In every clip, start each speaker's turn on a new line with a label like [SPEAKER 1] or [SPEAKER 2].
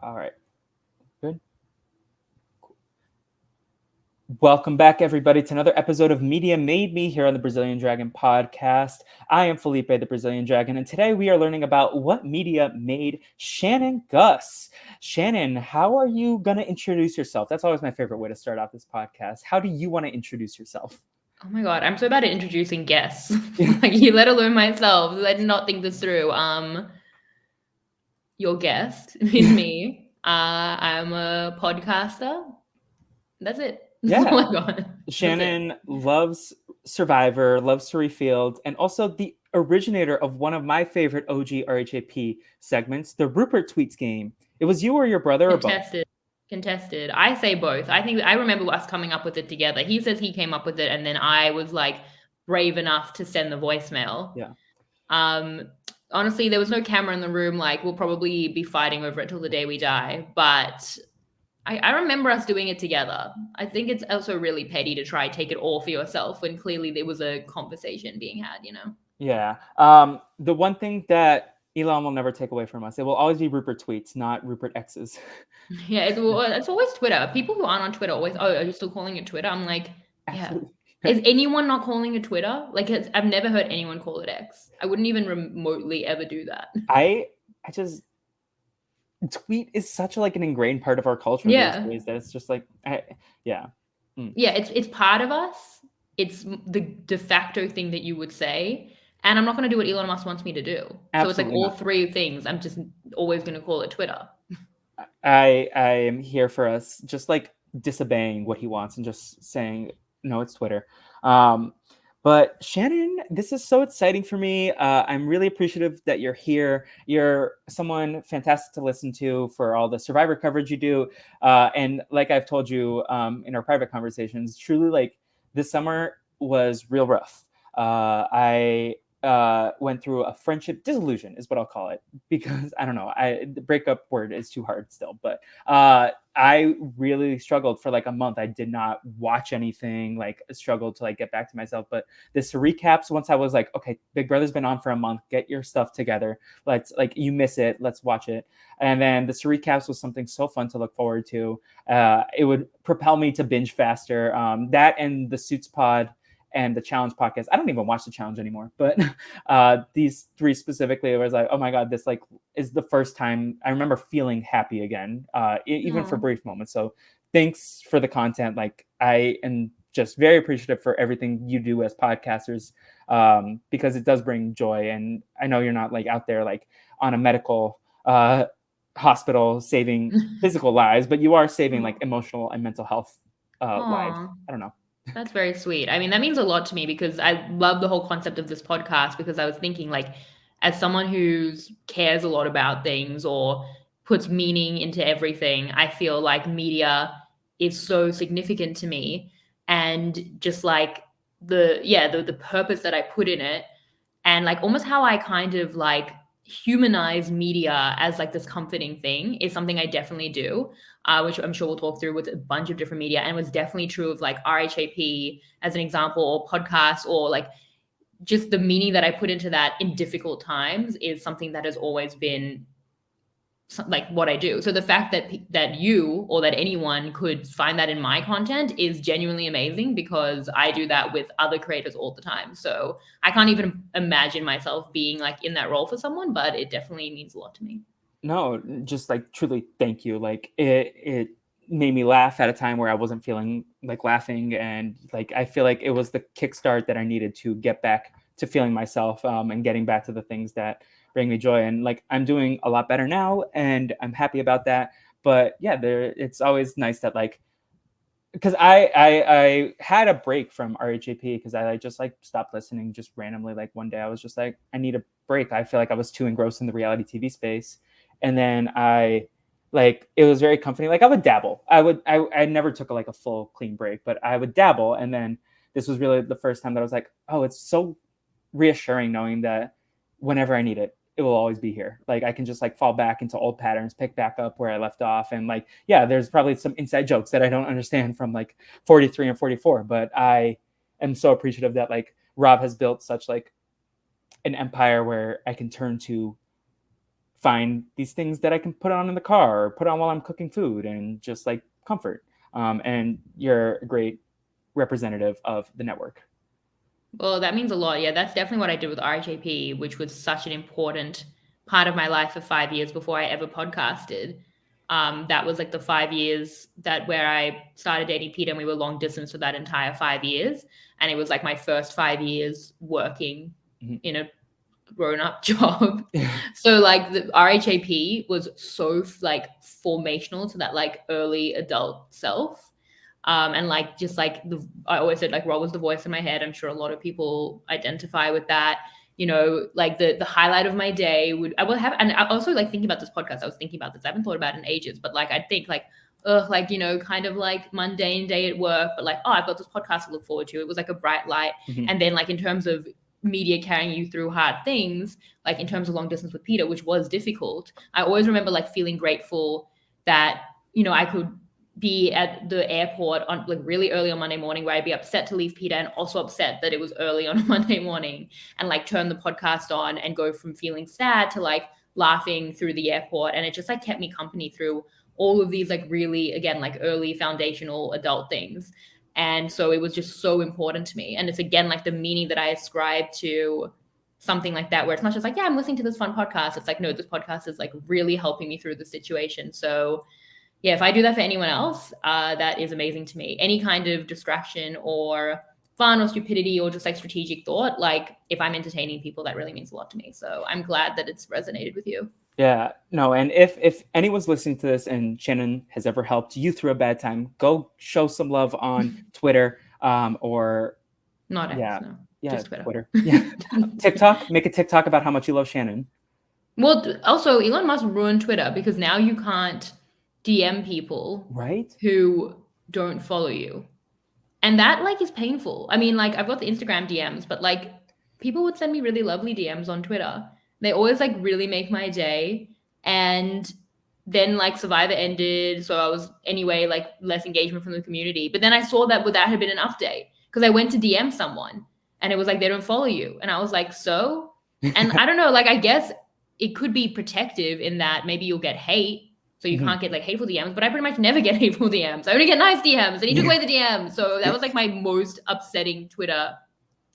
[SPEAKER 1] All right. Good. Welcome back, everybody, to another episode of Media Made Me here on the Brazilian Dragon podcast. I am Felipe, the Brazilian Dragon, and today we are learning about what media made Shannon Guss. Shannon, how are you going to introduce yourself? That's always my favorite way to start off this podcast. How do you want to introduce yourself?
[SPEAKER 2] Oh my god, I'm so bad at introducing guests. Let alone myself. I did not think this through. Your guest is me. I'm a podcaster. That's it. That's all
[SPEAKER 1] Yeah.
[SPEAKER 2] I got. That's it.
[SPEAKER 1] Shannon loves Survivor, loves to refield, and also the originator of one of my favorite OG RHAP segments, the Rupert Tweets game. It was you or your brother or both?
[SPEAKER 2] Contested. Contested. I say both. I think I remember us coming up with it together. He says he came up with it, and then I was like brave enough to send the voicemail.
[SPEAKER 1] Yeah.
[SPEAKER 2] Um, honestly, there was no camera in the room. Like, we'll probably be fighting over it till the day we die. But I remember us doing it together. I think it's also really petty to try take it all for yourself when clearly there was a conversation being had, you know?
[SPEAKER 1] Yeah. The one thing that Elon will never take away from us, it will always be Rupert Tweets, not Rupert X's.
[SPEAKER 2] Yeah, it's always Twitter. People who aren't on Twitter always, oh, are you still calling it Twitter? I'm like, yeah.
[SPEAKER 1] Absolutely.
[SPEAKER 2] Is anyone not calling it Twitter? Like, I've never heard anyone call it X. I wouldn't even remotely ever do that.
[SPEAKER 1] I just tweet is such like an ingrained part of our culture these
[SPEAKER 2] Yeah.
[SPEAKER 1] days that it's just like, yeah.
[SPEAKER 2] Yeah, it's part of us. It's the de facto thing that you would say. And I'm not going to do what Elon Musk wants me to do. So it's like
[SPEAKER 1] Absolutely
[SPEAKER 2] all
[SPEAKER 1] not.
[SPEAKER 2] three things. I'm just always going to call it Twitter.
[SPEAKER 1] I am here for us just like disobeying what he wants and just saying no, it's Twitter. But Shannon, this is so exciting for me. I'm really appreciative that you're here. You're someone fantastic to listen to for all the Survivor coverage you do. And like I've told you in our private conversations, truly like this summer was real rough. I went through a friendship disillusion is what I'll call it, because I don't know, the breakup word is too hard still, but I really struggled for like a month. I did not watch anything, like struggled to like get back to myself. But this recaps, once I was like, okay, Big Brother's been on for a month, get your stuff together. Let's like, you miss it, let's watch it. And then this recaps was something so fun to look forward to. It would propel me to binge faster. That and the Suits pod and the challenge podcast. I don't even watch the challenge anymore, but these three specifically, it was like, oh my god, this like is the first time I remember feeling happy again, even for brief moments. So thanks for the content. Like, I am just very appreciative for everything you do as podcasters, because it does bring joy. And I know you're not like out there like on a medical hospital saving physical lives, but you are saving like emotional and mental health lives. I don't know.
[SPEAKER 2] That's very sweet. I mean, that means a lot to me because I love the whole concept of this podcast, because I was thinking, like, as someone who cares a lot about things or puts meaning into everything, I feel like media is so significant to me. And just like the purpose that I put in it, and like almost how I kind of like humanize media as like this comforting thing is something I definitely do, which I'm sure we'll talk through with a bunch of different media. And was definitely true of like RHAP as an example, or podcasts, or like just the meaning that I put into that in difficult times is something that has always been like what I do. So the fact that you or that anyone could find that in my content is genuinely amazing, because I do that with other creators all the time. So I can't even imagine myself being like in that role for someone, but it definitely means a lot to me.
[SPEAKER 1] No, just like truly thank you. Like it made me laugh at a time where I wasn't feeling like laughing, and like I feel like it was the kickstart that I needed to get back to feeling myself, and getting back to the things that bring me joy. And like I'm doing a lot better now, and I'm happy about that. But yeah, it's always nice that like, because I had a break from RHAP because I just like stopped listening just randomly. Like one day I was just like, I need a break. I feel like I was too engrossed in the reality TV space. And then I like, it was very comforting. Like I would dabble. I never took like a full clean break, but I would dabble. And then this was really the first time that I was like, oh, it's so reassuring knowing that whenever I need it, it will always be here. Like I can just like fall back into old patterns, pick back up where I left off. And like, yeah, there's probably some inside jokes that I don't understand from like 43 and 44, but I am so appreciative that like Rob has built such like an empire where I can turn to find these things that I can put on in the car or put on while I'm cooking food and just like comfort. And you're a great representative of the network.
[SPEAKER 2] Well, that means a lot. Yeah, that's definitely what I did with RHAP, which was such an important part of my life for 5 years before I ever podcasted. That was like the 5 years that where I started dating Peter, and we were long distance for that entire 5 years. And it was like my first 5 years working
[SPEAKER 1] Mhm.
[SPEAKER 2] in a grown-up job. So like the RHAP was so like formational to that like early adult self. And like just like I always said like Rob was the voice in my head. I'm sure a lot of people identify with that. You know, like the highlight of my day would I will have, and I also like thinking about this podcast. I was thinking about this. I haven't thought about it in ages, but like I'd think like, ugh, like, you know, kind of like mundane day at work, but like, oh, I've got this podcast to look forward to. It was like a bright light.
[SPEAKER 1] Mhm.
[SPEAKER 2] And then like in terms of media carrying you through hard things, like in terms of long distance with Peter, which was difficult, I always remember like feeling grateful that, you know, I could be at the airport on like really early on Monday morning, where I'd be upset to leave Peter and also upset that it was early on a Monday morning, and like turn the podcast on and go from feeling sad to like laughing through the airport. And it just like kept me company through all of these like really, again, like early foundational adult things. And so it was just so important to me. And it's again like the meaning that I ascribe to something like that, where it's not just like, yeah, I'm listening to this fun podcast. It's like, no, this podcast is like really helping me through the situation. So yeah, if I do that for anyone else, that is amazing to me. Any kind of distraction or fun or stupidity or just like strategic thought, like if I'm entertaining people, that really means a lot to me. So I'm glad that it's resonated with you.
[SPEAKER 1] Yeah, no, and if anyone's listening to this and Shannon has ever helped you through a bad time, go show some love on Twitter, or
[SPEAKER 2] Not X,
[SPEAKER 1] yeah,
[SPEAKER 2] no,
[SPEAKER 1] yeah,
[SPEAKER 2] just Twitter.
[SPEAKER 1] Twitter, yeah, TikTok. Make a TikTok about how much you love Shannon.
[SPEAKER 2] Well, also Elon Musk ruined Twitter because now you can't DM people
[SPEAKER 1] Right?
[SPEAKER 2] who don't follow you. And that like is painful. I mean, like I've got the Instagram DMs, but like people would send me really lovely DMs on Twitter. They always like really make my day. And then like Survivor ended, so I was anyway like less engagement from the community. But then I saw that that had been an update because I went to DM someone and it was like they don't follow you, and I was like, so. And I don't know, like I guess it could be protective in that maybe you'll get hate, so you
[SPEAKER 1] Mhm.
[SPEAKER 2] can't get like hateful DMs, but I pretty much never get hateful DMs. I only get nice DMs, and he took away the DMs. So that was like my most upsetting Twitter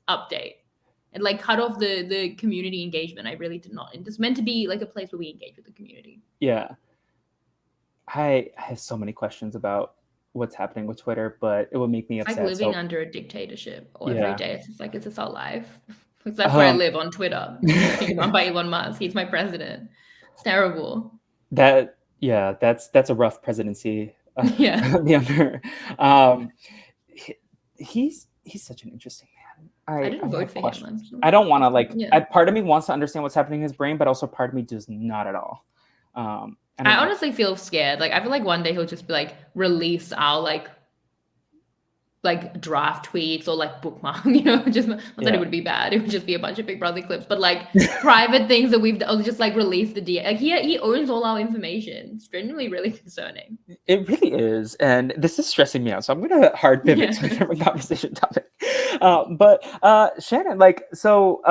[SPEAKER 2] update. And like cut off the community engagement. I really did not. And it's meant to be like a place where we engage with the community.
[SPEAKER 1] Yeah, I have so many questions about what's happening with Twitter, but it would make me
[SPEAKER 2] It's like
[SPEAKER 1] upset.
[SPEAKER 2] living
[SPEAKER 1] So
[SPEAKER 2] under a dictatorship. Or every
[SPEAKER 1] yeah,
[SPEAKER 2] day it's just like, is this our life? Because that's where I
[SPEAKER 1] um,
[SPEAKER 2] live, on Twitter, being run by Elon Musk. He's my president. It's terrible.
[SPEAKER 1] that yeah, that's a rough presidency.
[SPEAKER 2] Yeah.
[SPEAKER 1] The under, um, he- he's such an interesting man.
[SPEAKER 2] I
[SPEAKER 1] I
[SPEAKER 2] didn't vote
[SPEAKER 1] have
[SPEAKER 2] for him.
[SPEAKER 1] questions. I don't want to like.
[SPEAKER 2] Yeah.
[SPEAKER 1] Part of me wants to understand what's happening in his brain, but also part of me does not at all. I
[SPEAKER 2] I
[SPEAKER 1] don't know.
[SPEAKER 2] honestly feel scared. Like I feel like one day he'll just be like release our like draft tweets or like bookmark, you know, just not that
[SPEAKER 1] Yeah.
[SPEAKER 2] it would be bad. It would just be a bunch of Big Brother clips, but like private things that we've done, just like release the DM. Like he owns all our information. It's genuinely really concerning.
[SPEAKER 1] It really is, and this is stressing me out. So I'm gonna hard pivot
[SPEAKER 2] Yeah.
[SPEAKER 1] to a different conversation topic. But Shannon, like, so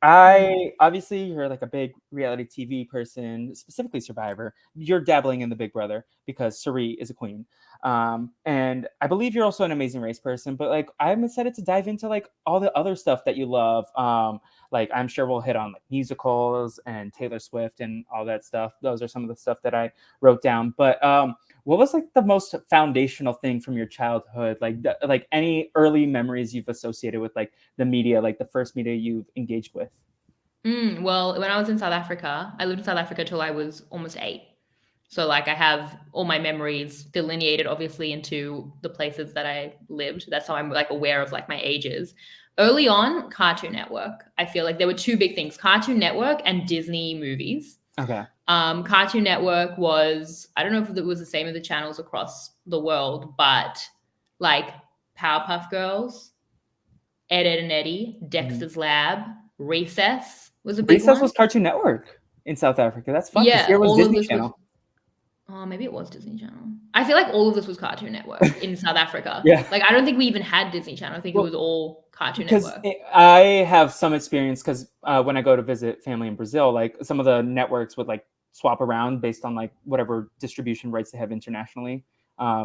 [SPEAKER 1] I obviously you're like a big reality TV person, specifically Survivor. You're dabbling in the Big Brother because Suri is a queen, and I believe you're also an Amazing Race person. But like, I'm excited to dive into like all the other stuff that you love. Like I'm sure we'll hit on like musicals and Taylor Swift and all that stuff. Those are some of the stuff that I wrote down. But what was like the most foundational thing from your childhood? Like like any early memories you've associated with like the media, like the first media you've engaged with?
[SPEAKER 2] Well, when I was in South Africa, I lived in South Africa till I was almost 8. So like I have all my memories delineated obviously into the places that I lived. That's how I'm like aware of like my ages. Early on, Cartoon Network. I feel like there were two big things: Cartoon Network and Disney movies.
[SPEAKER 1] Okay.
[SPEAKER 2] Cartoon Network was, I don't know if it was the same as the channels across the world, but like Powerpuff Girls, Ed, Ed and Eddie,
[SPEAKER 1] Mhm.
[SPEAKER 2] Dexter's Lab, Recess was a big
[SPEAKER 1] Recess
[SPEAKER 2] one.
[SPEAKER 1] was Cartoon Network in South Africa. That's fun because
[SPEAKER 2] Yeah,
[SPEAKER 1] here was
[SPEAKER 2] all of
[SPEAKER 1] Disney
[SPEAKER 2] this was
[SPEAKER 1] Channel.
[SPEAKER 2] Oh, maybe it was Disney Channel. I feel like all of this was Cartoon Network in South Africa.
[SPEAKER 1] Yeah.
[SPEAKER 2] Like, I don't think we even had Disney Channel. I think it
[SPEAKER 1] Well,
[SPEAKER 2] was all Cartoon
[SPEAKER 1] because
[SPEAKER 2] Network.
[SPEAKER 1] I have some experience because when I go to visit family in Brazil, like some of the networks would like swap around based on like whatever distribution rights they have internationally.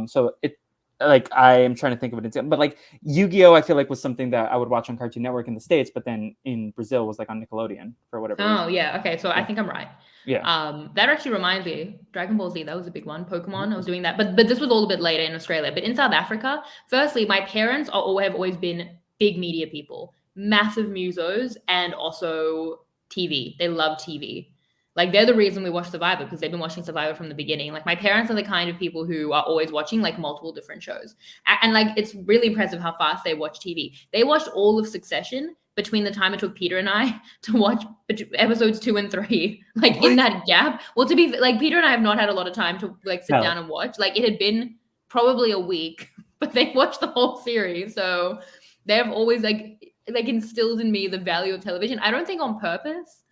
[SPEAKER 1] So it like I am trying to think of it, but like Yu-Gi-Oh, I feel like was something that I would watch on Cartoon Network in the States, but then in Brazil was like on Nickelodeon for whatever
[SPEAKER 2] Oh,
[SPEAKER 1] reason.
[SPEAKER 2] yeah. Okay, so I
[SPEAKER 1] Yeah,
[SPEAKER 2] think I'm right.
[SPEAKER 1] yeah.
[SPEAKER 2] That actually reminds me, Dragon Ball Z, that was a big one. Pokemon, I was doing that, but this was all a bit later in Australia. But in South Africa, firstly, my parents have always been big media people, massive musos, and also TV. They love TV. Like they're the reason we watch Survivor because they've been watching Survivor from the beginning. Like my parents are the kind of people who are always watching like multiple different shows, and like it's really impressive how fast they watch TV. They watched all of Succession between the time it took Peter and I to watch episodes 2 and 3, like in
[SPEAKER 1] What?
[SPEAKER 2] that gap. Well, to be like, Peter and I have not had a lot of time to like sit
[SPEAKER 1] Hell,
[SPEAKER 2] down and watch. Like it had been probably a week, but they watched the whole series. So they've always like instilled in me the value of television. I don't think on purpose,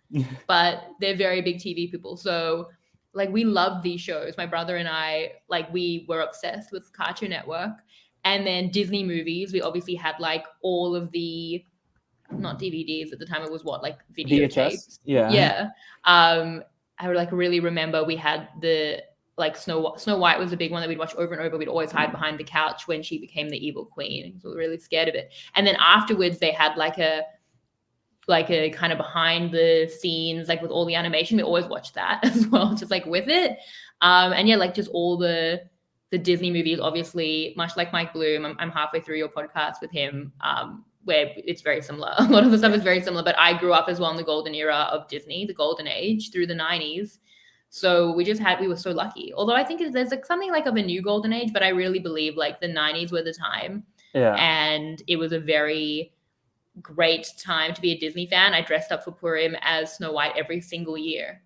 [SPEAKER 2] but they're very big TV people. So like we loved these shows. My brother and I, like we were obsessed with Cartoon Network. And then Disney movies. We obviously had like all of the not DVDs at the time. It was what, like
[SPEAKER 1] VHS?
[SPEAKER 2] videotapes.
[SPEAKER 1] Yeah.
[SPEAKER 2] Yeah. I would like really remember we had the like Snow White was a big one that we'd watch over and over. We'd always hide behind the couch when she became the evil queen. So we were really scared of it. And then afterwards they had like a kind of behind the scenes, like with all the animation. We always watched that as well, just like with it. And yeah, like just all the Disney movies, obviously, much like Mike Bloom. I'm halfway through your podcast with him, where it's very similar. A lot of the stuff is very similar, but I grew up as well in the golden era of Disney, the golden age through the 90s. So we were so lucky. Although I think there's like something like of a new golden age, but I really believe like the 90s were the time.
[SPEAKER 1] Yeah.
[SPEAKER 2] And it was a very great time to be a Disney fan. I dressed up for Purim as Snow White every single year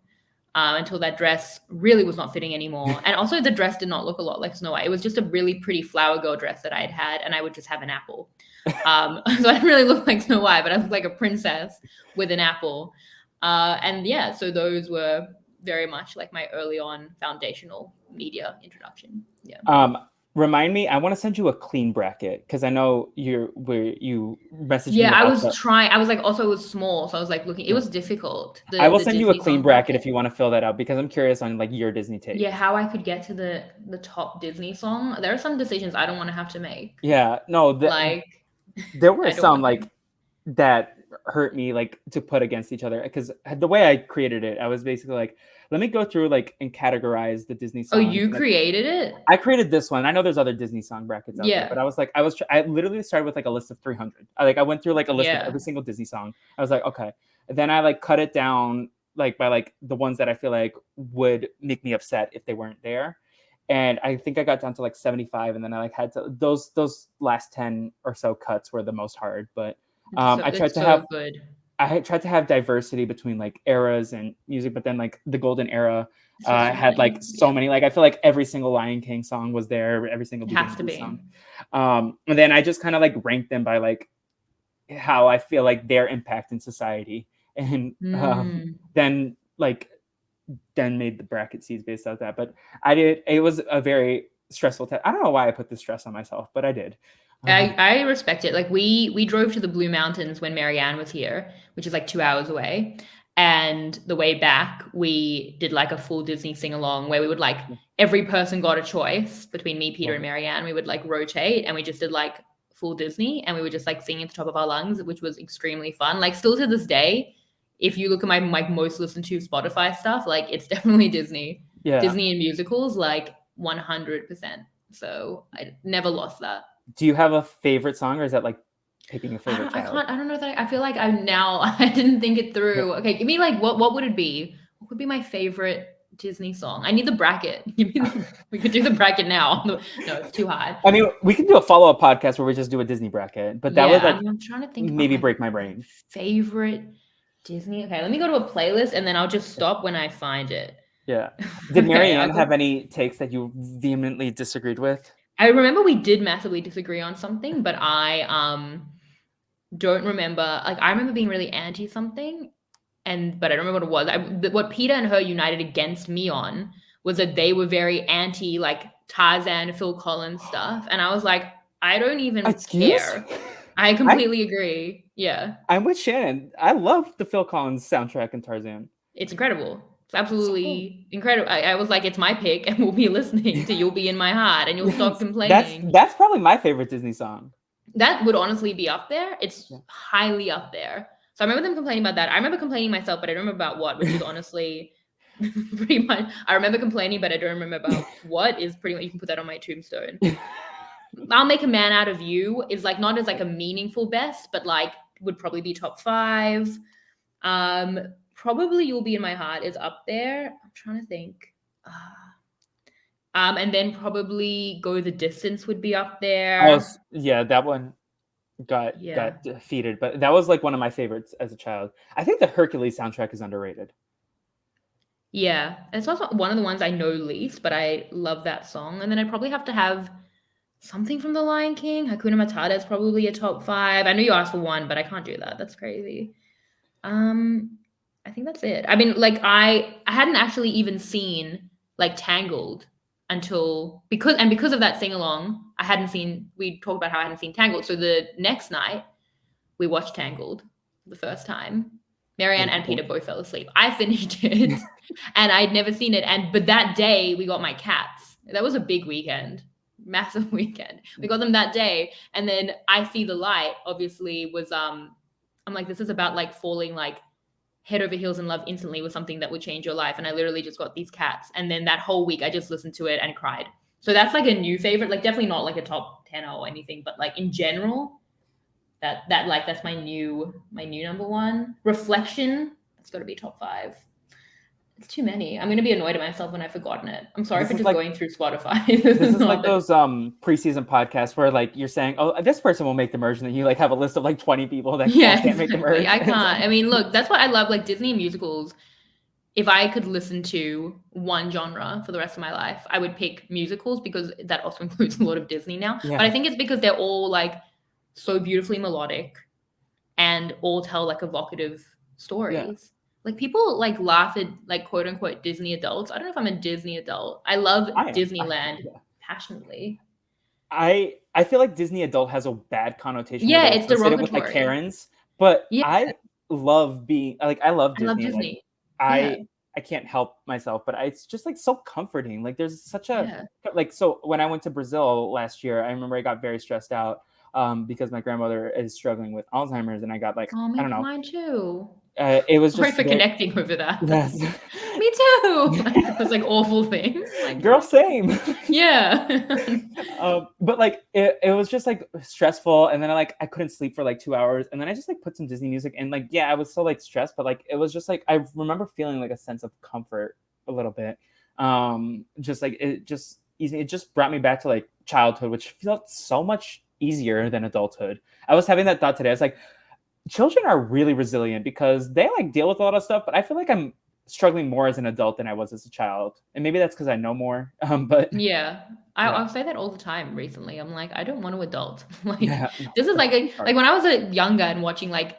[SPEAKER 2] until that dress really was not fitting anymore. And also, the dress did not look a lot like Snow White. It was just a really pretty flower girl dress that I had, and I would just have an apple. So I didn't really look like Snow White, but I looked like a princess with an apple. And yeah, so those were very much like my early on foundational media introduction. Yeah.
[SPEAKER 1] Remind me, I want to send you a clean bracket because I know you messaged me
[SPEAKER 2] Yeah, I
[SPEAKER 1] about
[SPEAKER 2] was trying. I was like, also it was small, so I was like looking. It
[SPEAKER 1] yeah.
[SPEAKER 2] was difficult.
[SPEAKER 1] I will
[SPEAKER 2] The
[SPEAKER 1] send you a
[SPEAKER 2] Disney
[SPEAKER 1] clean
[SPEAKER 2] song
[SPEAKER 1] bracket
[SPEAKER 2] bracket.
[SPEAKER 1] if you want to fill that out because I'm curious on like your Disney take.
[SPEAKER 2] Yeah, how I could get to the top Disney song. There are some decisions I don't want to have to make.
[SPEAKER 1] Yeah, no,
[SPEAKER 2] Like
[SPEAKER 1] there were
[SPEAKER 2] I don't
[SPEAKER 1] some
[SPEAKER 2] want to.
[SPEAKER 1] like that hurt me like to put against each other because the way I created it, I was basically like, let me go through like and categorize the Disney
[SPEAKER 2] Oh,
[SPEAKER 1] songs.
[SPEAKER 2] you
[SPEAKER 1] Like
[SPEAKER 2] created it?
[SPEAKER 1] I created this one. I know there's other Disney song brackets out there, but
[SPEAKER 2] Yeah.
[SPEAKER 1] I was like, I literally started with like a list of 300. I went through like a list of
[SPEAKER 2] Yeah.
[SPEAKER 1] every single Disney song. I was like, okay. And then I like cut it down like by like the ones that I feel like would make me upset if they weren't there. And I think I got down to like 75, and then I like had to those last 10 or so cuts were the most hard. But I tried
[SPEAKER 2] It's
[SPEAKER 1] to
[SPEAKER 2] so
[SPEAKER 1] have
[SPEAKER 2] good.
[SPEAKER 1] I tried to have diversity between like eras and music, but then like the golden era
[SPEAKER 2] It's just too
[SPEAKER 1] had like
[SPEAKER 2] many.
[SPEAKER 1] so
[SPEAKER 2] Yeah.
[SPEAKER 1] many. Like I feel like every single Lion King song was there, every single
[SPEAKER 2] It
[SPEAKER 1] Beauty
[SPEAKER 2] has
[SPEAKER 1] and
[SPEAKER 2] to
[SPEAKER 1] the Beast song.
[SPEAKER 2] be.
[SPEAKER 1] And then I just kind of like ranked them by like how I feel like their impact in society, and
[SPEAKER 2] Mm.
[SPEAKER 1] then like then made the bracket seeds based on that. But I did. It was a very stressful test. I don't know why I put this stress on myself, but I did.
[SPEAKER 2] I respect it. Like we drove to the Blue Mountains when Marianne was here, which is like 2 hours away. And the way back, we did like a full Disney sing along where we would like every person got a choice between me, Peter, and Marianne. We would like rotate and we just did like full Disney and we would just like sing at the top of our lungs, which was extremely fun. Like still to this day, if you look at my like most listened to Spotify stuff, like it's definitely Disney.
[SPEAKER 1] Yeah.
[SPEAKER 2] Disney and musicals, like 100%. So I never lost that.
[SPEAKER 1] Do you have a favorite song, or is that like picking a favorite
[SPEAKER 2] I
[SPEAKER 1] child?
[SPEAKER 2] can't. I don't know that. I feel like I'm now. I didn't think it through. Okay, give me like what would it be? What would be my favorite Disney song? I need the bracket. We could do the bracket now. No, it's too hard.
[SPEAKER 1] I mean, we can do a follow up podcast where we just do a Disney bracket, but that would
[SPEAKER 2] Yeah,
[SPEAKER 1] like
[SPEAKER 2] I'm trying to think about
[SPEAKER 1] maybe
[SPEAKER 2] my
[SPEAKER 1] break my brain.
[SPEAKER 2] favorite Disney. Okay, let me go to a playlist and then I'll just stop when I find it.
[SPEAKER 1] Yeah. Did
[SPEAKER 2] Okay,
[SPEAKER 1] Marianne have any takes that you vehemently disagreed with?
[SPEAKER 2] I remember we did massively disagree on something, but I don't remember. Like I remember being really anti something, but I don't remember what it was. What Peter and her united against me on was that they were very anti like Tarzan, Phil Collins stuff. And I was like, I don't even
[SPEAKER 1] Excuse?
[SPEAKER 2] care. I
[SPEAKER 1] I
[SPEAKER 2] completely agree. Yeah.
[SPEAKER 1] I'm with Shannon. I love the Phil Collins soundtrack in Tarzan.
[SPEAKER 2] It's incredible. It's
[SPEAKER 1] So good.
[SPEAKER 2] absolutely incredible. I was like, it's my pick, and we'll be listening to "You'll Be in My Heart," and you'll stop
[SPEAKER 1] Yes,
[SPEAKER 2] complaining.
[SPEAKER 1] that's probably my favorite Disney song.
[SPEAKER 2] That would honestly be up there. It's
[SPEAKER 1] Yeah.
[SPEAKER 2] highly up there. So I remember them complaining about that. I remember complaining myself, but I don't remember about what, which is honestly pretty much. I remember complaining, but I don't remember about what is pretty much. You can put that on my tombstone. "I'll Make a Man Out of You" is like not as like a meaningful best, but like would probably be top 5. Um, Probably "You'll Be in My Heart" is up there. I'm trying to think. And then probably "Go the Distance" would be up
[SPEAKER 1] Oh,
[SPEAKER 2] there.
[SPEAKER 1] yeah, that one
[SPEAKER 2] Yeah.
[SPEAKER 1] got defeated, but that was like one of my favorites as a child. I think the Hercules soundtrack is underrated.
[SPEAKER 2] Yeah. It's also one of the ones I know least, but I love that song. And then I'd probably have to have something from The Lion King. Hakuna Matata is probably a top 5. I know you asked for one, but I can't do that. That's crazy. Um, I think that's it. I mean, like I hadn't actually even seen like Tangled until because of that sing along, I hadn't seen we talked about how I hadn't seen Tangled. So the next night we watched Tangled for the first time. Marianne
[SPEAKER 1] Pretty
[SPEAKER 2] and Peter
[SPEAKER 1] cool.
[SPEAKER 2] both fell asleep. I finished it and I'd never seen it. But that day we got my cats. That was a big weekend. Massive weekend. We got them that day. And then I See the Light obviously was I'm like, this is about like falling like head over heels in love instantly with something that would change your life. And I literally just got these cats. And then that whole week I just listened to it and cried. So that's like a new favorite, like definitely not like a top 10 or anything, but like in general, that like that's my new number one. Reflection, that's gotta be top 5. It's too many. I'm gonna be annoyed at myself when I've forgotten it. I'm sorry
[SPEAKER 1] This
[SPEAKER 2] for
[SPEAKER 1] is
[SPEAKER 2] just
[SPEAKER 1] like
[SPEAKER 2] going through Spotify. This
[SPEAKER 1] this
[SPEAKER 2] is
[SPEAKER 1] is like
[SPEAKER 2] not
[SPEAKER 1] those preseason podcasts where like you're saying, "Oh, this person will make the merge," and then you like have a list of like 20 people that all
[SPEAKER 2] yeah,
[SPEAKER 1] can't make the
[SPEAKER 2] exactly.
[SPEAKER 1] merge.
[SPEAKER 2] I
[SPEAKER 1] It's
[SPEAKER 2] can't.
[SPEAKER 1] like
[SPEAKER 2] I mean, look, that's what I love, like Disney musicals. If I could listen to one genre for the rest of my life, I would pick musicals because that also includes a lot of Disney now. But I
[SPEAKER 1] yeah,
[SPEAKER 2] think it's because they're all like so beautifully melodic and all tell like evocative
[SPEAKER 1] yeah.
[SPEAKER 2] stories. Like people like laugh at like quote unquote Disney adults. I don't know if I'm a Disney adult. I love
[SPEAKER 1] I am.
[SPEAKER 2] Disneyland
[SPEAKER 1] Yeah.
[SPEAKER 2] passionately.
[SPEAKER 1] I feel like Disney adult has a bad connotation where
[SPEAKER 2] Yeah,
[SPEAKER 1] they
[SPEAKER 2] it's
[SPEAKER 1] associate it with like
[SPEAKER 2] derogatory.
[SPEAKER 1] Karens, but
[SPEAKER 2] Yeah,
[SPEAKER 1] I love
[SPEAKER 2] I love
[SPEAKER 1] Disney. Like
[SPEAKER 2] Disney. Yeah,
[SPEAKER 1] I I can't help myself, but it's just like so comforting. Like there's such a
[SPEAKER 2] yeah.
[SPEAKER 1] like so when I went to Brazil last year, I remember I got very stressed out because my grandmother is struggling with Alzheimer's, and I got like
[SPEAKER 2] Oh,
[SPEAKER 1] I don't know.
[SPEAKER 2] mine too.
[SPEAKER 1] It was
[SPEAKER 2] Sorry
[SPEAKER 1] just
[SPEAKER 2] for
[SPEAKER 1] very
[SPEAKER 2] connecting over that.
[SPEAKER 1] yes,
[SPEAKER 2] Me too. Like those like awful things. Like
[SPEAKER 1] girl, same.
[SPEAKER 2] yeah.
[SPEAKER 1] But like it was just like stressful, and then I couldn't sleep for like 2 hours, and then I just like put some Disney music, and like yeah, I was so like stressed, but like it was just like I remember feeling like a sense of comfort a little bit. Just like it just easy, it just brought me back to like childhood, which felt so much easier than adulthood. I was having that thought today. I was like, children are really resilient because they like deal with a lot of stuff, but I feel like I'm struggling more as an adult than I was as a child, and maybe that's because I know more. But
[SPEAKER 2] Yeah.
[SPEAKER 1] yeah,
[SPEAKER 2] I'll say that all the time recently. I'm like, I don't want to adult. Like,
[SPEAKER 1] yeah, no,
[SPEAKER 2] this is
[SPEAKER 1] it's
[SPEAKER 2] like
[SPEAKER 1] really hard.
[SPEAKER 2] like when I was a younger and watching like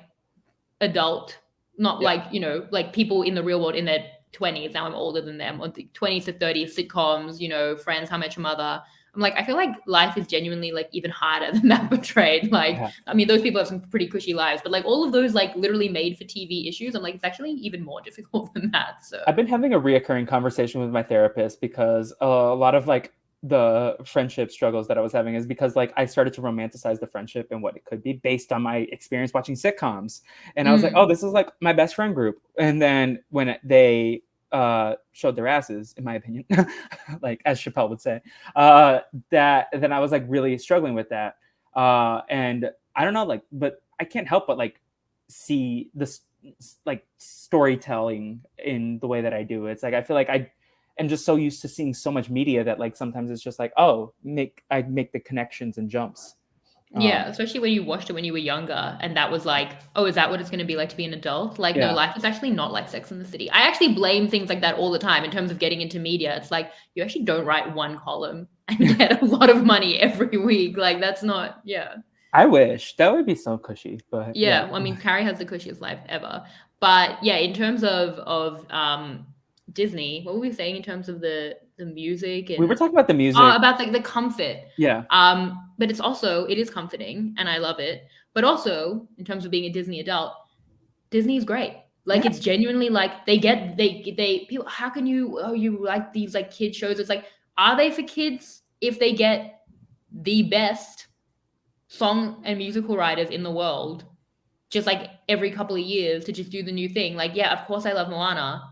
[SPEAKER 2] adult, not
[SPEAKER 1] Yeah.
[SPEAKER 2] like, like people in the real world in their 20s. Now I'm older than them, or the 20s to 30s sitcoms, Friends, How I Met Your Mother. I'm like, I feel like life is genuinely like even harder than that portrayed. Like,
[SPEAKER 1] Yeah.
[SPEAKER 2] I mean, those people have some pretty cushy lives, but like all of those like literally made for TV issues, I'm like, it's actually even more difficult than that. So
[SPEAKER 1] I've been having a reoccurring conversation with my therapist because a lot of like the friendship struggles that I was having is because like I started to romanticize the friendship and what it could be based on my experience watching sitcoms. And I was like, oh,
[SPEAKER 2] mm,
[SPEAKER 1] this is like my best friend group. And then when they showed their asses, in my opinion, like as Chappelle would say, that then I was like really struggling with that. And I don't know, like, but I can't help but like see this like storytelling in the way that I do. It's like I feel like I am just so used to seeing so much media that like sometimes it's just like, oh, I make the connections and jumps.
[SPEAKER 2] yeah,
[SPEAKER 1] Um,
[SPEAKER 2] especially when you watched it when you were younger and that was like, oh, is that what it's going to be like to be an adult? Like, no,
[SPEAKER 1] yeah,
[SPEAKER 2] life is actually not like Sex in the City. I actually blame things like that all the time in terms of getting into media. It's like, you actually don't write one column and get a lot of money every week. Like, that's not, yeah.
[SPEAKER 1] I wish that would be so cushy, but yeah,
[SPEAKER 2] Yeah, well, I mean, Carrie has the cushiest life ever. But yeah, in terms of Disney, what were we saying in terms of the music
[SPEAKER 1] We were
[SPEAKER 2] and
[SPEAKER 1] talking about the music.
[SPEAKER 2] about like the comfort.
[SPEAKER 1] Yeah.
[SPEAKER 2] But it is comforting and I love it. But also in terms of being a Disney adult, Disney is great. Like
[SPEAKER 1] Yeah.
[SPEAKER 2] it's genuinely like they people. How can you you like these like kid shows? It's like, are they for kids if they get the best song and musical writers in the world just like every couple of years to just do the new thing? Like, yeah, of course I love Moana.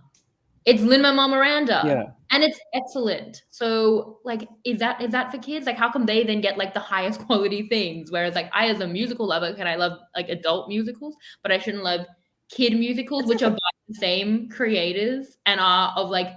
[SPEAKER 2] It's Lin-Manuel Miranda,
[SPEAKER 1] Yeah.
[SPEAKER 2] and it's excellent. So, like, is that for kids? Like, how come they then get like the highest quality things? Whereas, like, I as a musical lover, can I love like adult musicals, but I shouldn't love kid musicals,
[SPEAKER 1] It's
[SPEAKER 2] which
[SPEAKER 1] like
[SPEAKER 2] are
[SPEAKER 1] a,
[SPEAKER 2] by the same creators and are of like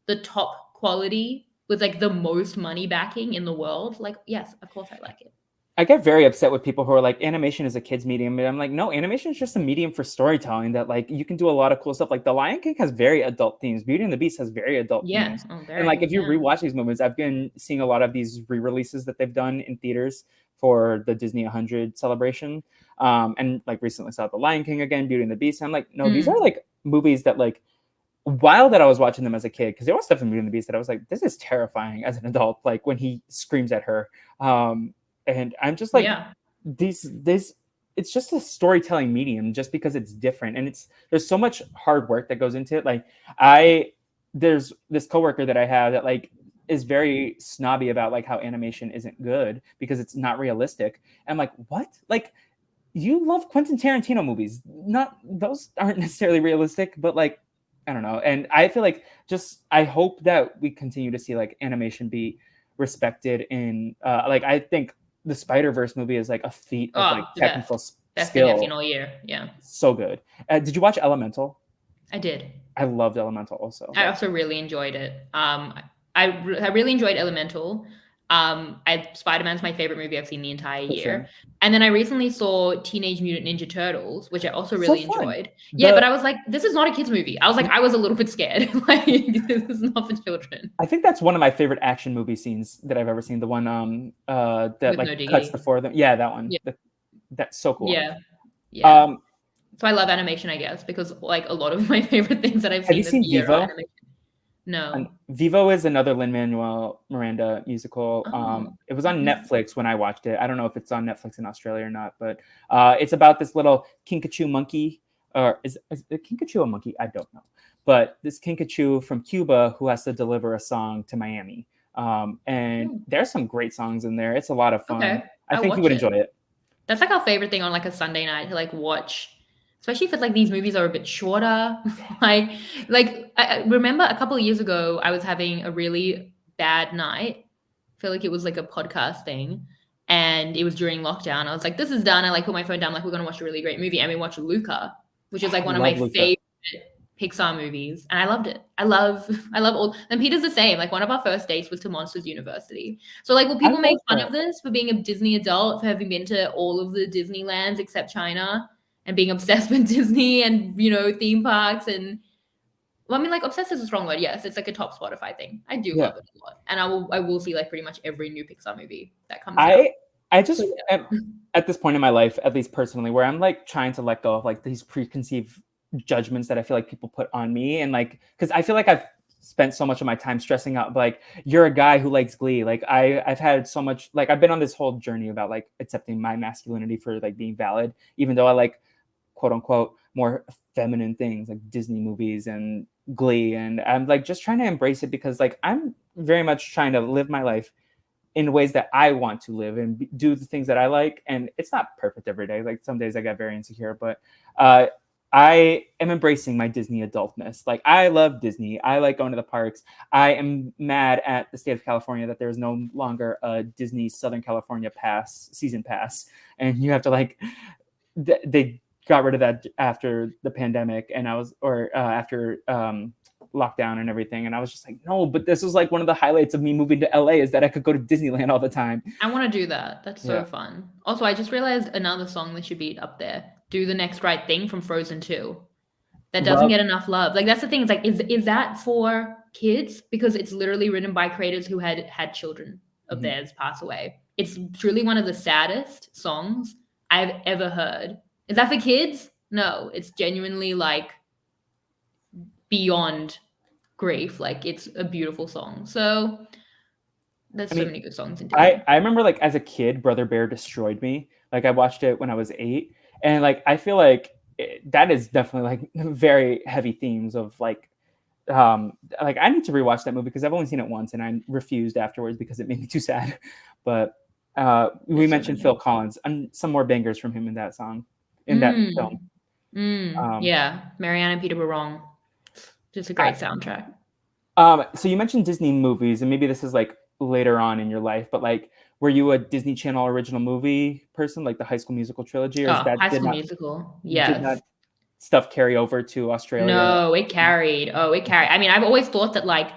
[SPEAKER 2] the top quality with like the most money backing in the world. Like, yes, of course I like it.
[SPEAKER 1] I get very upset with people who are like, animation is a kid's medium. And I'm like, no, animation is just a medium for storytelling that like you can do a lot of cool stuff. Like The Lion King has very adult themes. Beauty and the Beast has very adult
[SPEAKER 2] Yeah,
[SPEAKER 1] themes.
[SPEAKER 2] oh,
[SPEAKER 1] And like
[SPEAKER 2] very,
[SPEAKER 1] if you
[SPEAKER 2] yeah.
[SPEAKER 1] rewatch these movies, I've been seeing a lot of these re-releases that they've done in theaters for the Disney 100 celebration. And like recently saw The Lion King again, Beauty and the Beast. And I'm like, no, these are
[SPEAKER 2] Mm,
[SPEAKER 1] like movies that like while that I was watching them as a kid, because there was stuff in Beauty and the Beast that I was like, this is terrifying as an adult, like when he screams at her. And I'm just like,
[SPEAKER 2] yeah.
[SPEAKER 1] these it's just a storytelling medium just because it's different and there's so much hard work that goes into it. Like I there's this coworker that I have that like is very snobby about like how animation isn't good because it's not realistic. I'm like, what? Like you love Quentin Tarantino movies. Not those aren't necessarily realistic, but like I don't know. And I feel like just I hope that we continue to see like animation be respected in like I think the Spider-Verse movie is like a feat of
[SPEAKER 2] Oh,
[SPEAKER 1] like
[SPEAKER 2] the
[SPEAKER 1] technical
[SPEAKER 2] best. Best thing I've seen
[SPEAKER 1] skill.
[SPEAKER 2] all year. Yeah,
[SPEAKER 1] So good. Did you watch Elemental?
[SPEAKER 2] I did.
[SPEAKER 1] I loved Elemental also.
[SPEAKER 2] I
[SPEAKER 1] Like
[SPEAKER 2] also really enjoyed it. I really enjoyed Elemental. Spider-Man's my favorite movie I've seen the entire
[SPEAKER 1] for
[SPEAKER 2] year.
[SPEAKER 1] sure.
[SPEAKER 2] And then I recently saw Teenage Mutant Ninja Turtles, which I also
[SPEAKER 1] So
[SPEAKER 2] really
[SPEAKER 1] fun.
[SPEAKER 2] enjoyed. Yeah, but
[SPEAKER 1] The
[SPEAKER 2] I was like, this is not a kids movie. I was like, I was a little bit scared. Like, this is not for children.
[SPEAKER 1] I think that's one of my favorite action movie scenes that I've ever seen. The one that
[SPEAKER 2] With
[SPEAKER 1] like
[SPEAKER 2] no
[SPEAKER 1] cuts the
[SPEAKER 2] diggity.
[SPEAKER 1] four of them. Yeah, that one.
[SPEAKER 2] Yeah,
[SPEAKER 1] That's so cool.
[SPEAKER 2] yeah, yeah.
[SPEAKER 1] Um,
[SPEAKER 2] So I love animation, I guess, because like a lot of my favorite things that I've
[SPEAKER 1] have you
[SPEAKER 2] seen this
[SPEAKER 1] seen
[SPEAKER 2] year are
[SPEAKER 1] Vivo?
[SPEAKER 2] animation.
[SPEAKER 1] And
[SPEAKER 2] No.
[SPEAKER 1] Vivo is another Lin Manuel Miranda musical.
[SPEAKER 2] Oh.
[SPEAKER 1] It was on
[SPEAKER 2] Mhm.
[SPEAKER 1] Netflix when I watched it. I don't know if it's on Netflix in Australia or not, but it's about this little Kinkajou monkey. Or is a Kinkajou a monkey? I don't know. But this Kinkajou from Cuba who has to deliver a song to Miami. And
[SPEAKER 2] Hmm.
[SPEAKER 1] there's some great songs in there. It's a lot of fun.
[SPEAKER 2] Okay.
[SPEAKER 1] I
[SPEAKER 2] I'll
[SPEAKER 1] think you
[SPEAKER 2] watch
[SPEAKER 1] would
[SPEAKER 2] it.
[SPEAKER 1] enjoy it.
[SPEAKER 2] That's like our favorite thing on like a Sunday night to like watch, especially if it's like these movies are a bit shorter. like I remember a couple of years ago I was having a really bad night. I feel like it was like a podcast thing. And it was during lockdown. I was like, this is done. I like put my phone down, like, we're gonna watch a really great movie. And we watched Luca, which is
[SPEAKER 1] I
[SPEAKER 2] like one of my
[SPEAKER 1] love Luca.
[SPEAKER 2] favorite Pixar movies. And I loved it. I love all, and Peter's the same. Like one of our first dates was to Monsters University. So like will
[SPEAKER 1] I
[SPEAKER 2] people make
[SPEAKER 1] love
[SPEAKER 2] fun
[SPEAKER 1] that.
[SPEAKER 2] of this for being a Disney adult, for having been to all of the Disneylands except China and being obsessed with Disney and theme parks and well, I mean like obsessed is a strong word. Yes, it's like a top Spotify thing. I do
[SPEAKER 1] Yeah.
[SPEAKER 2] love it a lot. And I will see like pretty much every new Pixar movie that comes out.
[SPEAKER 1] I I
[SPEAKER 2] So
[SPEAKER 1] just am
[SPEAKER 2] yeah.
[SPEAKER 1] at this point in my life, at least personally, where I'm like trying to let go of like these preconceived judgments that I feel like people put on me, and like because I feel like I've spent so much of my time stressing out like you're a guy who likes Glee. Like I've had so much like I've been on this whole journey about like accepting my masculinity for like being valid, even though I like quote unquote more feminine things like Disney movies and Glee, and I'm like just trying to embrace it because like I'm very much trying to live my life in ways that I want to live and do the things that I like. And it's not perfect every day. Like some days I get very insecure, but uh, I am embracing my Disney adultness. Like I love Disney. I like going to the parks. I am mad at the state of California that there is no longer a Disney Southern California season pass, and you have to like they got rid of that after the pandemic, and I was or after lockdown and everything, and I was just like, no, but this was like one of the highlights of me moving to LA is that I could go to Disneyland all the time.
[SPEAKER 2] I want to do that. That's so
[SPEAKER 1] Yeah,
[SPEAKER 2] fun. Also, I just realized another song that should be up there. Do the Next Right Thing from Frozen 2. That doesn't
[SPEAKER 1] love.
[SPEAKER 2] get enough love. Like that's the thing. It's like, is that for kids? Because it's literally written by creators who had children of
[SPEAKER 1] Mhm.
[SPEAKER 2] theirs pass away. It's truly one of the saddest songs I've ever heard. Is that for kids? No, it's genuinely like beyond grief. Like it's a beautiful song. So there's
[SPEAKER 1] I
[SPEAKER 2] so
[SPEAKER 1] mean,
[SPEAKER 2] many good songs in
[SPEAKER 1] I
[SPEAKER 2] Disney.
[SPEAKER 1] I remember like as a kid, Brother Bear destroyed me. Like I watched it when I was 8, and like I feel like that is definitely like very heavy themes of like I need to rewatch that movie because I've only seen it once and I refused afterwards because it made me too sad. But we
[SPEAKER 2] There's so
[SPEAKER 1] mentioned Phil
[SPEAKER 2] many.
[SPEAKER 1] Collins and some more bangers from him in that song, in that film.
[SPEAKER 2] Mm.
[SPEAKER 1] Um,
[SPEAKER 2] Yeah. Marianne and Peter were wrong. Just a
[SPEAKER 1] I,
[SPEAKER 2] great soundtrack.
[SPEAKER 1] so you mentioned Disney movies, and maybe this is like later on in your life, but like, were you a Disney Channel original movie person, like the High School Musical trilogy, or is
[SPEAKER 2] Oh,
[SPEAKER 1] that
[SPEAKER 2] High School Musical.
[SPEAKER 1] did not
[SPEAKER 2] Yes.
[SPEAKER 1] stuff carry over to Australia?
[SPEAKER 2] No, it carried. Oh, it carried. I mean, I've always thought that like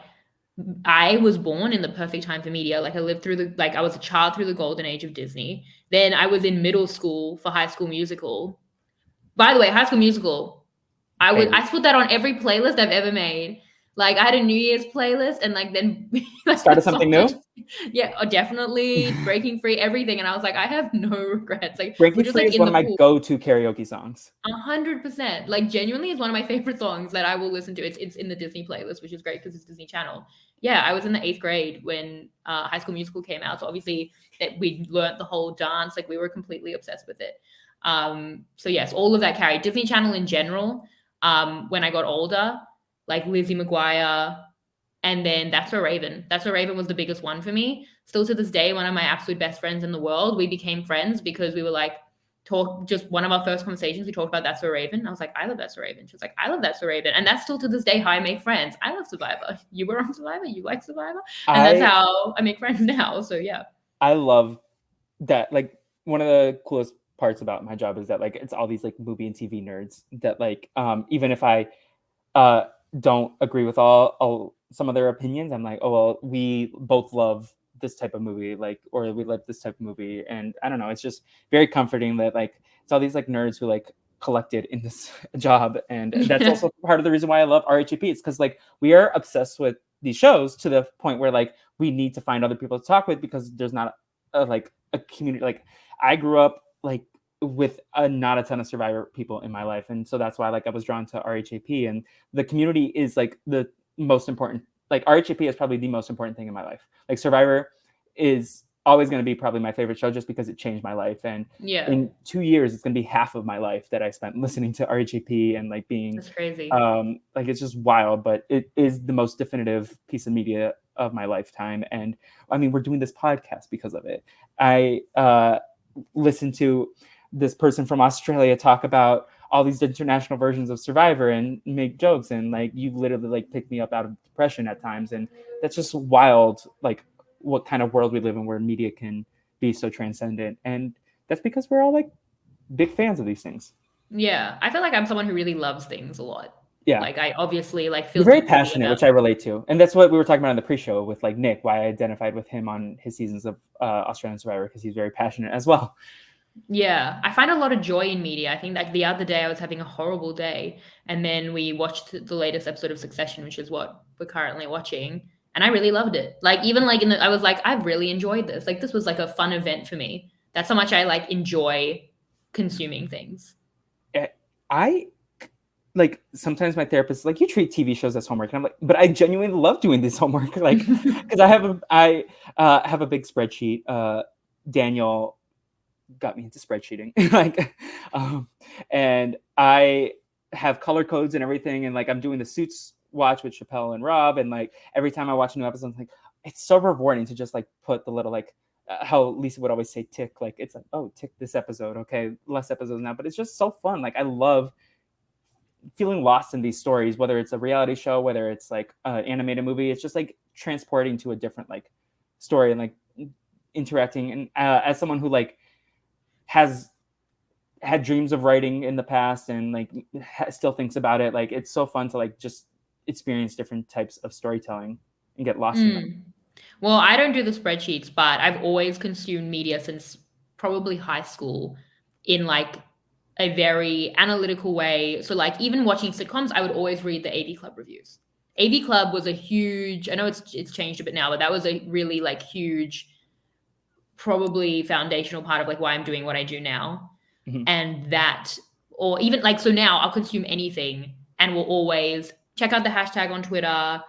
[SPEAKER 2] I was born in the perfect time for media. Like I lived through the like I was a child through the golden age of Disney. Then I was in middle school for High School Musical. By the way, High School Musical,
[SPEAKER 1] Hey,
[SPEAKER 2] I put that on every playlist I've ever made. Like I had a New Year's playlist and like then like the
[SPEAKER 1] started something
[SPEAKER 2] songs were
[SPEAKER 1] new.
[SPEAKER 2] just yeah, definitely Breaking Free, everything. And I was like, I have no regrets. Like we're
[SPEAKER 1] Breaking
[SPEAKER 2] just
[SPEAKER 1] Free
[SPEAKER 2] like
[SPEAKER 1] is
[SPEAKER 2] in
[SPEAKER 1] one of
[SPEAKER 2] the
[SPEAKER 1] my
[SPEAKER 2] pool.
[SPEAKER 1] go-to karaoke songs.
[SPEAKER 2] 100%. Like genuinely is one of my favorite songs that I will listen to. It's in the Disney playlist, which is great because it's Disney Channel. Yeah, I was in the 8th grade when High School Musical came out. So obviously that we learnt the whole dance. Like we were completely obsessed with it. So yes, all of that carried. Disney Channel in general. When I got older, like Lizzie McGuire, and then That's So Raven. That's So Raven was the biggest one for me. Still to this day, one of my absolute best friends in the world. We became friends because we were like, talk just one of our first conversations, we talked about That's So Raven. I was like, I love That's So Raven. She was like, I love That's So Raven. And that's still to this day how I make friends. I love Survivor. You were on Survivor, you like Survivor. And that's
[SPEAKER 1] I
[SPEAKER 2] how I make friends now. So yeah.
[SPEAKER 1] I love that. Like one of the coolest parts about my job is that like it's all these like movie and TV nerds that like even if I uh don't agree with all some of their opinions, I'm like, oh well, we both love this type of movie, like, or we love this type of movie, and I don't know, it's just very comforting that like it's all these like nerds who like collected in this job, and that's
[SPEAKER 2] Yeah.
[SPEAKER 1] also part of the reason why I love RHEP. It's because like we are obsessed with these shows to the point where like we need to find other people to talk with because there's not like a community. Like I grew up like with not a ton of Survivor people in my life, and so that's why like I was drawn to RHAP, and the community is like the most important. Like RHAP is probably the most important thing in my life. Like Survivor is always going to be probably my favorite show just because it changed my life, and
[SPEAKER 2] Yeah.
[SPEAKER 1] in 2 years it's going to be half of my life that I spent listening to RHAP and like being
[SPEAKER 2] That's crazy.
[SPEAKER 1] like it's just wild, but it is the most definitive piece of media of my lifetime. And I mean, we're doing this podcast because of it. I listened to this person from Australia talk about all these international versions of Survivor and make jokes, and like you literally like pick me up out of depression at times, and that's just wild. Like what kind of world we live in where media can be so transcendent, and that's because we're all like big fans of these things.
[SPEAKER 2] Yeah. I feel like I'm someone who really loves things a lot.
[SPEAKER 1] Yeah,
[SPEAKER 2] Like I obviously like
[SPEAKER 1] you're
[SPEAKER 2] feel
[SPEAKER 1] very
[SPEAKER 2] deeply
[SPEAKER 1] passionate,
[SPEAKER 2] about
[SPEAKER 1] which I relate to, and that's what we were talking about in the pre-show with like Nick. Why I identified with him on his seasons of Australian Survivor because he's very passionate as well.
[SPEAKER 2] yeah, I find a lot of joy in media. I think like the other day I was having a horrible day, and then we watched the latest episode of Succession, which is what we're currently watching, and I really loved it. Like even like I was like, I've really enjoyed this. Like this was like a fun event for me. That's how much I like enjoy consuming things.
[SPEAKER 1] I like sometimes my therapist is like, you treat TV shows as homework, and I'm like, but I genuinely love doing this homework, like because I have a big spreadsheet. Daniel got me into spreadsheeting, like, um, and I have color codes and everything, and like I'm doing the Suits watch with Chappelle and Rob, and like every time I watch a new episode, I'm like, it's so rewarding to just like put the little like how Lisa would always say tick, like it's like, oh, tick this episode, okay, less episodes now, but it's just so fun. Like I love feeling lost in these stories, whether it's a reality show, whether it's like an animated movie. It's just like transporting to a different like story and like interacting. And as someone who like has had dreams of writing in the past and like still thinks about it, like it's so fun to like just experience different types of storytelling and get lost in them.
[SPEAKER 2] Mm. Well, I don't do the spreadsheets, but I've always consumed media since probably high school in like a very analytical way. So like even watching sitcoms, I would always read the AV Club reviews. AV Club was a huge, I know it's changed a bit now, but that was a really like huge, probably foundational part of like why I'm doing what I do now.
[SPEAKER 1] Mhm.
[SPEAKER 2] And that, or even like so now I'll consume anything and will always check out the hashtag on Twitter.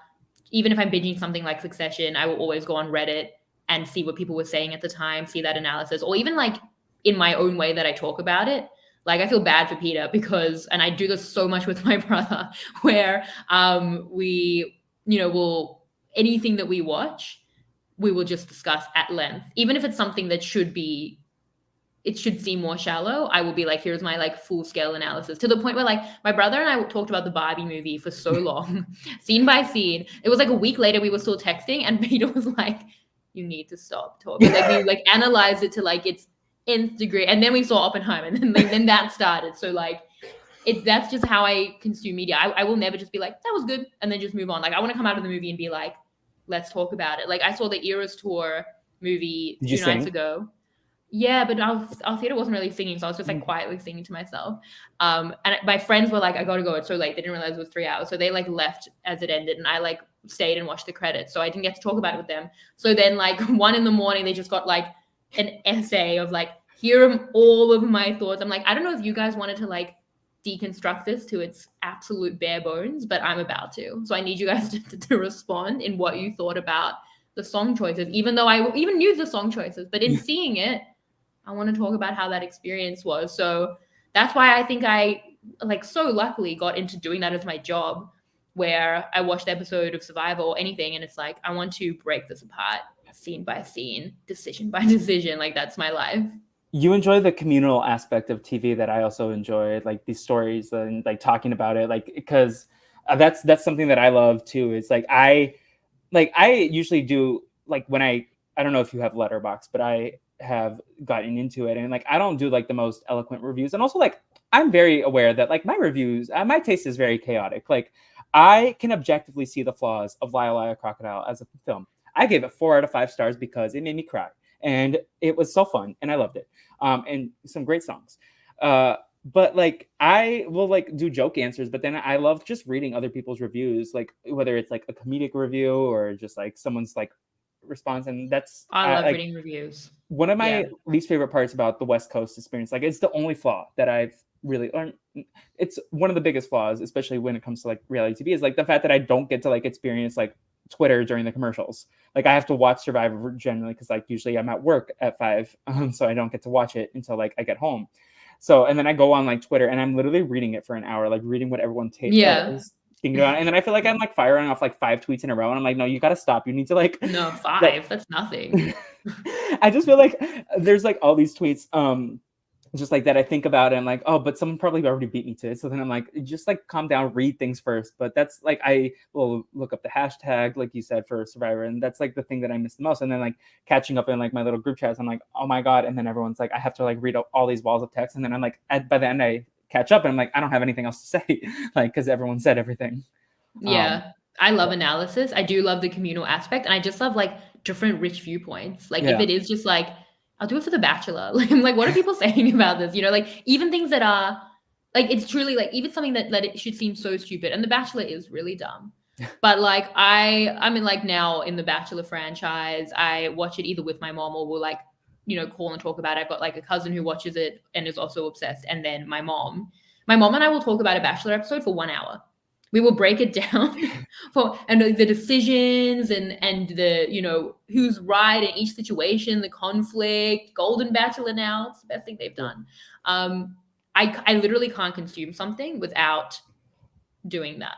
[SPEAKER 2] Even if I'm binging something like Succession, I will always go on Reddit and see what people were saying at the time, see that analysis, or even like in my own way that I talk about it. Like I feel bad for Peter because, and I do this so much with my brother, where we, will anything that we watch, we will just discuss at length, even if it's something that it should seem more shallow. I will be like, here's my like full scale analysis, to the point where like my brother and I talked about the Barbie movie for so long, scene by scene. It was like a week later, we were still texting, and Peter was like, you need to stop talking. Like we like analyzed it to like its nth degree. And then we saw Oppenheimer, and then that started. So like, that's just how I consume media. I will never just be like, that was good, and then just move on. Like I want to come out of the movie and be like, let's talk about it. Like I saw the Eras Tour movie
[SPEAKER 1] Did you
[SPEAKER 2] 2 nights
[SPEAKER 1] sing?
[SPEAKER 2] ago. Yeah, but our theater wasn't really singing, so I was just like quietly singing to myself. And my friends were like, I gotta go, it's so late. They didn't realize it was 3 hours. So they like left as it ended, and I like stayed and watched the credits. So I didn't get to talk about it with them. So then like 1 a.m, they just got like an essay of like, here are all of my thoughts. I'm like, I don't know if you guys wanted to like deconstruct this to its absolute bare bones, but I'm about to. So I need you guys to respond in what you thought about the song choices, even though I even knew the song choices, but in seeing it, I want to talk about how that experience was. So that's why I think I like so luckily got into doing that as my job, where I watched the episode of Survivor or anything, and it's like, I want to break this apart scene by scene, decision by decision. Like that's my life.
[SPEAKER 1] You enjoy the communal aspect of TV that I also enjoy, like these stories and like talking about it, like because that's something that I love too. It's like I usually do like when I don't know if you have Letterbox, but I have gotten into it, and like I don't do like the most eloquent reviews, and also like I'm very aware that like my reviews, my taste is very chaotic. Like I can objectively see the flaws of Lyle Lyle Crocodile as a film. I gave it 4 out of 5 stars because it made me cry, and it was so fun, and I loved it, and some great songs. But like I will like do joke answers, but then I love just reading other people's reviews, like whether it's like a comedic review or just like someone's like response, and that's
[SPEAKER 2] I love
[SPEAKER 1] like
[SPEAKER 2] reading reviews.
[SPEAKER 1] one of my
[SPEAKER 2] Yeah.
[SPEAKER 1] least favorite parts about the West Coast experience. Like it's the only flaw that I've really learned. It's one of the biggest flaws, especially when it comes to like reality TV, is like the fact that I don't get to like experience like Twitter during the commercials. Like I have to watch Survivor generally because like usually I'm at work at 5, so I don't get to watch it until like I get home. So and then I go on like Twitter and I'm literally reading it for an hour, like reading what everyone
[SPEAKER 2] Yeah.
[SPEAKER 1] is thinking about it. And then I feel like I'm like firing off like 5 tweets in a row, and I'm like, no, you got to stop. You need to like,
[SPEAKER 2] No,
[SPEAKER 1] like
[SPEAKER 2] 5. That's nothing.
[SPEAKER 1] I just feel like there's like all these tweets, just like that I think about, and I'm like, oh, but someone probably already beat me to it. So then I'm like, just like calm down, read things first. But that's like I will look up the hashtag, like you said, for Survivor, and that's like the thing that I miss the most. And then like catching up in like my little group chats, I'm like, oh my god. And then everyone's like, I have to like read all these walls of text, and then I'm like, by the end I catch up, and I'm like, I don't have anything else to say, like because everyone said everything. Um,
[SPEAKER 2] Yeah. I love analysis. I do love the communal aspect, and I just love like different rich viewpoints. Like if
[SPEAKER 1] yeah,
[SPEAKER 2] it is just like, I'll do it for The Bachelor. Like I'm like, what are people saying about this? Like even things that are like, it's truly like even something that it should seem so stupid. And The Bachelor is really dumb. But like I'm in like now in the Bachelor franchise. I watch it either with my mom, or we'll like, call and talk about it. I've got like a cousin who watches it and is also obsessed. And then my mom. My mom and I will talk about a Bachelor episode for 1 hour. We will break it down and the decisions and the who's right in each situation, the conflict. Golden Bachelor now, it's the best thing they've done. I literally can't consume something without doing that.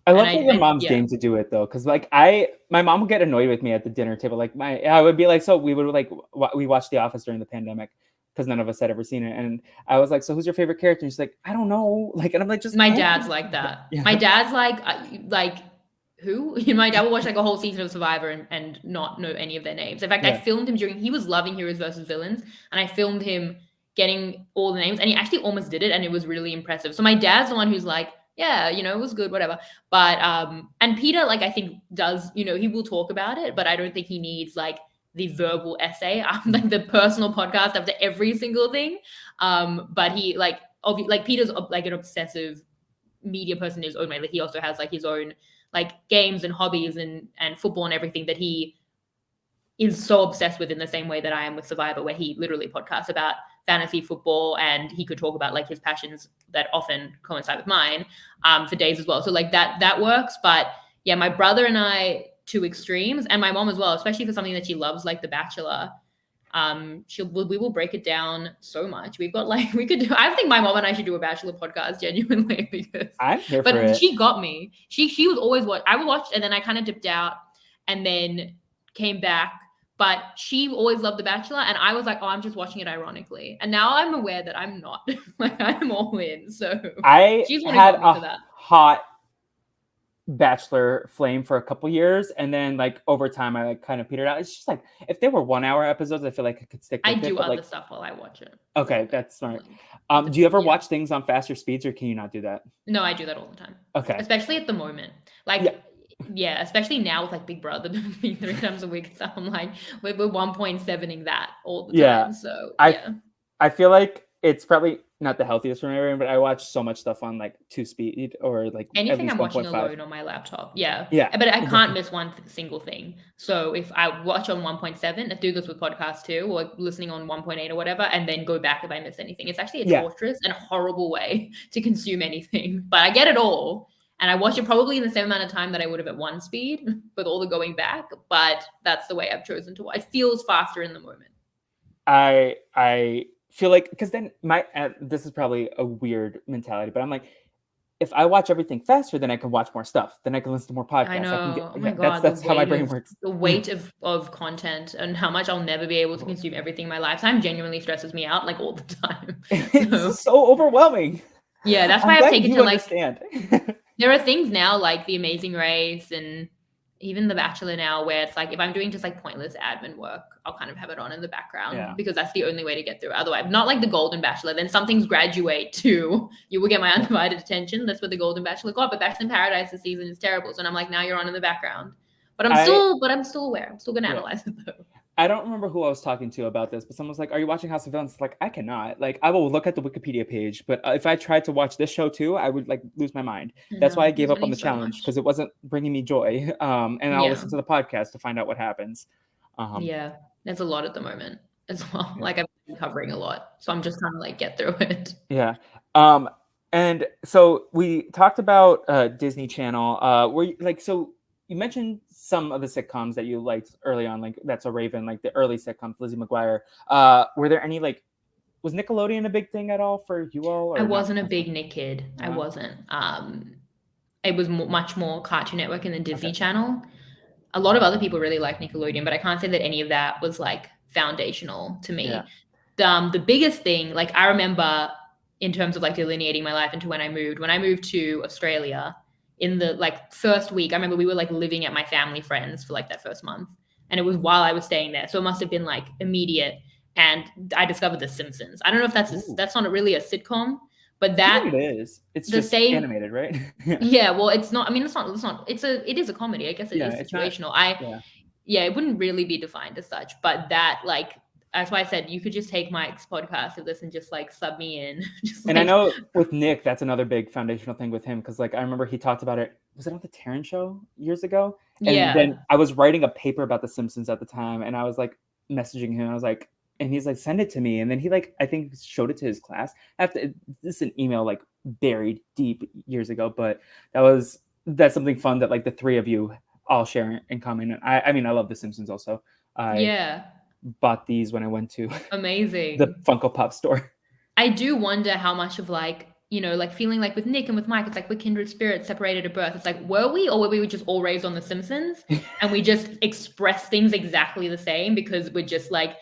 [SPEAKER 1] I
[SPEAKER 2] And
[SPEAKER 1] love that your
[SPEAKER 2] I
[SPEAKER 1] mom's
[SPEAKER 2] yeah.
[SPEAKER 1] game to do it though, because like my mom would get annoyed with me at the dinner table. Like I would be like, so we would like we watched The Office during the pandemic because none of us had ever seen it, and I was like, so who's your favorite character? And she's like, I don't know, like, and I'm like, just
[SPEAKER 2] My dad's like that.
[SPEAKER 1] yeah,
[SPEAKER 2] My dad's like who? My dad will watch like a whole season of Survivor and not know any of their names. In fact, I
[SPEAKER 1] yeah.
[SPEAKER 2] filmed him he was loving Heroes versus Villains, and I filmed him getting all the names, and he actually almost did it, and it was really impressive. So my dad's the one who's like, yeah, it was good, whatever. But and Peter, like I think does, he will talk about it, but I don't think he needs like the verbal essay, like the personal podcast after every single thing. But he like Peter's like an obsessive media person in his own way. Like he also has like his own like games and hobbies and football and everything that he is so obsessed with, in the same way that I am with Survivor, where he literally podcasts about fantasy football, and he could talk about like his passions that often coincide with mine for days as well. So like that works. But yeah, my brother and I, two extremes, and my mom as well, especially for something that she loves, like The Bachelor. We will break it down so much. We've got like we could do. I think my mom and I should do a Bachelor podcast genuinely because.
[SPEAKER 1] I'm here for
[SPEAKER 2] But
[SPEAKER 1] it.
[SPEAKER 2] she got me. She was always what I would watch, and then I kind of dipped out, and then came back. But she always loved The Bachelor, and I was like, oh, I'm just watching it ironically. And now I'm aware that I'm not. Like I'm all in. So
[SPEAKER 1] I
[SPEAKER 2] she's what
[SPEAKER 1] had
[SPEAKER 2] got me for that.
[SPEAKER 1] hot Bachelor flame for a couple years, and then like over time I like kind of petered out. It's just like if there were 1 hour episodes, I feel like I could stick with
[SPEAKER 2] I
[SPEAKER 1] it.
[SPEAKER 2] do
[SPEAKER 1] But
[SPEAKER 2] other
[SPEAKER 1] like,
[SPEAKER 2] stuff while I watch it.
[SPEAKER 1] okay, that's smart. Do you ever watch things on faster speeds, or can you not do that?
[SPEAKER 2] No, I do that all the time.
[SPEAKER 1] Okay.
[SPEAKER 2] Especially at the moment. Like yeah, especially now with like Big Brother being 3 times a week. So I'm like we're 1.7ing that all the time. So
[SPEAKER 1] I feel like it's probably not the healthiest for my brain, but I watch so much stuff on like 2 speed or like
[SPEAKER 2] anything
[SPEAKER 1] at least
[SPEAKER 2] I'm watching
[SPEAKER 1] 1.5
[SPEAKER 2] alone on my laptop. Yeah.
[SPEAKER 1] Yeah.
[SPEAKER 2] But I can't miss one single thing. So if I watch on 1.7, I do this with podcasts too, or listening on 1.8 or whatever, and then go back if I miss anything. It's actually a torturous and horrible way to consume anything. But I get it all. And I watch it probably in the same amount of time that I would have at 1 speed with all the going back. But that's the way I've chosen to watch. It feels faster in the moment.
[SPEAKER 1] I feel like, because then this is probably a weird mentality, but I'm like, if I watch everything faster, then I can watch more stuff. Then I can listen to more podcasts.
[SPEAKER 2] I know.
[SPEAKER 1] Oh my God. That's how my brain works.
[SPEAKER 2] The weight of content and how much I'll never be able to consume everything in my lifetime genuinely stresses me out like all the time.
[SPEAKER 1] It's so overwhelming.
[SPEAKER 2] Yeah, that's why I've taken to like
[SPEAKER 1] understand.
[SPEAKER 2] There are things now like The Amazing Race and even The Bachelor now where it's like if I'm doing just like pointless admin work, I'll kind of have it on in the background because that's the only way to get through. Otherwise, not like The Golden Bachelor. Then some things graduate to you will get my undivided attention. That's what The Golden Bachelor got. But Bachelor in Paradise this season is terrible. So I'm like, now you're on in the background. But I'm still aware. I'm still gonna analyze it though.
[SPEAKER 1] I don't remember who I was talking to about this, but someone was like, are you watching House of Villains? It's like, I cannot. Like, I will look at the Wikipedia page, but if I tried to watch this show too, I would like lose my mind. That's why I gave up on the challenge, because it wasn't bringing me joy. And I'll listen to the podcast to find out what happens.
[SPEAKER 2] Yeah, there's a lot at the moment as well. Like I've been covering a lot, so I'm just trying to like get through it.
[SPEAKER 1] Yeah. And so we talked about Disney Channel. Were you, like, so you mentioned some of the sitcoms that you liked early on, like That's a Raven, like the early sitcoms, Lizzie McGuire. Were there any like, was Nickelodeon a big thing at all for you all? Or
[SPEAKER 2] I wasn't a big Nick kid. I wasn't. It was much more Cartoon Network and the Disney Channel. A lot of other people really like Nickelodeon, but I can't say that any of that was like foundational to me. The biggest thing, like I remember in terms of like delineating my life into when I moved to Australia. In the like first week, I remember we were like living at my family friends for like that first month, and it was while I was staying there, so it must have been like immediate. And I discovered The Simpsons. I don't know if that's not really a sitcom, but that
[SPEAKER 1] it is. It's
[SPEAKER 2] the
[SPEAKER 1] just
[SPEAKER 2] same
[SPEAKER 1] animated, right?
[SPEAKER 2] Yeah, well, it's not. I mean, it's not. It is a comedy. I guess it is situational. It wouldn't really be defined as such, but that like. That's why I said you could just take Mike's podcast of this and just like sub me in.
[SPEAKER 1] And I know with Nick, that's another big foundational thing with him because like I remember he talked about it. Was it on the Taryn Show years ago? And then I was writing a paper about The Simpsons at the time, and I was like messaging him. I was like, and he's like, send it to me. And then he like I think showed it to his class. This is an email like buried deep years ago, but that's something fun that like the three of you all share in common. And I mean I love The Simpsons also. Bought these when I went to the Funko Pop store.
[SPEAKER 2] I do wonder how much of like, you know, like feeling like with Nick and with Mike, it's like we're kindred spirits separated at birth. It's like, were we just all raised on The Simpsons and we just express things exactly the same because we're just like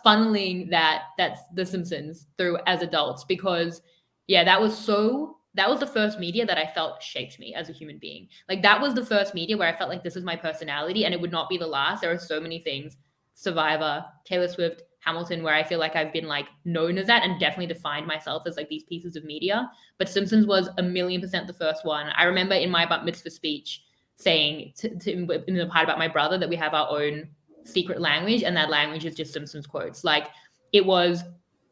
[SPEAKER 2] funneling that's The Simpsons through as adults because that was the first media that I felt shaped me as a human being. Like that was the first media where I felt like this is my personality and it would not be the last. There are so many things. Survivor, Taylor Swift, Hamilton, where I feel like I've been like known as that and definitely defined myself as like these pieces of media. But Simpsons was 1,000,000% the first one. I remember in my bat mitzvah speech saying in the part about my brother that we have our own secret language, and that language is just Simpsons quotes. Like it was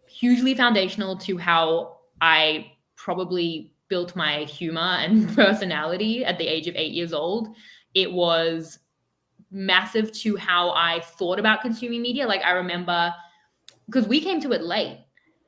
[SPEAKER 2] hugely foundational to how I probably built my humor and personality at the age of 8 years old. It was massive to how I thought about consuming media. Like I remember because we came to it late.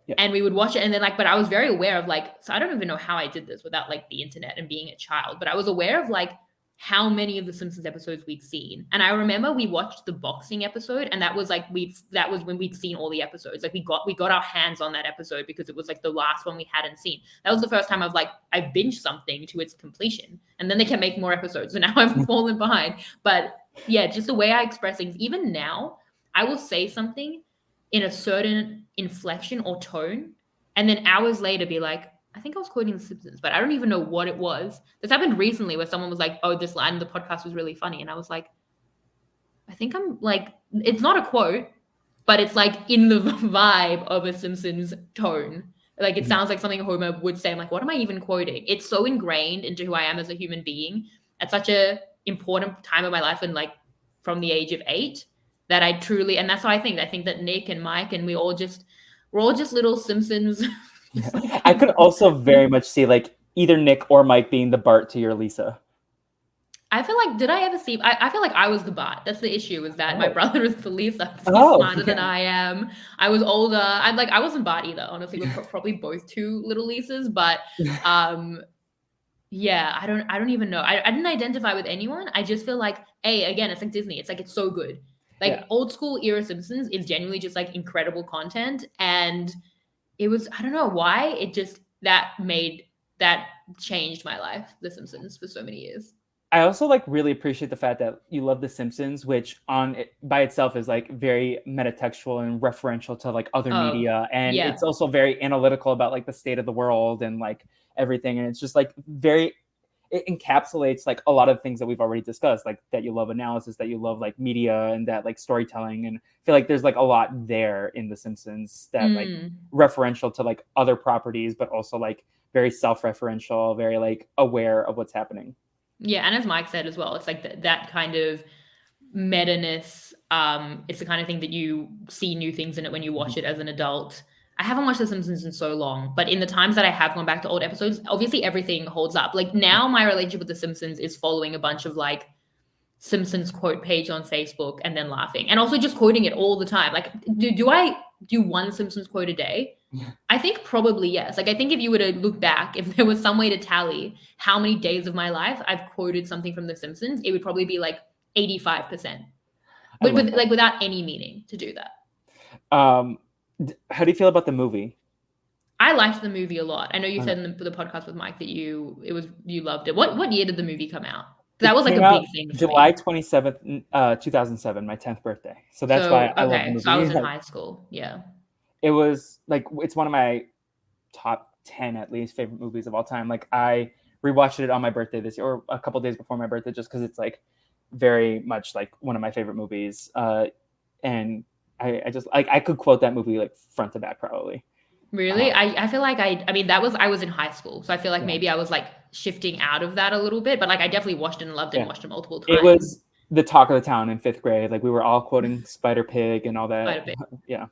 [SPEAKER 1] Yeah.
[SPEAKER 2] And we would watch it, and then like, but I was very aware of like, so I don't even know how I did this without like the internet and being a child, but I was aware of like how many of the Simpsons episodes we'd seen. And I remember we watched the boxing episode, and that was like that was when we'd seen all the episodes. Like we got our hands on that episode because it was like the last one we hadn't seen. That was the first time I binged something to its completion. And then they kept making more episodes, so now I've fallen behind. But yeah, just the way I express things, even now, I will say something in a certain inflection or tone, and then hours later be like, I think I was quoting The Simpsons, but I don't even know what it was. This happened recently where someone was like, oh, this line in the podcast was really funny. And I was like, I think I'm like, it's not a quote, but it's like in the vibe of a Simpsons tone. Like it sounds like something Homer would say. I'm like, what am I even quoting? It's so ingrained into who I am as a human being at such a important time of my life, and like from the age of 8, that I truly, and that's how I think that Nick and Mike and we're all just little Simpsons.
[SPEAKER 1] Like, I could also very much see like either Nick or Mike being the Bart to your Lisa.
[SPEAKER 2] I feel like, did I ever see? I feel like I was the Bart. That's the issue, is that my brother is the Lisa. He's smarter than I am. I was older. I wasn't Bart either. Honestly, we're probably both two little Lisas. But yeah, I don't even know. I didn't identify with anyone. I just feel like, again, it's like Disney. It's like, it's so good. Like old school era Simpsons is genuinely just like incredible content, and it was, I don't know why, it just that changed my life, The Simpsons, for so many years.
[SPEAKER 1] I also like really appreciate the fact that you love The Simpsons, which by itself is like very metatextual and referential to like other media, and it's also very analytical about like the state of the world and like everything, and it's just like it encapsulates like a lot of things that we've already discussed, like that you love analysis, that you love like media, and that like storytelling, and I feel like there's like a lot there in The Simpsons that like referential to like other properties, but also like very self-referential, very like aware of what's happening.
[SPEAKER 2] Yeah, and as Mike said as well, it's like that kind of meta-ness. It's the kind of thing that you see new things in it when you watch it as an adult. I haven't watched The Simpsons in so long, but in the times that I have gone back to old episodes, obviously everything holds up. Like now my relationship with The Simpsons is following a bunch of like Simpsons quote page on Facebook and then laughing, and also just quoting it all the time. Like, do I do one Simpsons quote a day? I think probably yes. Like I think if you were to look back, if there was some way to tally how many days of my life I've quoted something from The Simpsons, it would probably be like 85%. But like without any meaning to do that.
[SPEAKER 1] How do you feel about the movie?
[SPEAKER 2] I liked the movie a lot. I know you said in the podcast with Mike that you loved it. What year did the movie come out? That was like a big thing for
[SPEAKER 1] July
[SPEAKER 2] me.
[SPEAKER 1] 27th, 2007, my 10th birthday. So that's why I love the movie.
[SPEAKER 2] So I was in high school. Yeah.
[SPEAKER 1] It was like, it's one of my top 10 at least favorite movies of all time. Like I rewatched it on my birthday this year, or a couple days before my birthday, just because it's like very much like one of my favorite movies. And I just like, I could quote that movie like front to back probably.
[SPEAKER 2] Really? I feel like I mean, I was in high school. So I feel like maybe I was like shifting out of that a little bit, but like I definitely watched it and loved it and watched it multiple times.
[SPEAKER 1] It was the talk of the town in 5th grade. Like we were all quoting Spider Pig and all that. Yeah.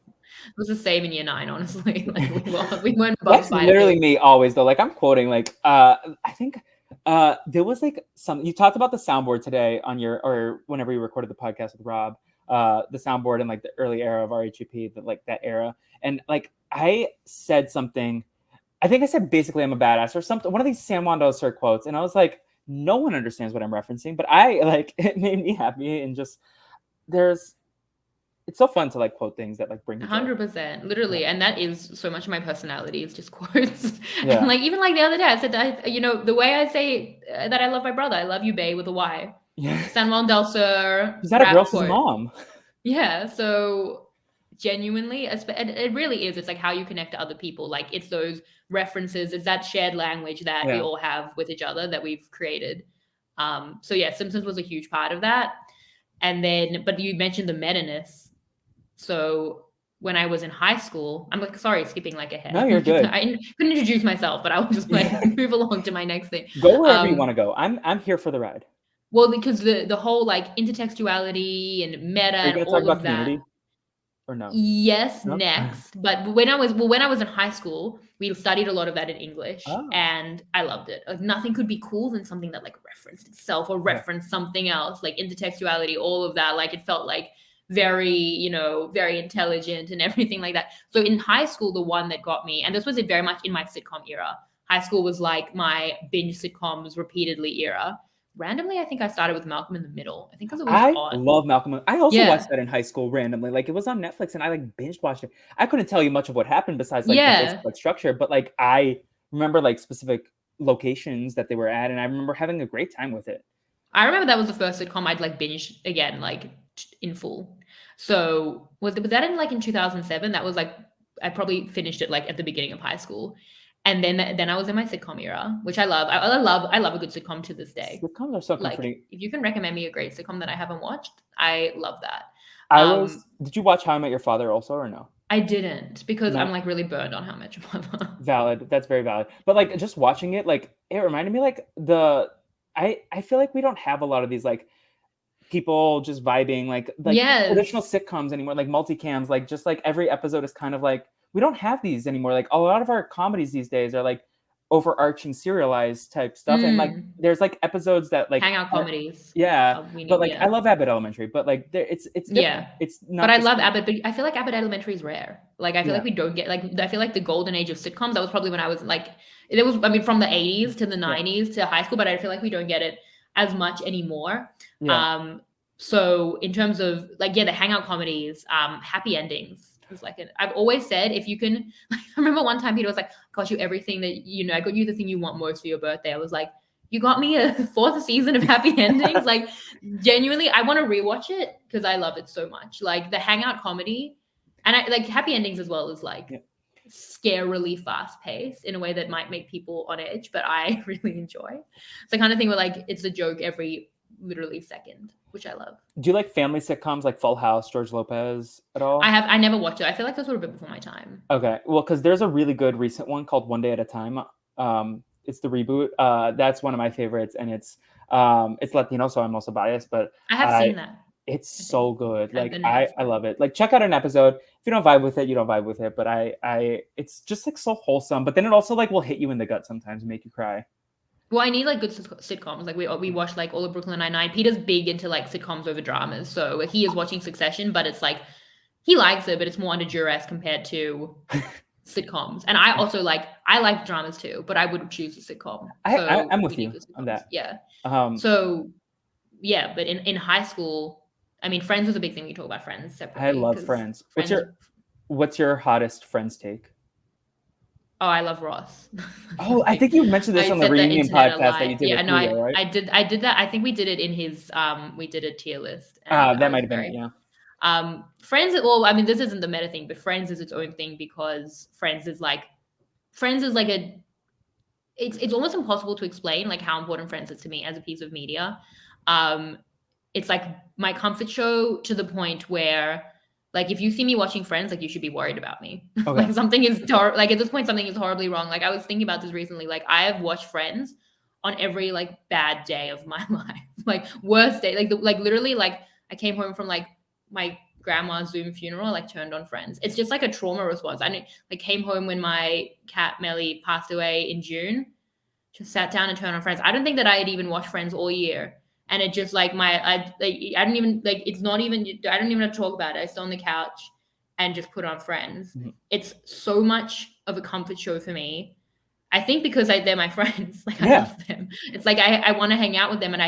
[SPEAKER 2] It was the same in year 9, honestly. Like we weren't above
[SPEAKER 1] That's literally me always though. Like I'm quoting like I think there was like you talked about the soundboard today on or whenever you recorded the podcast with Rob, the soundboard in like the early era of RHEP, that era. And like I said something, I think I said basically I'm a badass or something, one of these San Juan del Sur quotes, and I was like, no one understands what I'm referencing, but I like, it made me happy, and just it's so fun to like quote things that like bring you
[SPEAKER 2] 100%, literally. And that is so much of my personality, is just quotes. And like even like the other day I said that, the way I say that I love my brother, I love you, bae, with a Y. San Juan del Sur.
[SPEAKER 1] Is that a girl's mom?
[SPEAKER 2] Yeah, so genuinely, it really is. It's like how you connect to other people. Like it's those references, it's that shared language that we all have with each other that we've created. So yeah, Simpsons was a huge part of that. And then, but you mentioned the meta-ness. So when I was in high school, I'm like, sorry, skipping like ahead.
[SPEAKER 1] No, you're good.
[SPEAKER 2] I couldn't introduce myself, but I will just like move along to my next thing.
[SPEAKER 1] Go wherever you want to go. I'm here for the ride.
[SPEAKER 2] Well, because the whole like intertextuality and meta and all of that. Community?
[SPEAKER 1] Or no?
[SPEAKER 2] Yes, no? Next. But when I was in high school, we studied a lot of that in English, and I loved it. Like nothing could be cool than something that like referenced itself or referenced something else, like intertextuality, all of that. Like it felt like very, very intelligent and everything like that. So in high school, the one that got me, and this was very much in my sitcom era. High school was like my binge sitcoms repeatedly era. Randomly, I think I started with Malcolm in the Middle. I think because it was
[SPEAKER 1] I
[SPEAKER 2] on.
[SPEAKER 1] love Malcolm. I also watched
[SPEAKER 2] Yeah.
[SPEAKER 1] that in high school randomly. Like it was on Netflix and I like binge watched it. I couldn't tell you much of what happened besides like the basic
[SPEAKER 2] Yeah.
[SPEAKER 1] like structure, but like I remember like specific locations that they were at and I remember having a great time with it.
[SPEAKER 2] I remember that was the first sitcom I'd like binge again, like in full. So was that in like in 2007? That was like I probably finished it like at the beginning of high school, and then I was in my sitcom era, which I love. I love a good sitcom to this day.
[SPEAKER 1] Sitcoms are so
[SPEAKER 2] Like
[SPEAKER 1] comforting.
[SPEAKER 2] if you can recommend me a great sitcom that I haven't watched, I love that.
[SPEAKER 1] Did you watch How I Met Your Father also or no?
[SPEAKER 2] I didn't because I'm
[SPEAKER 1] No,
[SPEAKER 2] like really burned on How Much Mother.
[SPEAKER 1] valid. That's very valid. But like just watching it, like it reminded me like I feel like we don't have a lot of these like people just vibing like traditional
[SPEAKER 2] Yes.
[SPEAKER 1] sitcoms anymore, like multicams, like just like every episode is kind of like we don't have these anymore. Like a lot of our comedies these days are like overarching serialized type stuff, and like
[SPEAKER 2] Mm.
[SPEAKER 1] there's like episodes that like
[SPEAKER 2] Hangout
[SPEAKER 1] are
[SPEAKER 2] comedies.
[SPEAKER 1] yeah,
[SPEAKER 2] We
[SPEAKER 1] but
[SPEAKER 2] need,
[SPEAKER 1] like I
[SPEAKER 2] yeah.
[SPEAKER 1] love Abbott Elementary, but like it's different.
[SPEAKER 2] Yeah.
[SPEAKER 1] It's
[SPEAKER 2] But
[SPEAKER 1] not
[SPEAKER 2] I
[SPEAKER 1] the
[SPEAKER 2] love
[SPEAKER 1] same.
[SPEAKER 2] Abbott, but I feel like Abbott Elementary is rare. Like I feel
[SPEAKER 1] Yeah,
[SPEAKER 2] like we don't get like I feel like the golden age of sitcoms, that was probably when I was like it was I mean from the 80s to the
[SPEAKER 1] yeah,
[SPEAKER 2] 90s to high school, but I feel like we don't get it as much anymore.
[SPEAKER 1] yeah.
[SPEAKER 2] Um so in terms of like yeah, the hangout comedies, happy endings is like I've always said if you can like, I remember one time Peter was like, got you everything that I got you the thing you want most for your birthday. I was like, you got me a fourth season of happy endings. Like genuinely, I want to rewatch it because I love it so much. Like the hangout comedy, and I like happy endings as well as like
[SPEAKER 1] Yeah.
[SPEAKER 2] scarily fast paced in a way that might make people on edge, but I really enjoy. It's the kind of thing where like it's a joke every literally second, which I love.
[SPEAKER 1] Do you like family sitcoms like Full House, George Lopez at all?
[SPEAKER 2] I never watched it. I feel like those were a bit before my time.
[SPEAKER 1] Okay. Well, because there's a really good recent one called One Day at a Time. It's the reboot. That's one of my favorites, and it's Latino, so I'm also biased, but
[SPEAKER 2] I have
[SPEAKER 1] I
[SPEAKER 2] seen that,
[SPEAKER 1] it's
[SPEAKER 2] I think.
[SPEAKER 1] so good.
[SPEAKER 2] At
[SPEAKER 1] Like
[SPEAKER 2] the news,
[SPEAKER 1] I
[SPEAKER 2] but
[SPEAKER 1] love it. Like check out an episode. If you don't vibe with it, you don't vibe with it. But I it's just like so wholesome. But then it also like will hit you in the gut sometimes and make you cry.
[SPEAKER 2] well, I need like good sitcoms. Like we watch like all of Brooklyn Nine-Nine. Peter's big into like sitcoms over dramas, so he is watching Succession, but it's like he likes it, but it's more under duress compared to sitcoms. And I also I like dramas too, but I would choose a sitcom. So
[SPEAKER 1] I'm
[SPEAKER 2] we
[SPEAKER 1] with
[SPEAKER 2] need
[SPEAKER 1] you
[SPEAKER 2] good
[SPEAKER 1] on
[SPEAKER 2] sitcoms.
[SPEAKER 1] that.
[SPEAKER 2] Yeah.
[SPEAKER 1] Um,
[SPEAKER 2] So yeah, but in high school, I mean, Friends was a big thing. We talk about Friends
[SPEAKER 1] I
[SPEAKER 2] separately
[SPEAKER 1] love
[SPEAKER 2] because
[SPEAKER 1] Friends.
[SPEAKER 2] Friends.
[SPEAKER 1] What's your hottest Friends take?
[SPEAKER 2] Oh, I love Ross.
[SPEAKER 1] Oh, I think you mentioned this
[SPEAKER 2] I
[SPEAKER 1] on the
[SPEAKER 2] set the
[SPEAKER 1] reunion
[SPEAKER 2] internet
[SPEAKER 1] podcast that you
[SPEAKER 2] alight.
[SPEAKER 1] did
[SPEAKER 2] Yeah,
[SPEAKER 1] with
[SPEAKER 2] no,
[SPEAKER 1] Julio, right?
[SPEAKER 2] I did that. I think we did it in his we did a tier list, and I
[SPEAKER 1] That
[SPEAKER 2] was
[SPEAKER 1] might have been it.
[SPEAKER 2] very
[SPEAKER 1] Yeah.
[SPEAKER 2] Friends. Well, I mean, this isn't the meta thing, but Friends is its own thing because Friends is like a it's almost impossible to explain like how important Friends is to me as a piece of media. Um, it's like my comfort show to the point where like if you see me watching Friends, like you should be worried about me.
[SPEAKER 1] Okay.
[SPEAKER 2] Like something is like at this point something is horribly wrong. Like I was thinking about this recently. Like I have watched Friends on every like bad day of my life. Like worst day. Like literally like I came home from like my grandma's Zoom funeral, like turned on Friends. It's just like a trauma response. Like came home when my cat Melly passed away in June, just sat down and turned on Friends. I don't think that I had even watched Friends all year. And it just like I don't even like it's not even I don't even have to talk about it. I sit on the couch and just put on Friends.
[SPEAKER 1] Mhm.
[SPEAKER 2] It's so much of a comfort show for me. I think because they're my friends. Like I
[SPEAKER 1] Yeah.
[SPEAKER 2] love them. It's like I want to hang out with them, and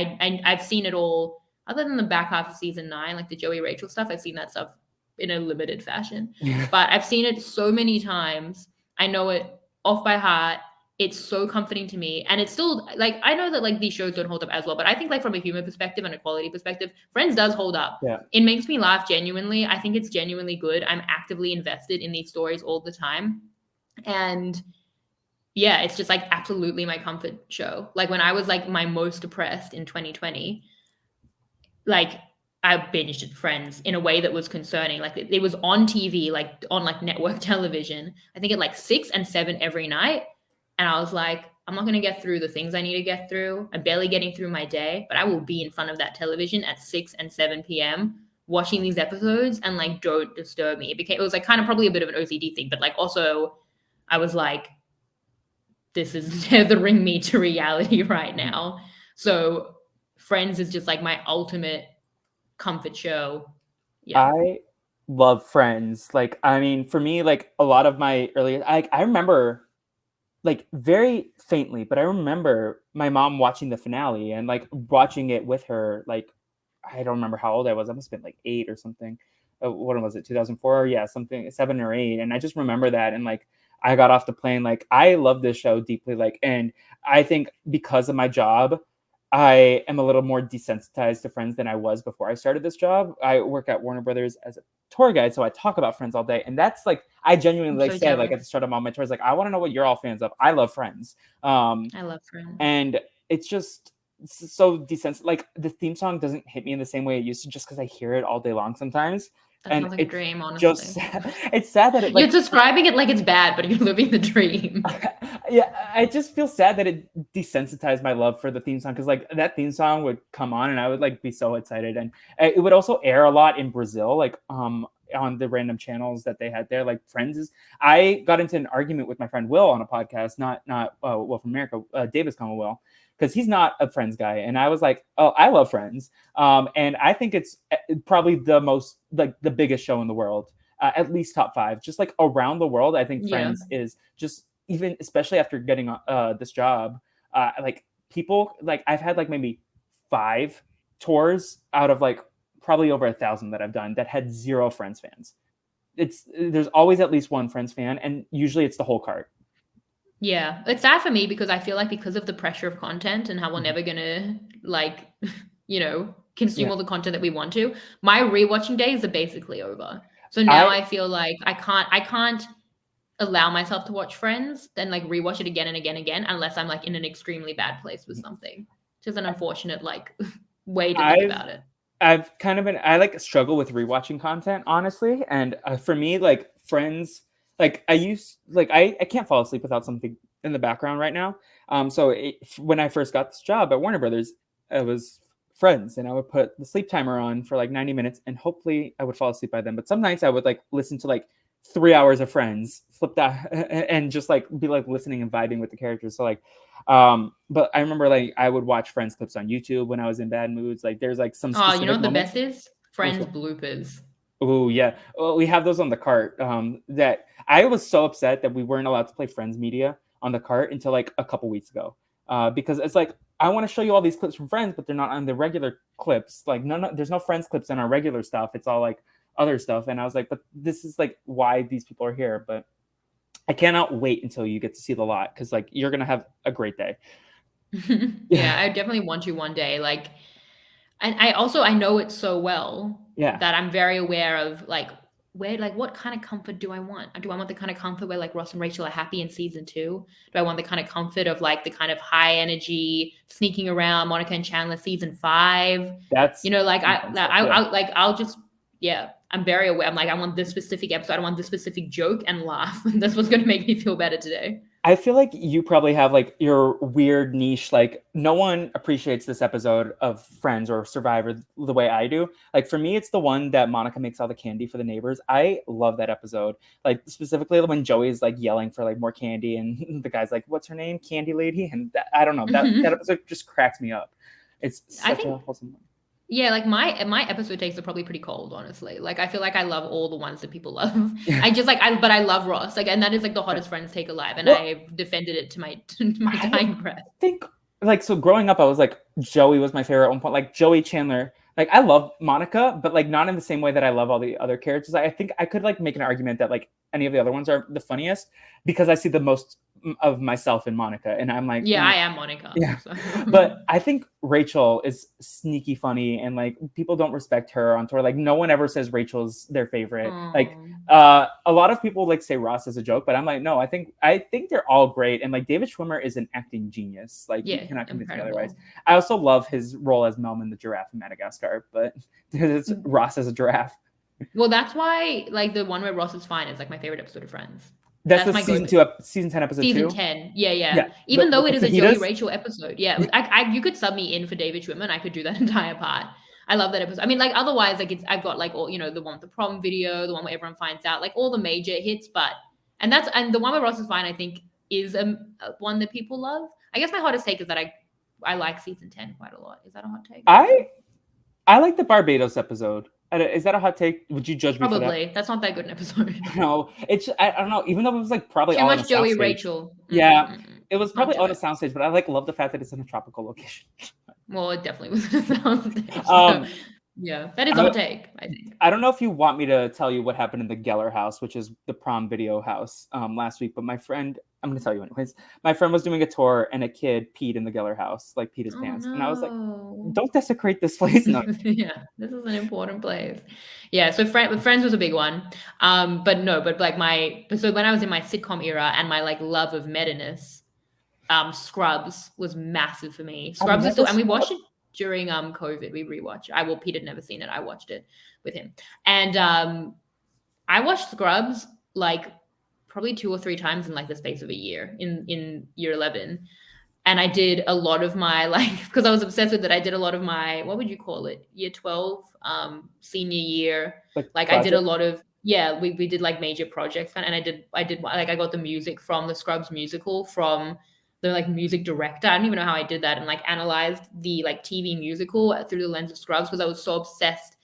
[SPEAKER 2] I've seen it all. Other than the back half of season 9, like the Joey Rachel stuff, I've seen that stuff in a limited fashion. But I've seen it so many times. I know it off by heart. It's so comforting to me, and it's still like I know that like these shows don't hold up as well, but I think like from a humor perspective and a quality perspective, Friends does hold up.
[SPEAKER 1] Yeah.
[SPEAKER 2] It makes me laugh genuinely. I think it's genuinely good. I'm actively invested in these stories all the time, and yeah, it's just like absolutely my comfort show. Like when I was like my most depressed in 2020, like I binged Friends in a way that was concerning. Like it was on TV, like on like network television. I think at like 6 and 7 every night. And I was like, I'm not gonna get through the things I need to get through. I'm barely getting through my day, but I will be in front of that television at 6 and 7 p.m. watching these episodes and like don't disturb me. It was like kind of probably a bit of an OCD thing, but like also I was like, this is tethering me to reality right now. So Friends is just like my ultimate comfort show Yeah.
[SPEAKER 1] I love Friends. Like, I mean, for me, like a lot of my early, I remember like very faintly, but I remember my mom watching the finale and like watching it with her. Like, I don't remember how old I was. I must have been like 8 or something. What was it? 2004? Yeah, something 7 or 8. And I just remember that. And like, I got off the plane. Like, I love this show deeply. Like, and I think because of my job, I am a little more desensitized to Friends than I was before I started this job. I work at Warner Brothers as a tour guide, so I talk about Friends all day, and that's like I genuinely
[SPEAKER 2] I'm
[SPEAKER 1] like
[SPEAKER 2] so
[SPEAKER 1] said like at the
[SPEAKER 2] jealous.
[SPEAKER 1] start of all my tours, like I want to know what you're all fans of. I love Friends,
[SPEAKER 2] I love Friends.
[SPEAKER 1] and it's just so decent. Like the theme song doesn't hit me in the same way it used to, just because I hear it all day long sometimes,
[SPEAKER 2] That
[SPEAKER 1] and
[SPEAKER 2] sounds like a
[SPEAKER 1] it's
[SPEAKER 2] dream,
[SPEAKER 1] just
[SPEAKER 2] honestly.
[SPEAKER 1] it's sad that it
[SPEAKER 2] You're
[SPEAKER 1] like
[SPEAKER 2] describing it like it's bad, but you're living the dream.
[SPEAKER 1] yeah, I just feel sad that it desensitized my love for the theme song because like that theme song would come on and I would like be so excited and it would also air a lot in Brazil like on the random channels that they had there like Friends is I got into an argument with my friend Will on a podcast not Will from America Davis Como Will because he's not a Friends guy and I was like oh I love Friends and I think it's probably the most like the biggest show in the world at least top 5 just like around the world I think
[SPEAKER 2] Yeah.
[SPEAKER 1] Friends is just even especially after getting this job like people like I've had like maybe 5 tours out of like probably over 1,000 that I've done that had 0 Friends fans. It's there's always at least one Friends fan and usually it's the whole cart.
[SPEAKER 2] Yeah. It's sad for me because I feel like because of the pressure of content and how we're
[SPEAKER 1] Mhm.
[SPEAKER 2] never gonna like, consume
[SPEAKER 1] Yeah.
[SPEAKER 2] all the content that we want to, my rewatching days are basically over. So now
[SPEAKER 1] I
[SPEAKER 2] I feel like I can't allow myself to watch Friends, then like rewatch it again and again and again, unless I'm like in an extremely bad place with something. Which is an unfortunate like way to think
[SPEAKER 1] I've
[SPEAKER 2] about it.
[SPEAKER 1] I've kind of been I like struggle with rewatching content honestly, and for me like Friends like I can't fall asleep without something in the background right now. When I first got this job at Warner Brothers, it was Friends, and I would put the sleep timer on for like 90 minutes, and hopefully I would fall asleep by then. But some nights I would like listen to like 3 hours of Friends, flip that, and just like be like listening and vibing with the characters. So like but I remember like I would watch Friends clips on YouTube when I was in bad moods. Like there's like some
[SPEAKER 2] Oh, you know
[SPEAKER 1] specific
[SPEAKER 2] what the
[SPEAKER 1] moments.
[SPEAKER 2] best is?
[SPEAKER 1] Which
[SPEAKER 2] Friends
[SPEAKER 1] one?
[SPEAKER 2] bloopers.
[SPEAKER 1] Oh yeah. Well, we have those on the cart. That I was so upset that we weren't allowed to play Friends media on the cart until like a couple weeks ago. Because it's like I want to show you all these clips from Friends, but they're not on the regular clips. Like there's no Friends clips in our regular stuff. It's all like other stuff. And I was like, but this is like why these people are here. But I cannot wait until you get to see the lot because like you're gonna have a great day.
[SPEAKER 2] Yeah,
[SPEAKER 1] Yeah.
[SPEAKER 2] I definitely want to one day. Like, and I know it so well
[SPEAKER 1] Yeah.
[SPEAKER 2] that I'm very aware of like where like what kind of comfort do I want? Do I want the kind of comfort where like Ross and Rachel are happy in season 2? Do I want the kind of comfort of like the kind of high energy sneaking around Monica and Chandler season 5?
[SPEAKER 1] That's
[SPEAKER 2] Like
[SPEAKER 1] intense stuff. Yeah.
[SPEAKER 2] I'll just yeah. I'm very aware. I'm like I want this specific episode. I want this specific joke and laugh. That's what's gonna make me feel better today.
[SPEAKER 1] I feel like you probably have like your weird niche. Like no one appreciates this episode of Friends or Survivor the way I do. Like for me, it's the one that Monica makes all the candy for the neighbors. I love that episode. Like specifically when Joey's like yelling for like more candy, and the guy's like, "What's her name? Candy Lady?" And I don't know that episode just cracks me up. It's
[SPEAKER 2] I
[SPEAKER 1] such a
[SPEAKER 2] think
[SPEAKER 1] wholesome one.
[SPEAKER 2] yeah, like my episode takes are probably pretty cold, honestly. Like I feel like I love all the ones that people love. I just like I but I love Ross. Like and that is like the hottest Friends take alive. And
[SPEAKER 1] Well,
[SPEAKER 2] I've defended it to my to my
[SPEAKER 1] I
[SPEAKER 2] dying breath.
[SPEAKER 1] think like so growing up I was like Joey was my favorite at one point like Joey Chandler like I love Monica but like not in the same way that I love all the other characters. I think I could like make an argument that like any of the other ones are the funniest because I see the most of myself in Monica and I'm like
[SPEAKER 2] Yeah, I am Monica.
[SPEAKER 1] yeah.
[SPEAKER 2] So
[SPEAKER 1] But I think Rachel is sneaky funny and like people don't respect her on tour. Like no one ever says Rachel's their favorite. Like
[SPEAKER 2] oh.
[SPEAKER 1] a lot of people like say Ross as a joke, but I'm like, no, I think they're all great. And like David Schwimmer is an acting genius. Like you
[SPEAKER 2] Yeah,
[SPEAKER 1] cannot convince me otherwise.
[SPEAKER 2] incredible.
[SPEAKER 1] I also love his role as Melman the giraffe in Madagascar, but it's Ross as a giraffe.
[SPEAKER 2] Well, that's why like the one where Ross is fine is like my favorite episode of Friends.
[SPEAKER 1] That's
[SPEAKER 2] That's
[SPEAKER 1] the
[SPEAKER 2] my
[SPEAKER 1] season
[SPEAKER 2] go-to.
[SPEAKER 1] 2 season 10 episode
[SPEAKER 2] Season
[SPEAKER 1] 2.
[SPEAKER 2] 10. Yeah,
[SPEAKER 1] Yeah.
[SPEAKER 2] yeah. Even though
[SPEAKER 1] With
[SPEAKER 2] it
[SPEAKER 1] the
[SPEAKER 2] is a Joey
[SPEAKER 1] fajitas.
[SPEAKER 2] Rachel episode. Yeah. You could sub me in for David Schwimmer. I could do that entire part. I love that episode. I mean, like otherwise, like I've got like all, the one with the prom video, the one where everyone finds out, like all the major hits, and the one where Ross is fine, I think, is one that people love. I guess my hottest take is that I like season 10 quite a lot. Is that a hot take?
[SPEAKER 1] I like the Barbados episode. Is that a hot take? Would you judge me for that?
[SPEAKER 2] Probably. That's not that good an episode.
[SPEAKER 1] No, it's I don't know. Even though it was like probably
[SPEAKER 2] Too
[SPEAKER 1] all on a
[SPEAKER 2] much Joey
[SPEAKER 1] soundstage.
[SPEAKER 2] Rachel.
[SPEAKER 1] Yeah, it was
[SPEAKER 2] Not
[SPEAKER 1] probably
[SPEAKER 2] do
[SPEAKER 1] on a
[SPEAKER 2] it.
[SPEAKER 1] soundstage, but I like love the fact that it's in a tropical location.
[SPEAKER 2] Well, it definitely was a soundstage. So,
[SPEAKER 1] um,
[SPEAKER 2] yeah, that is a
[SPEAKER 1] I,
[SPEAKER 2] hot take, I think.
[SPEAKER 1] I don't know if you want me to tell you what happened in the Geller house, which is the prom video house, last week. But my friend, I'm going to tell you anyways. My friend was doing a tour, and a kid peed in the Geller house, like peed his
[SPEAKER 2] Oh
[SPEAKER 1] pants, and I was like,
[SPEAKER 2] no.
[SPEAKER 1] "Don't desecrate this place." No,
[SPEAKER 2] Yeah, this is an important place. Yeah, so Friends was a big one. But no, but like so when I was in my sitcom era and my like love of meta-ness, Scrubs was massive for me.
[SPEAKER 1] I
[SPEAKER 2] Scrubs is
[SPEAKER 1] never
[SPEAKER 2] still, and we
[SPEAKER 1] saw
[SPEAKER 2] watched
[SPEAKER 1] it.
[SPEAKER 2] it during COVID. We rewatched. Peter had never seen it. I watched it with him, and I watched Scrubs like probably 2 or 3 times in like the space of a year in year 11. And I did a lot of my like because I was obsessed with it. I did a lot of my what would you call it? Year 12, senior year.
[SPEAKER 1] Like
[SPEAKER 2] Like I did a
[SPEAKER 1] project.
[SPEAKER 2] lot of yeah, we did like major projects and I did like I got the music from the Scrubs musical from the like music director. I don't even know how I did that and like analyzed the like TV musical through the lens of Scrubs because I was so obsessed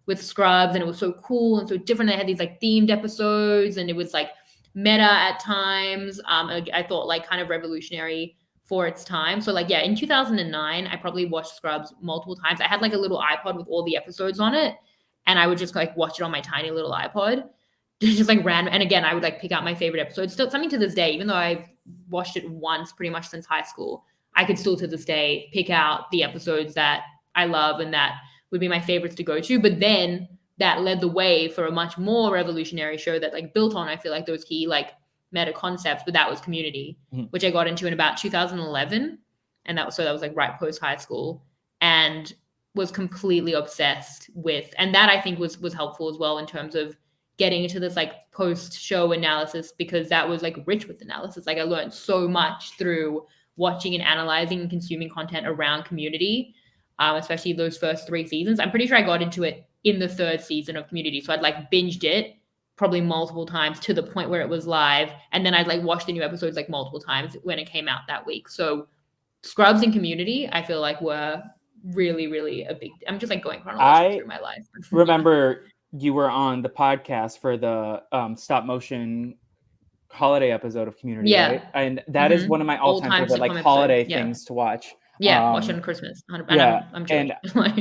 [SPEAKER 2] with Scrubs and it was so cool and so different. They had these like themed episodes and it was like meta at times. I thought like kind of revolutionary for its time. So like yeah, in 2009, I probably watched Scrubs multiple times. I had like a little iPod with all the episodes on it, and I would just like watch it on my tiny little iPod, just like random. And again, I would like pick out my favorite episodes. Still something to this day, even though I've watched it once pretty much since high school, I could still to this day pick out the episodes that I love and that would be my favorites to go to. But then that led the way for a much more revolutionary show that like built on I feel like those key like meta concepts, but that was Community, which I got into in about 2011, and that was like right post high school, and was completely obsessed with, and that I think was helpful as well in terms of getting into this like post show analysis because that was like rich with analysis. Like I learned so much through watching and analyzing and consuming content around Community, especially those first 3 seasons. I'm pretty sure I got into it in the 3rd season of Community, so I'd like binged it probably multiple times to the point where it was live. And then I'd like watch the new episodes like multiple times when it came out that week. So Scrubs and Community, I feel like were really, really a big, I'm just like going chronologically through
[SPEAKER 1] I
[SPEAKER 2] my life.
[SPEAKER 1] remember you were on the podcast for the stop motion holiday episode of Community, right?
[SPEAKER 2] Yeah.
[SPEAKER 1] And that is one of my
[SPEAKER 2] All
[SPEAKER 1] all-time
[SPEAKER 2] time
[SPEAKER 1] favorite like
[SPEAKER 2] sitcom episode.
[SPEAKER 1] holiday
[SPEAKER 2] Yeah.
[SPEAKER 1] things to watch.
[SPEAKER 2] Yeah. Watch it on Christmas. And
[SPEAKER 1] Yeah,
[SPEAKER 2] I'm Jewish.
[SPEAKER 1] and
[SPEAKER 2] Like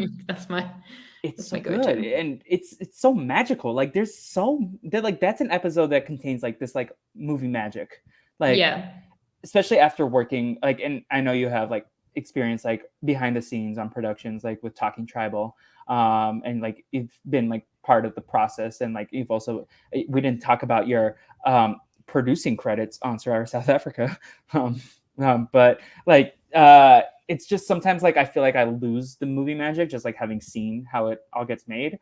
[SPEAKER 1] it's
[SPEAKER 2] that's
[SPEAKER 1] so
[SPEAKER 2] my
[SPEAKER 1] good,
[SPEAKER 2] go-to.
[SPEAKER 1] and it's so magical. Like that's an episode that contains like this like movie magic, like
[SPEAKER 2] Yeah.
[SPEAKER 1] especially after working like, and I know you have like experience like behind the scenes on productions like with Talking Tribal, and like you've been like part of the process, and like you've also we didn't talk about your producing credits on Survivor South Africa, but like it's just sometimes like I feel like I lose the movie magic just like having seen how it all gets made.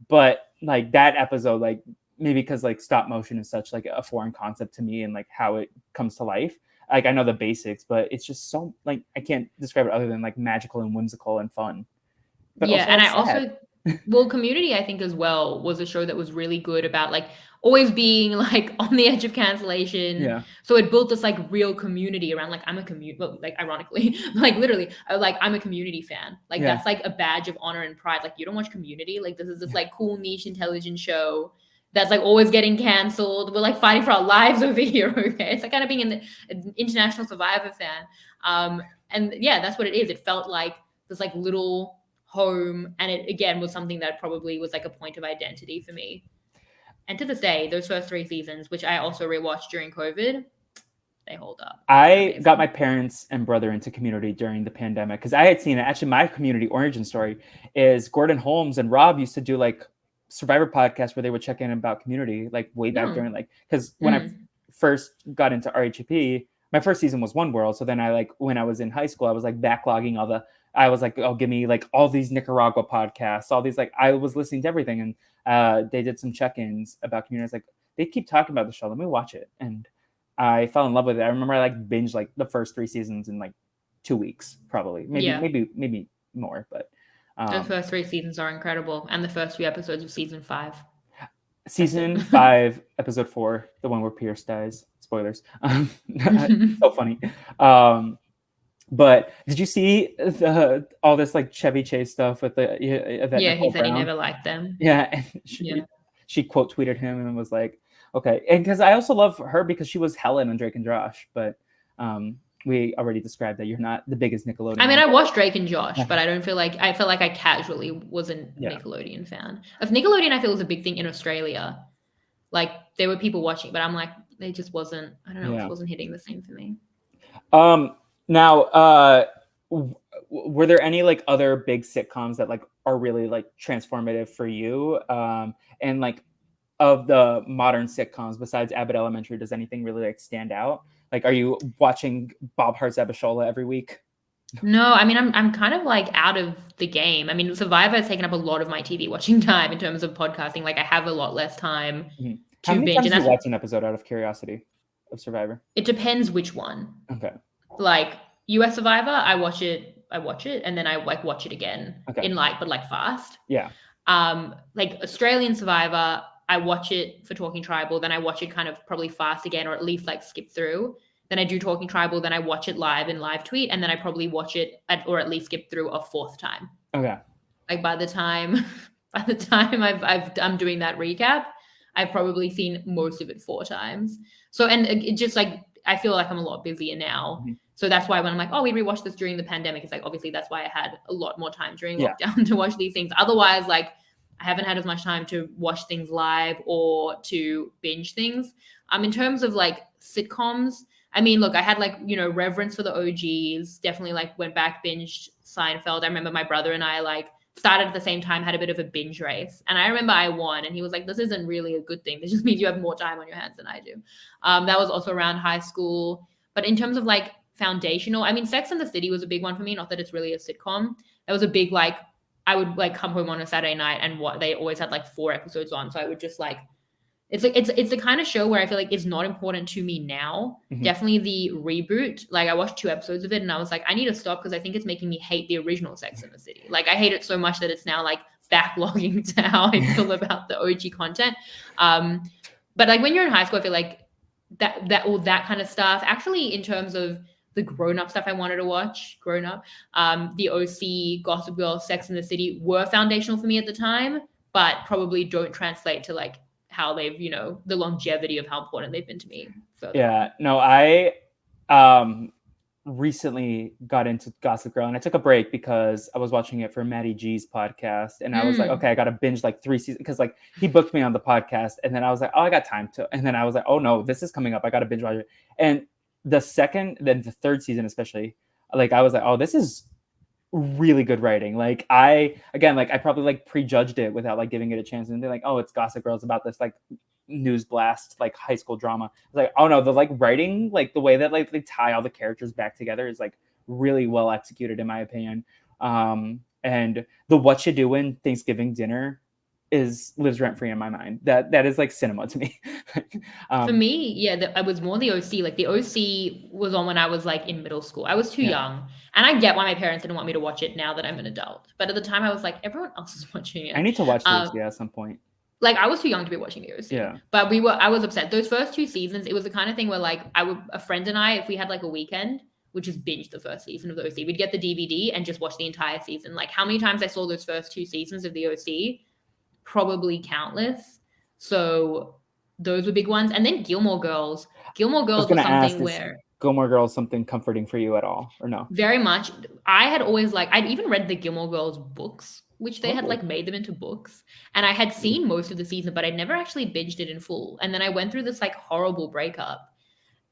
[SPEAKER 1] But like that episode, like maybe because like stop motion is such like a foreign concept to me and like how it comes to life. Like I know the basics, but it's just so like I can't describe it other than like magical and whimsical and fun. But
[SPEAKER 2] Yeah,
[SPEAKER 1] also
[SPEAKER 2] and
[SPEAKER 1] like
[SPEAKER 2] I
[SPEAKER 1] sad.
[SPEAKER 2] also Community I think as well was a show that was really good about like always being like on the edge of cancellation.
[SPEAKER 1] Yeah.
[SPEAKER 2] So it built this like real community around like I'm a community, well, like ironically, like literally, like I'm a Community fan. Like
[SPEAKER 1] Yeah.
[SPEAKER 2] that's like a badge of honor and pride. Like you don't watch Community, like this is this like cool niche intelligence show that's like always getting canceled. We're like fighting for our lives over here. Okay, it's like kind of being an international Survivor fan. And yeah, that's what it is. It felt like this like little home, and it again was something that probably was like a point of identity for me. And to this day, those first 3 seasons, which I also rewatched during COVID, they hold up. They're
[SPEAKER 1] I got
[SPEAKER 2] amazing.
[SPEAKER 1] my parents and brother into Community during the pandemic because I had seen it. Actually, my Community origin story is Gordon Holmes and Rob used to do like Survivor podcasts where they would check in about Community like way back
[SPEAKER 2] No.
[SPEAKER 1] during like because when I first got into RHP, my first season was One World. So then I like when I was in high school, I was like backlogging all the. I was like, oh, give me like all these Nicaragua podcasts, all these like I was listening to everything, and they did some check-ins about Community. I was like, they keep talking about the show. Let me watch it, and I fell in love with it. I remember I like binged like the first 3 seasons in like 2 weeks, probably,
[SPEAKER 2] Yeah.
[SPEAKER 1] maybe more. But
[SPEAKER 2] Those first 3 seasons are incredible. And the first few episodes of season 5. That's it.
[SPEAKER 1] season 5, episode 4, the one where Pierce dies. Spoilers. So funny. But did you see all this like Chevy Chase stuff with the that
[SPEAKER 2] Yeah, he
[SPEAKER 1] Nicole
[SPEAKER 2] said he
[SPEAKER 1] Brown?
[SPEAKER 2] never liked them.
[SPEAKER 1] Yeah, and
[SPEAKER 2] Yeah.
[SPEAKER 1] she quote tweeted him and was like, okay. And because I also love her because she was Helen on Drake and Josh, but we already described that you're not the biggest
[SPEAKER 2] I
[SPEAKER 1] Nickelodeon.
[SPEAKER 2] mean, I watched Drake and Josh, but
[SPEAKER 1] Yeah.
[SPEAKER 2] I don't feel like I felt like I casually was a
[SPEAKER 1] Yeah.
[SPEAKER 2] Nickelodeon fan. Of Nickelodeon, I feel was a big thing in Australia. Like there were people watching, but I'm like, they just wasn't. I don't know, it
[SPEAKER 1] Yeah.
[SPEAKER 2] wasn't hitting the same for me.
[SPEAKER 1] Now, were there any like other big sitcoms that like are really like transformative for you? And like of the modern sitcoms besides Abbott Elementary, does anything really like stand out? Like, are you watching Bob Hart's Abishola every week?
[SPEAKER 2] No, I mean, I'm kind of like out of the game. I mean, Survivor has taken up a lot of my TV watching time in terms of podcasting. Like, I have a lot less time
[SPEAKER 1] Mhm. How
[SPEAKER 2] to
[SPEAKER 1] many
[SPEAKER 2] binge,
[SPEAKER 1] times
[SPEAKER 2] and
[SPEAKER 1] do you
[SPEAKER 2] that's
[SPEAKER 1] watch an episode out of curiosity of Survivor?
[SPEAKER 2] it depends which one.
[SPEAKER 1] Okay.
[SPEAKER 2] Like US Survivor, I watch it, and then I like watch it again
[SPEAKER 1] Okay.
[SPEAKER 2] in like, but like fast.
[SPEAKER 1] Yeah.
[SPEAKER 2] Like Australian Survivor, I watch it for Talking Tribal, then I watch it kind of probably fast again, or at least like skip through. Then I do Talking Tribal, then I watch it live in live tweet, and then I probably watch it or at least skip through a fourth time.
[SPEAKER 1] Okay.
[SPEAKER 2] Like by the time, by the time I'm doing that recap, I've probably seen most of it four times. So and it just like I feel like I'm a lot busier now.
[SPEAKER 1] Mhm.
[SPEAKER 2] So that's why when I'm like, oh, we rewatched this during the pandemic, it's like obviously that's why I had a lot more time during
[SPEAKER 1] Yeah.
[SPEAKER 2] lockdown to watch these things. Otherwise, like I haven't had as much time to watch things live or to binge things. In terms of like sitcoms, I mean, look, I had like, reverence for the OGs, definitely like went back, binged Seinfeld. I remember my brother and I like started at the same time, had a bit of a binge race. And I remember I won, and he was like, this isn't really a good thing. This just means you have more time on your hands than I do. That was also around high school. But in terms of like foundational, I mean, Sex and the City was a big one for me. Not that it's really a sitcom. That was a big, like, I would like come home on a Saturday night and what they always had like 4 episodes on. So I would just like, it's like it's the kind of show where I feel like it's not important to me now.
[SPEAKER 1] Mhm.
[SPEAKER 2] Definitely the reboot. Like I watched 2 episodes of it and I was like, I need to stop because I think it's making me hate the original Sex and the City. Like I hate it so much that it's now like backlogging to how I feel about the OG content. But like when you're in high school, I feel like that all that kind of stuff. Actually, in terms of the grown-up stuff I wanted to watch, grown up, the OC, Gossip Girl, Sex and the City were foundational for me at the time, but probably don't translate to like how they've, the longevity of how important they've been to me.
[SPEAKER 1] Yeah. No, I recently got into Gossip Girl and I took a break because I was watching it for Matty G's podcast and I was like, okay, I got to binge like 3 seasons because like he booked me on the podcast and then I was like, oh, I got time to. And then I was like, oh no, this is coming up. I got to binge watch it. And the second, then the third season, especially, like I was like, oh, this is really good writing. Like I probably like prejudged it without like giving it a chance and they're like, oh, it's Gossip Girl. It's about this like news blast, like high school drama. It's like, oh no, the like writing, like the way that like they tie all the characters back together is like really well executed in my opinion. And the What You Doing Thanksgiving dinner lives rent free in my mind. That is like cinema to me.
[SPEAKER 2] For me, yeah, I was more the OC. Like the OC was on when I was like in middle school. I was too young, and I get why my parents didn't want me to watch it now that I'm an adult. But at the time, I was like, everyone else is watching it.
[SPEAKER 1] I need to watch this at some point.
[SPEAKER 2] Like I was too young to be watching the OC.
[SPEAKER 1] Yeah.
[SPEAKER 2] But I was upset. Those first 2 seasons, it was the kind of thing where like a friend and I, if we had like a weekend, would just binge the first season of the OC. We'd get the DVD and just watch the entire season. Like how many times I saw those first 2 seasons of the OC? Probably countless. So those were big ones. And then Gilmore Girls. Gilmore Girls was something where
[SPEAKER 1] Gilmore Girls something comforting for you at all or no?
[SPEAKER 2] Very much. I had always like I'd even read the Gilmore Girls books, which they had like made them into books. And I had seen most of the season, but I'd never actually binged it in full. And then I went through this like horrible breakup.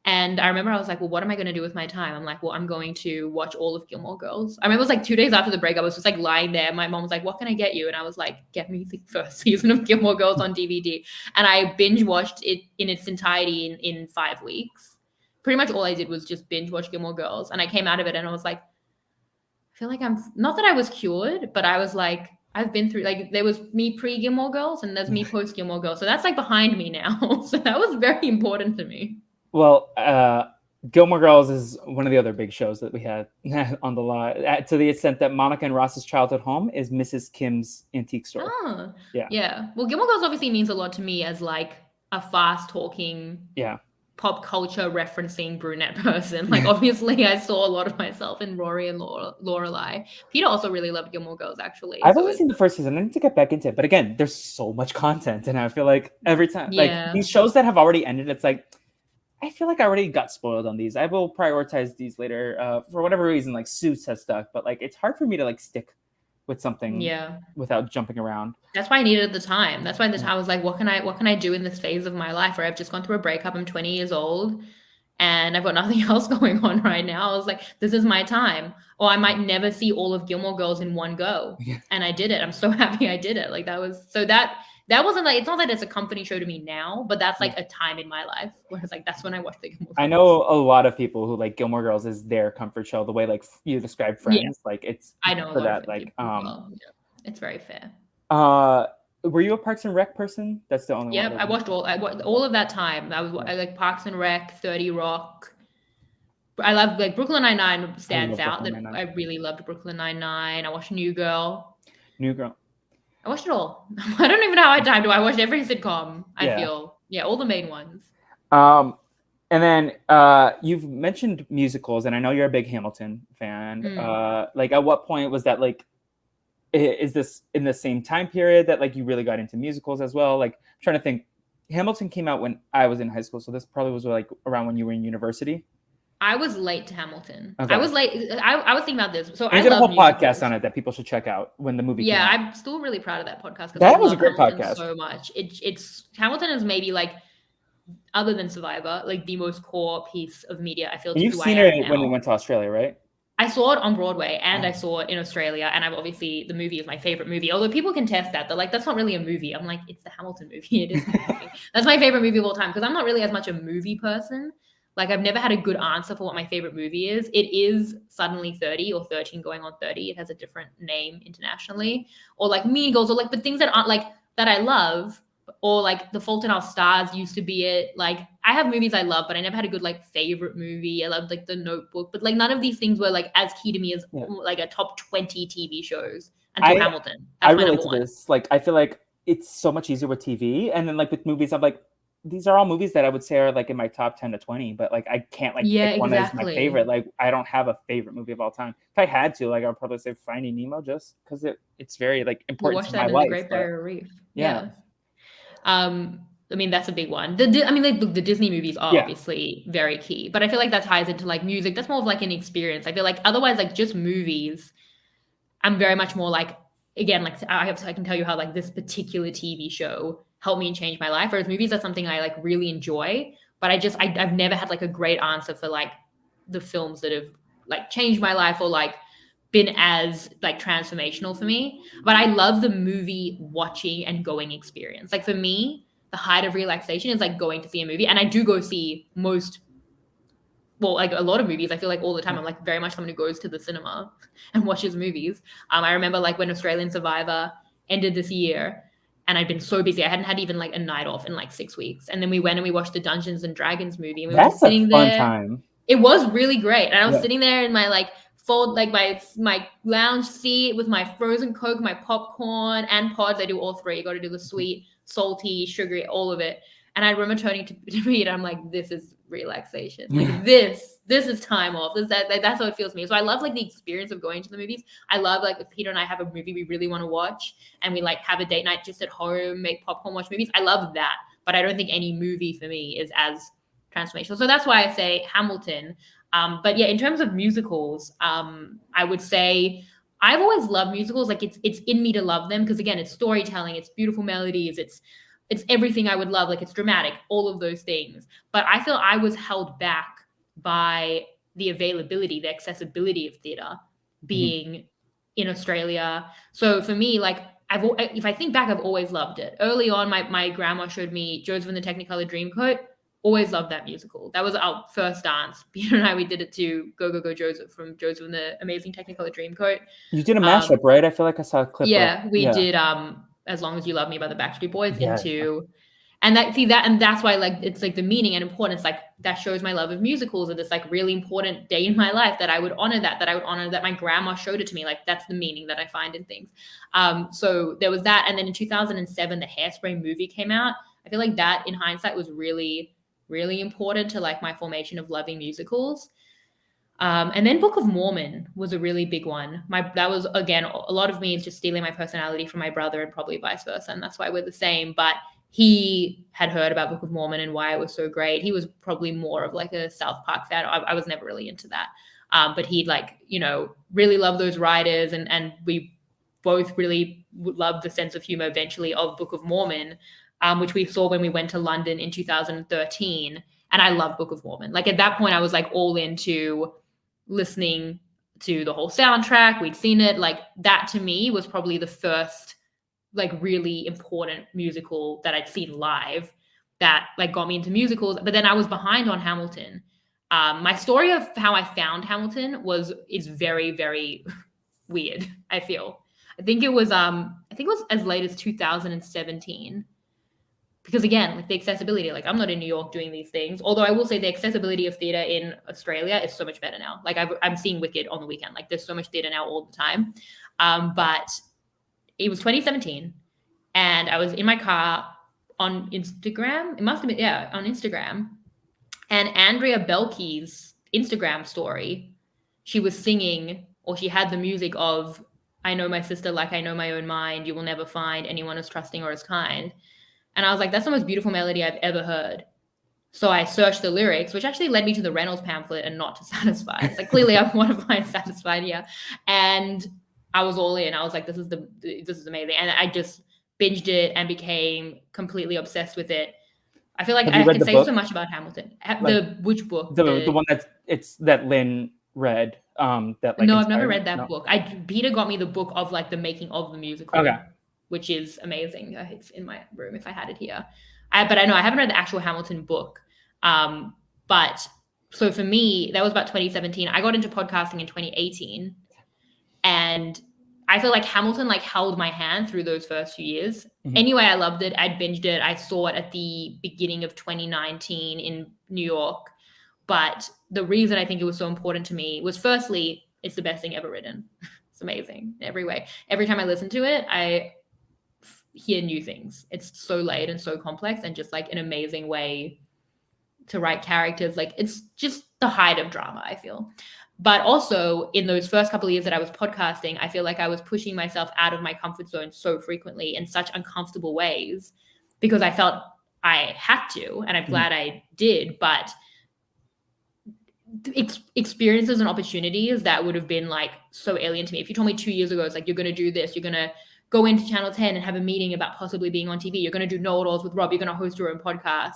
[SPEAKER 2] And I remember I was like, well, what am I going to do with my time? I'm like, well, I'm going to watch all of Gilmore Girls. I remember it was like 2 days after the breakup. I was just like lying there. My mom was like, what can I get you? And I was like, get me the first season of Gilmore Girls on DVD. And I binge watched it in its entirety in 5 weeks. Pretty much all I did was just binge watch Gilmore Girls. And I came out of it and I was like, I feel like I'm not that I was cured, but I was like, I've been through like there was me pre Gilmore Girls and there's me post Gilmore Girls. So that's like behind me now. So that was very important to me.
[SPEAKER 1] Well, Gilmore Girls is one of the other big shows that we had on the law, to the extent that Monica and Ross's childhood home is Mrs. Kim's antique store.
[SPEAKER 2] Yeah. Well, Gilmore Girls obviously means a lot to me as like a fast talking.
[SPEAKER 1] Yeah.
[SPEAKER 2] pop culture referencing brunette person. Like obviously I saw a lot of myself in Rory and Lorelai. Peter also really loved Gilmore Girls actually.
[SPEAKER 1] I've
[SPEAKER 2] So
[SPEAKER 1] only
[SPEAKER 2] it's
[SPEAKER 1] seen the first season. I need to get back into it. But again, there's so much content, and I feel like every time, like
[SPEAKER 2] yeah.
[SPEAKER 1] these shows that have already ended, it's like I feel like I already got spoiled on these. I will prioritize these later for whatever reason. Like Suits has stuck, but like it's hard for me to like stick with something
[SPEAKER 2] Yeah.
[SPEAKER 1] without jumping around.
[SPEAKER 2] That's why I needed the time. That's why the
[SPEAKER 1] Yeah.
[SPEAKER 2] time I was like, what can I do in this phase of my life where I've just gone through a breakup, I'm 20 years old and I've got nothing else going on right now. I was like, this is my time. Or I might never see all of Gilmore Girls in one go.
[SPEAKER 1] Yeah.
[SPEAKER 2] And I did it. I'm so happy I did it. Like that was so that wasn't like, it's not that it's a comforting show to me now, but that's like a time in my life where it's like that's when I watched the Gilmore Girls.
[SPEAKER 1] I know a lot of people who like Gilmore Girls is their comfort show. The way like you describe
[SPEAKER 2] Yeah.
[SPEAKER 1] Friends, like it's
[SPEAKER 2] I know a
[SPEAKER 1] for
[SPEAKER 2] lot of
[SPEAKER 1] that. Like
[SPEAKER 2] people as well. Yeah. It's very fair.
[SPEAKER 1] were you a Parks and Rec person? That's the only
[SPEAKER 2] Yep,
[SPEAKER 1] one.
[SPEAKER 2] I watched all of that time. I like Parks and Rec, 30 Rock. I love like Brooklyn Nine-Nine
[SPEAKER 1] I
[SPEAKER 2] stands
[SPEAKER 1] love
[SPEAKER 2] out.
[SPEAKER 1] Brooklyn
[SPEAKER 2] That
[SPEAKER 1] Nine-Nine.
[SPEAKER 2] I really loved Brooklyn Nine-Nine. I watched New Girl.
[SPEAKER 1] New Girl.
[SPEAKER 2] I watched it all. I don't even know how I had time to. I watched every sitcom. I
[SPEAKER 1] Yeah.
[SPEAKER 2] feel all the main ones.
[SPEAKER 1] And then you've mentioned musicals, and I know you're a big Hamilton fan. Like, at what point was that like? Is this in the same time period that like you really got into musicals as well? Like, I'm trying to think. Hamilton came out when I was in high school, so this probably was like around when you were in university.
[SPEAKER 2] I was late to Hamilton.
[SPEAKER 1] Okay.
[SPEAKER 2] I was late. I was thinking about this. So
[SPEAKER 1] I
[SPEAKER 2] I
[SPEAKER 1] did a
[SPEAKER 2] love
[SPEAKER 1] whole podcast
[SPEAKER 2] musicals.
[SPEAKER 1] on it that people should check out when the movie came
[SPEAKER 2] Yeah,
[SPEAKER 1] out.
[SPEAKER 2] I'm still really proud of that podcast because I
[SPEAKER 1] That was a
[SPEAKER 2] love
[SPEAKER 1] great
[SPEAKER 2] Hamilton
[SPEAKER 1] podcast.
[SPEAKER 2] so much. It's Hamilton is maybe like, other than Survivor, like the most core piece of media I feel to
[SPEAKER 1] You've
[SPEAKER 2] who I
[SPEAKER 1] seen
[SPEAKER 2] am
[SPEAKER 1] it when it
[SPEAKER 2] now.
[SPEAKER 1] went to Australia, right?
[SPEAKER 2] I saw it on Broadway and I
[SPEAKER 1] Oh.
[SPEAKER 2] saw it in Australia, and I've obviously the movie is my favorite movie. Although people can test that, they're like, that's not really a movie. I'm like, it's the Hamilton movie. It is my movie. That's my favorite movie of all time because I'm not really as much a movie person. Like I've never had a good answer for what my favorite movie is. It is Suddenly 30 or 13 going on 30. It has a different name internationally. Or like Mean Girls, or like the things that aren't like that I love, or like The Fault in Our Stars used to be it. Like I have movies I love, but I never had a good like favorite movie. I loved like The Notebook, but like none of these things were like as key to me as like a top 20 TV shows until Hamilton. That's
[SPEAKER 1] I
[SPEAKER 2] my
[SPEAKER 1] relate
[SPEAKER 2] number
[SPEAKER 1] to
[SPEAKER 2] one.
[SPEAKER 1] this. Like, I feel like it's so much easier with TV, and then like with movies, I'm like, these are all movies that I would say are like in my top 10 to 20, but like I can't like pick one as my favorite. Like I don't have a favorite movie of all time. If I had to, like I would probably say Finding Nemo, just because it's very like important to my
[SPEAKER 2] In
[SPEAKER 1] life.
[SPEAKER 2] The Great Barrier Reef.
[SPEAKER 1] Yeah.
[SPEAKER 2] I mean, that's a big one. I mean, like the Disney movies are obviously very key, but I feel like that ties into like music. That's more of like an experience. I feel like otherwise, like just movies, I'm very much more like, again, like I can tell you how like this particular TV show helped me and change my life. Whereas movies are something I like really enjoy, but I've never had like a great answer for like the films that have like changed my life or like been as like transformational for me. But I love the movie watching and going experience. Like for me, the height of relaxation is like going to see a movie, and I do go see like a lot of movies. I feel like all the time I'm like very much someone who goes to the cinema and watches movies. I remember like when Australian Survivor ended this year, and I'd been so busy. I hadn't had even like a night off in like 6 weeks. And then we went and we watched the Dungeons and Dragons movie, and we were just sitting there.
[SPEAKER 1] Time.
[SPEAKER 2] It was really great. And I was sitting there in my like my lounge seat with my frozen Coke, my popcorn and pods. I do all three. You got to do the sweet, salty, sugary, all of it. And I remember turning to Reed. I'm like, this is relaxation. Like this is time off. That's how it feels to me. So I love like the experience of going to the movies. I love like if Peter and I have a movie we really want to watch and we like have a date night just at home, make popcorn, watch movies. I love that. But I don't think any movie for me is as transformational. So that's why I say Hamilton. But yeah, in terms of musicals, I would say I've always loved musicals. Like it's in me to love them because again, it's storytelling, it's beautiful melodies, it's everything I would love. Like it's dramatic, all of those things. But I feel I was held back by the availability, the accessibility of theater being in Australia. So for me, like if I think back, I've always loved it. Early on, my grandma showed me Joseph and the Technicolor Dreamcoat. Always loved that musical. That was our first dance. Peter and I, we did it to Go Go Go Joseph from Joseph and the Amazing Technicolor Dreamcoat.
[SPEAKER 1] You did a mashup, right? I feel like I saw a clip.
[SPEAKER 2] We did As Long As You Love Me by the Backstreet Boys into, and that's why like it's like the meaning and importance, like that shows my love of musicals and this like really important day in my life that I would honor that my grandma showed it to me. Like that's the meaning that I find in things. So there was that, and then in 2007 the Hairspray movie came out. I feel like that in hindsight was really really important to like my formation of loving musicals. And then Book of Mormon was a really big one. That was, again, a lot of me is just stealing my personality from my brother and probably vice versa, and that's why we're the same. But he had heard about Book of Mormon and why it was so great. He was probably more of like a South Park fan. I was never really into that. But he'd like, really love those writers, and we both really loved the sense of humor eventually of Book of Mormon, which we saw when we went to London in 2013. And I love Book of Mormon. Like at that point, I was like all into listening to the whole soundtrack. We'd seen it. Like that to me was probably the first like really important musical that I'd seen live that like got me into musicals. But then I was behind on Hamilton. My story of how I found Hamilton is very, very weird, I feel. I think it was as late as 2017. Because again, like the accessibility, like I'm not in New York doing these things. Although I will say the accessibility of theater in Australia is so much better now. Like I'm seeing Wicked on the weekend. Like there's so much theater now all the time. But it was 2017, and I was in my car on Instagram. It must have been, yeah, on Instagram. And Andrea Belkey's Instagram story, she was singing, or she had the music of "I Know My Sister Like I Know My Own Mind. You will never find anyone as trusting or as kind." And I was like, that's the most beautiful melody I've ever heard. So I searched the lyrics, which actually led me to the Reynolds pamphlet and not to Satisfied. It's like clearly I want to find Satisfied here. And I was all in. I was like, this is amazing. And I just binged it and became completely obsessed with it. I feel like
[SPEAKER 1] Have you
[SPEAKER 2] I
[SPEAKER 1] read
[SPEAKER 2] can
[SPEAKER 1] the
[SPEAKER 2] say
[SPEAKER 1] book?
[SPEAKER 2] so much about Hamilton.
[SPEAKER 1] Like,
[SPEAKER 2] Which book?
[SPEAKER 1] the one that Lynn read. That like
[SPEAKER 2] No, I've never
[SPEAKER 1] inspired
[SPEAKER 2] read that
[SPEAKER 1] no.
[SPEAKER 2] book. Peter got me the book of like the making of the musical.
[SPEAKER 1] Okay.
[SPEAKER 2] Which is amazing. It's in my room if I had it here. But I know I haven't read the actual Hamilton book. But so for me, that was about 2017. I got into podcasting in 2018. And I feel like Hamilton like held my hand through those first few years.
[SPEAKER 1] Mhm.
[SPEAKER 2] Anyway, I loved it. I'd binged it. I saw it at the beginning of 2019 in New York. But the reason I think it was so important to me was firstly, it's the best thing ever written. It's amazing in every way. Every time I listen to it, I hear new things. It's so layered and so complex, and just like an amazing way to write characters. Like it's just the height of drama, I feel. But also in those first couple of years that I was podcasting, I feel like I was pushing myself out of my comfort zone so frequently in such uncomfortable ways because I felt I had to, and I'm glad I did. But experiences and opportunities that would have been like so alien to me. If you told me 2 years ago, it's like, you're going to do this, you're going to go into Channel 10 and have a meeting about possibly being on TV, you're going to do Know-It-Alls with Rob, you're going to host your own podcast,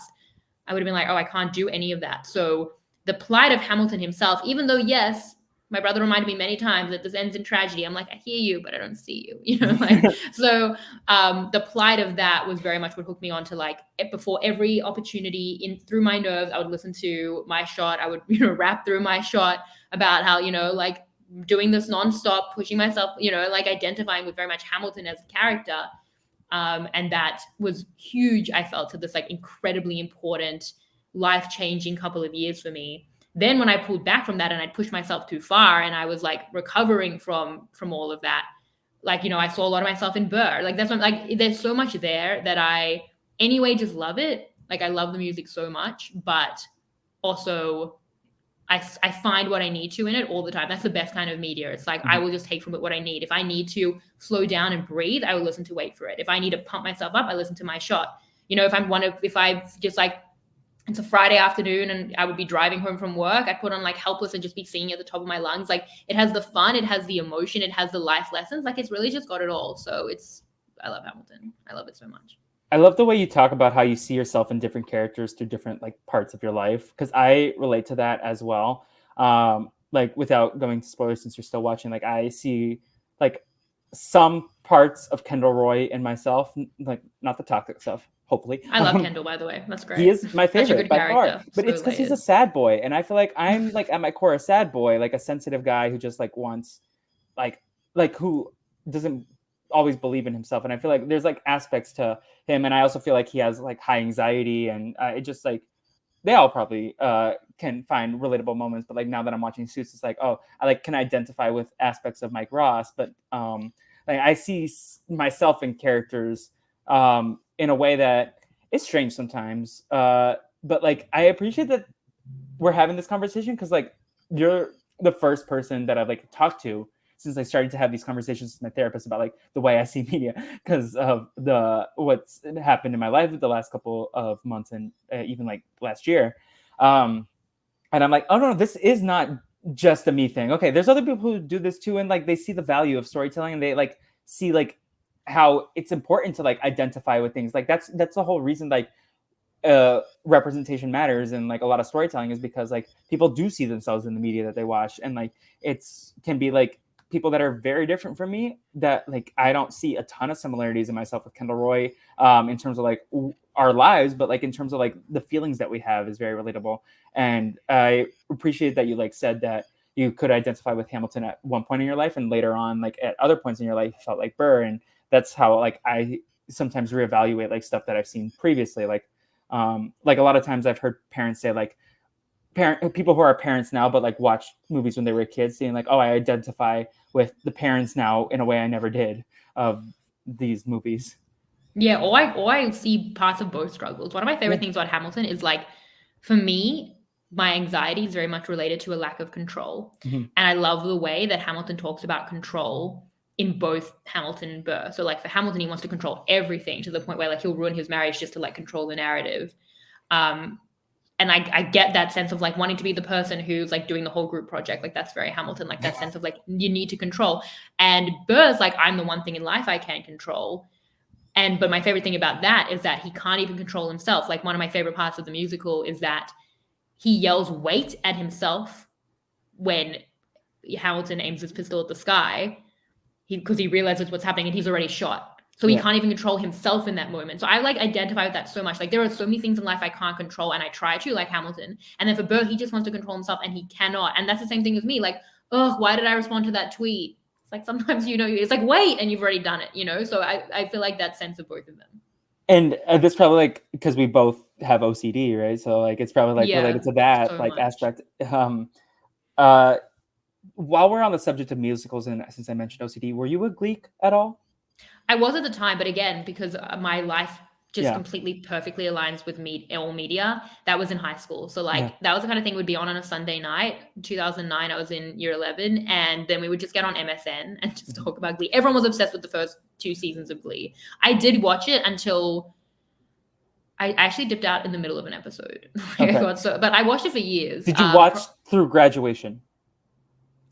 [SPEAKER 2] I would have been like, oh, I can't do any of that. So the plight of Hamilton himself, even though, yes, my brother reminded me many times that this ends in tragedy. I'm like, I hear you, but I don't see you, so the plight of that was very much what hooked me on to like, before every opportunity in through my nerves, I would listen to My Shot. I would, rap through My Shot about how, like doing this nonstop, pushing myself, like identifying with very much Hamilton as a character. And that was huge, I felt, to this like incredibly important, life-changing couple of years for me. Then when I pulled back from that and I'd pushed myself too far and I was like recovering from all of that, like, I saw a lot of myself in Burr. Like that's what like there's so much there that I anyway just love it. Like I love the music so much, but also I find what I need to in it all the time. That's the best kind of media. It's like I will just take from it what I need. If I need to slow down and breathe, I will listen to Wait for It. If I need to pump myself up, I listen to My Shot. If I just like, it's a Friday afternoon and I would be driving home from work, I'd put on like Helpless and just be singing at the top of my lungs. Like it has the fun, it has the emotion, it has the life lessons. Like it's really just got it all. So I love Hamilton. I love it so much.
[SPEAKER 1] I love the way you talk about how you see yourself in different characters through different like parts of your life, because I relate to that as well. Like without going to spoilers, since you're still watching, like I see like some parts of Kendall Roy in myself, like not the toxic stuff. Hopefully,
[SPEAKER 2] I love Kendall, by the way. That's great.
[SPEAKER 1] He is my favorite by far, but
[SPEAKER 2] so
[SPEAKER 1] it's because he's a sad boy, and I feel like I'm like at my core a sad boy, like a sensitive guy who just like wants, like who doesn't always believe in himself. And I feel like there's like aspects to him, and I also feel like he has like high anxiety, and it just like they all probably can find relatable moments. But like now that I'm watching Suits, it's like, oh, I like can identify with aspects of Mike Ross, but like I see myself in characters in a way that is strange sometimes. but like I appreciate that we're having this conversation because like you're the first person that I've like talked to since I started to have these conversations with my therapist about like the way I see media because of the what's happened in my life the last couple of months and even like last year. Um, and I'm like, oh no, this is not just a me thing. Okay, there's other people who do this too, and like they see the value of storytelling, and they like see like how it's important to like identify with things. Like that's the whole reason like representation matters and like a lot of storytelling is because like people do see themselves in the media that they watch, and like it's can be like people that are very different from me that like I don't see a ton of similarities in myself with Kendall Roy in terms of like our lives, but like in terms of like the feelings that we have is very relatable. And I appreciate that you like said that you could identify with Hamilton at one point in your life and later on like at other points in your life felt like Burr. And that's how like I sometimes reevaluate like stuff that I've seen previously. Like a lot of times I've heard parents say like people who are parents now but like watch movies when they were kids saying like, oh, I identify with the parents now in a way I never did of these movies.
[SPEAKER 2] Yeah, or I see parts of both struggles. One of my favorite things about Hamilton is like, for me, my anxiety is very much related to a lack of control.
[SPEAKER 1] Mm-hmm.
[SPEAKER 2] And I love the way that Hamilton talks about control in both Hamilton and Burr. So like for Hamilton, he wants to control everything to the point where like he'll ruin his marriage just to like control the narrative. And I get that sense of like wanting to be the person who's like doing the whole group project. Like that's very Hamilton, like that sense of like you need to control. And Burr's like, I'm the one thing in life I can't control. But my favorite thing about that is that he can't even control himself. Like one of my favorite parts of the musical is that he yells wait at himself when Hamilton aims his pistol at the sky because he realizes what's happening and he's already shot. So he can't even control himself in that moment. So I like identify with that so much. Like there are so many things in life I can't control and I try to, like Hamilton. And then for Burr, he just wants to control himself and he cannot. And that's the same thing with me. Like, oh, why did I respond to that tweet? It's like sometimes, it's like, wait, and you've already done it, So I feel like that sense of both of them.
[SPEAKER 1] And this probably like because we both have OCD, right? So like it's probably like related to that
[SPEAKER 2] so
[SPEAKER 1] like
[SPEAKER 2] much.
[SPEAKER 1] aspect. While we're on the subject of musicals, and since I mentioned OCD, were you a Gleek at all?
[SPEAKER 2] I was at the time, but again, because my life just completely perfectly aligns with all media, that was in high school. So like that was the kind of thing would be on a Sunday night. 2009, I was in year 11, and then we would just get on MSN and just talk about Glee. Everyone was obsessed with the first 2 seasons of Glee. I did watch it until I actually dipped out in the middle of an episode. But I watched it for years.
[SPEAKER 1] Did you watch through graduation?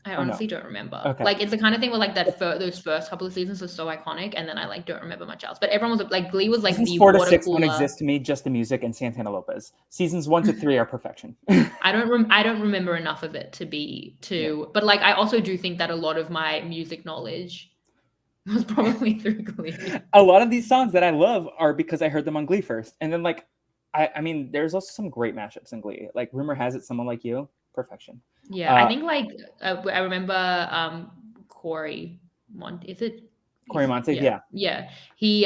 [SPEAKER 2] I honestly don't remember.
[SPEAKER 1] Okay.
[SPEAKER 2] Like it's the kind of thing where like those first couple of seasons are so iconic, and then I like don't remember much else. But everyone was like, Glee was like
[SPEAKER 1] seasons
[SPEAKER 2] the
[SPEAKER 1] 4 to
[SPEAKER 2] water
[SPEAKER 1] 6
[SPEAKER 2] cooler.
[SPEAKER 1] don't exist to me, just the music and Santana Lopez. Seasons 1 to 3 are perfection.
[SPEAKER 2] I don't remember enough of it but like I also do think that a lot of my music knowledge was probably through Glee.
[SPEAKER 1] A lot of these songs that I love are because I heard them on Glee first, and then like I mean, there's also some great mashups in Glee. Like Rumor Has It, Someone Like You, perfection.
[SPEAKER 2] Yeah, I think like I remember Corey is it
[SPEAKER 1] Corey Monteith?
[SPEAKER 2] Yeah. He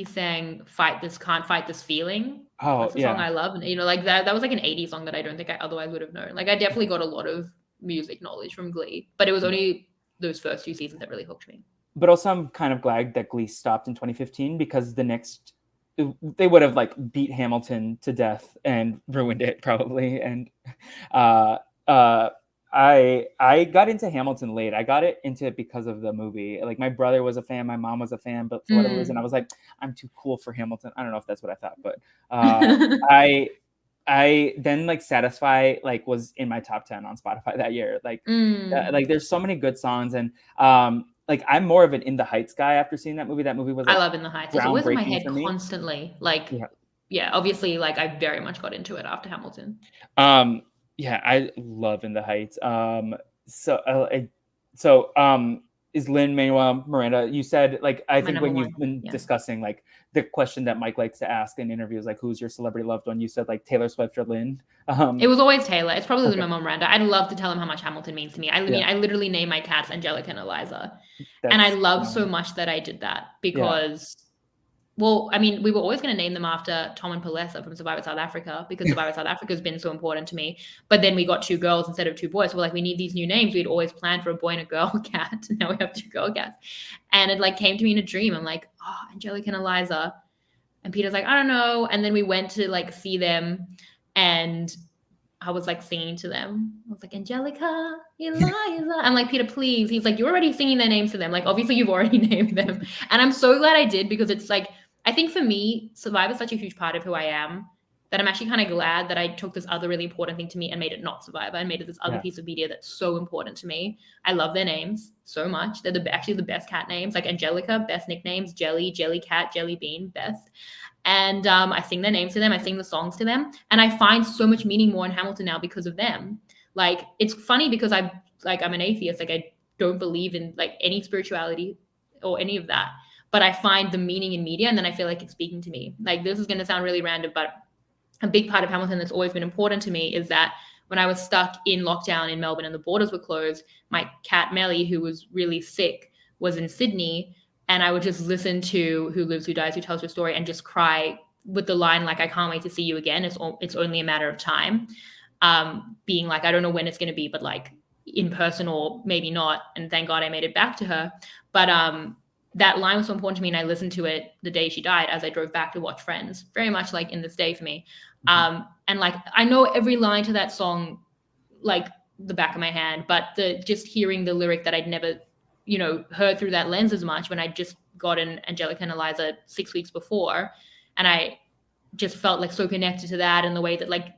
[SPEAKER 2] sang Can't Fight This Feeling.
[SPEAKER 1] Oh,
[SPEAKER 2] that's a song I love. And like that was like an 80s song that I don't think I otherwise would have known. Like I definitely got a lot of music knowledge from Glee, but it was only those first 2 seasons that really hooked me.
[SPEAKER 1] But also I'm kind of glad that Glee stopped in 2015 because the next they would have like beat Hamilton to death and ruined it probably. And I got into Hamilton late. I got into it because of the movie. Like my brother was a fan, my mom was a fan, but for whatever reason, I was like, I'm too cool for Hamilton. I don't know if that's what I thought, but I then like Satisfy like was in my top 10 on Spotify that year. Like there's so many good songs, and like I'm more of an In the Heights guy after seeing that movie. That movie was like,
[SPEAKER 2] I love In the Heights. It's always in my head constantly. Like obviously like I very much got into it after Hamilton.
[SPEAKER 1] Yeah, I love In the Heights. Is Lin-Manuel Miranda, you said like I think when you've been discussing like the question that Mike likes to ask in interviews, like who's your celebrity loved one, you said like Taylor Swift or Lin.
[SPEAKER 2] It was always Taylor. It's probably Lin-Manuel Miranda. I'd love to tell him how much Hamilton means to me. I mean, I literally name my cats Angelica and Eliza. And I love so much that I did that because well, I mean, we were always going to name them after Tom and Palessa from Survivor South Africa because Survivor South Africa has been so important to me. But then we got 2 girls instead of 2 boys. So we're like, we need these new names. We'd always planned for a boy and a girl cat. And now we have 2 girl cats. And it like came to me in a dream. I'm like, oh, Angelica and Eliza. And Peter's like, I don't know. And then we went to like see them, and I was like singing to them. I was like, Angelica, Eliza. I'm like, Peter, please. He's like, you're already singing their names to them. Like, obviously, you've already named them. And I'm so glad I did, because it's like, I think for me, Survivor is such a huge part of who I am, that I'm actually kind of glad that I took this other really important thing to me and made it not Survivor, and made it this other piece of media that's so important to me. I love their names so much. They're actually the best cat names. Like Angelica, best nicknames. Jelly, Jellycat, Jelly Bean, best. And I sing their names to them. I sing the songs to them, and I find so much meaning more in Hamilton now because of them. Like, it's funny because I'm an atheist. Like, I don't believe in like any spirituality or any of that, but I find the meaning in media, and then I feel like it's speaking to me. Like, this is going to sound really random, but a big part of Hamilton that's always been important to me is that when I was stuck in lockdown in Melbourne and the borders were closed, my cat Melly, who was really sick, was in Sydney, and I would just listen to Who Lives, Who Dies, Who Tells Your Story, and just cry with the line like, I can't wait to see you again. It's only a matter of time. Being like, I don't know when it's going to be, but like in person or maybe not. And thank God I made it back to her. But that line was so important to me, and I listened to it the day she died as I drove back to watch Friends, very much like In This Day for me. And like, I know every line to that song like the back of my hand, but just hearing the lyric that I'd never heard through that lens as much, when I just gotten Angelica and Eliza 6 weeks before, and I just felt like so connected to that, and the way that like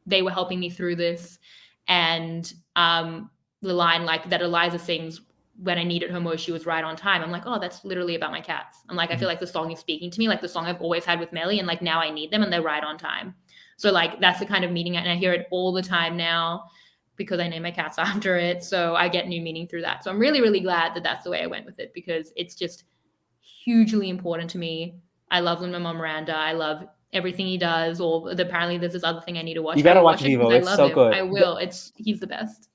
[SPEAKER 2] they were helping me through this. And the line like that Eliza sings, when I needed her most, she was right on time. I'm like, oh, that's literally about my cats. I'm like, I feel like the song is speaking to me, like the song I've always had with Melly, and like now I need them and they're right on time. So like that's the kind of meaning, and I hear it all the time now because I name my cats after it. So I get new meaning through that. So I'm really, really glad that that's the way I went with it, because it's just hugely important to me. I love Lin-Manuel Miranda. I love everything he does. Or apparently there's this other thing I need to watch.
[SPEAKER 1] You gotta watch
[SPEAKER 2] it
[SPEAKER 1] Vivo.
[SPEAKER 2] I
[SPEAKER 1] It's
[SPEAKER 2] love
[SPEAKER 1] so
[SPEAKER 2] him.
[SPEAKER 1] good.
[SPEAKER 2] I will. He's the best.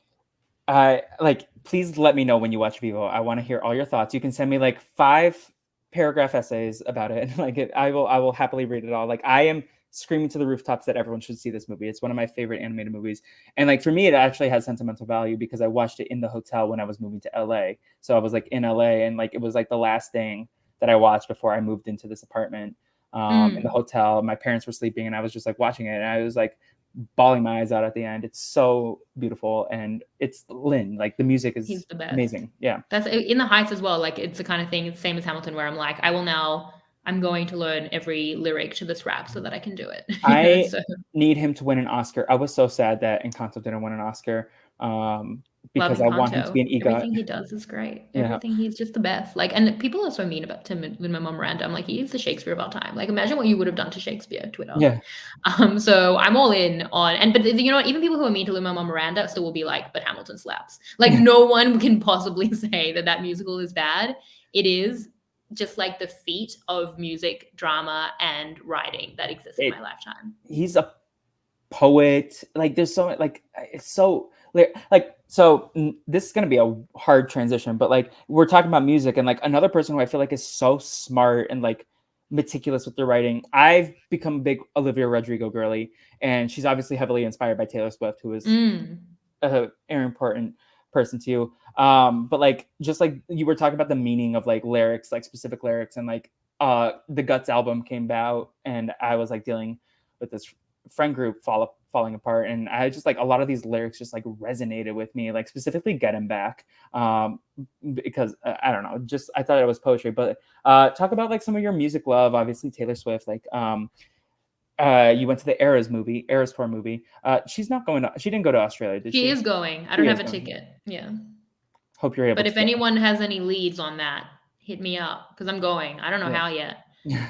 [SPEAKER 1] Please let me know when you watch Vivo. I want to hear all your thoughts. You can send me like 5-paragraph essays about it. I will happily read it all. Like, I am screaming to the rooftops that everyone should see this movie. It's one of my favorite animated movies. And like, for me, it actually has sentimental value because I watched it in the hotel when I was moving to LA. So I was like in LA, and like, it was like the last thing that I watched before I moved into this apartment in the hotel. My parents were sleeping, and I was just like watching it, and I was like bawling my eyes out at the end. It's so beautiful, and it's Lin. Like, the music is amazing. Yeah,
[SPEAKER 2] that's In the Heights as well. Like, it's the kind of thing, it's the same as Hamilton, where I'm like, I'm going to learn every lyric to this rap so that I can do it.
[SPEAKER 1] I need him to win an Oscar. I was so sad that Encanto didn't win an Oscar because I want him to be an EGOT.
[SPEAKER 2] Everything he does is great. Everything, he's just the best. Like, and people are so mean about Lin-Manuel Miranda. I'm like, he is the Shakespeare of our time. Like, imagine what you would have done to Shakespeare, Twitter.
[SPEAKER 1] Yeah.
[SPEAKER 2] So I'm all in on, but even people who are mean to Lin-Manuel Miranda still will be like, but Hamilton slaps. Like, no one can possibly say that musical is bad. It is just like the feat of music, drama, and writing that exists in my lifetime.
[SPEAKER 1] He's a poet. Like, there's so like, it's so like, so this is going to be a hard transition, but like, we're talking about music, and like, another person who I feel like is so smart and like meticulous with their writing. I've become a big Olivia Rodrigo girly, and she's obviously heavily inspired by Taylor Swift, who is an important person to you. But like, just like you were talking about the meaning of like lyrics, like specific lyrics, and like the Guts album came out, and I was like dealing with this friend group falling apart, and I just like, a lot of these lyrics just like resonated with me, like specifically Get Him Back, because I don't know, just I thought it was poetry. But talk about like some of your music love. Obviously Taylor Swift, like you went to the Eras Tour movie. She didn't go to Australia, did she?
[SPEAKER 2] She is going. I don't have a ticket. Yeah.
[SPEAKER 1] Hope you're able to.
[SPEAKER 2] But if anyone has any leads on that, hit me up, because I'm going. I don't know how yet,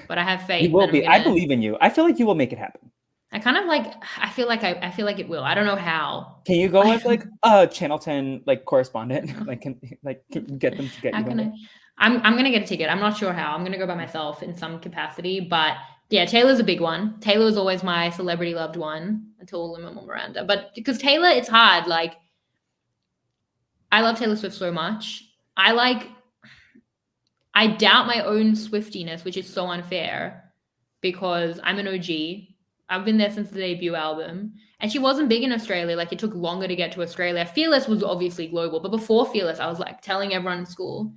[SPEAKER 2] but I have faith.
[SPEAKER 1] You will be. I believe in you. I feel like you will make it happen.
[SPEAKER 2] I kind of like, I feel like it will. I don't know how.
[SPEAKER 1] Can you go as like a Channel 10 like correspondent? Like, can get them to get you?
[SPEAKER 2] I'm gonna get a ticket. I'm not sure how. I'm gonna go by myself in some capacity, but yeah, Taylor's a big one. Taylor is always my celebrity loved one until Lin-Manuel Miranda. But because Taylor, it's hard. Like, I love Taylor Swift so much. I doubt my own Swiftiness, which is so unfair because I'm an OG. I've been there since the debut album, and she wasn't big in Australia. Like, it took longer to get to Australia. Fearless was obviously global, but before Fearless, I was like telling everyone in school,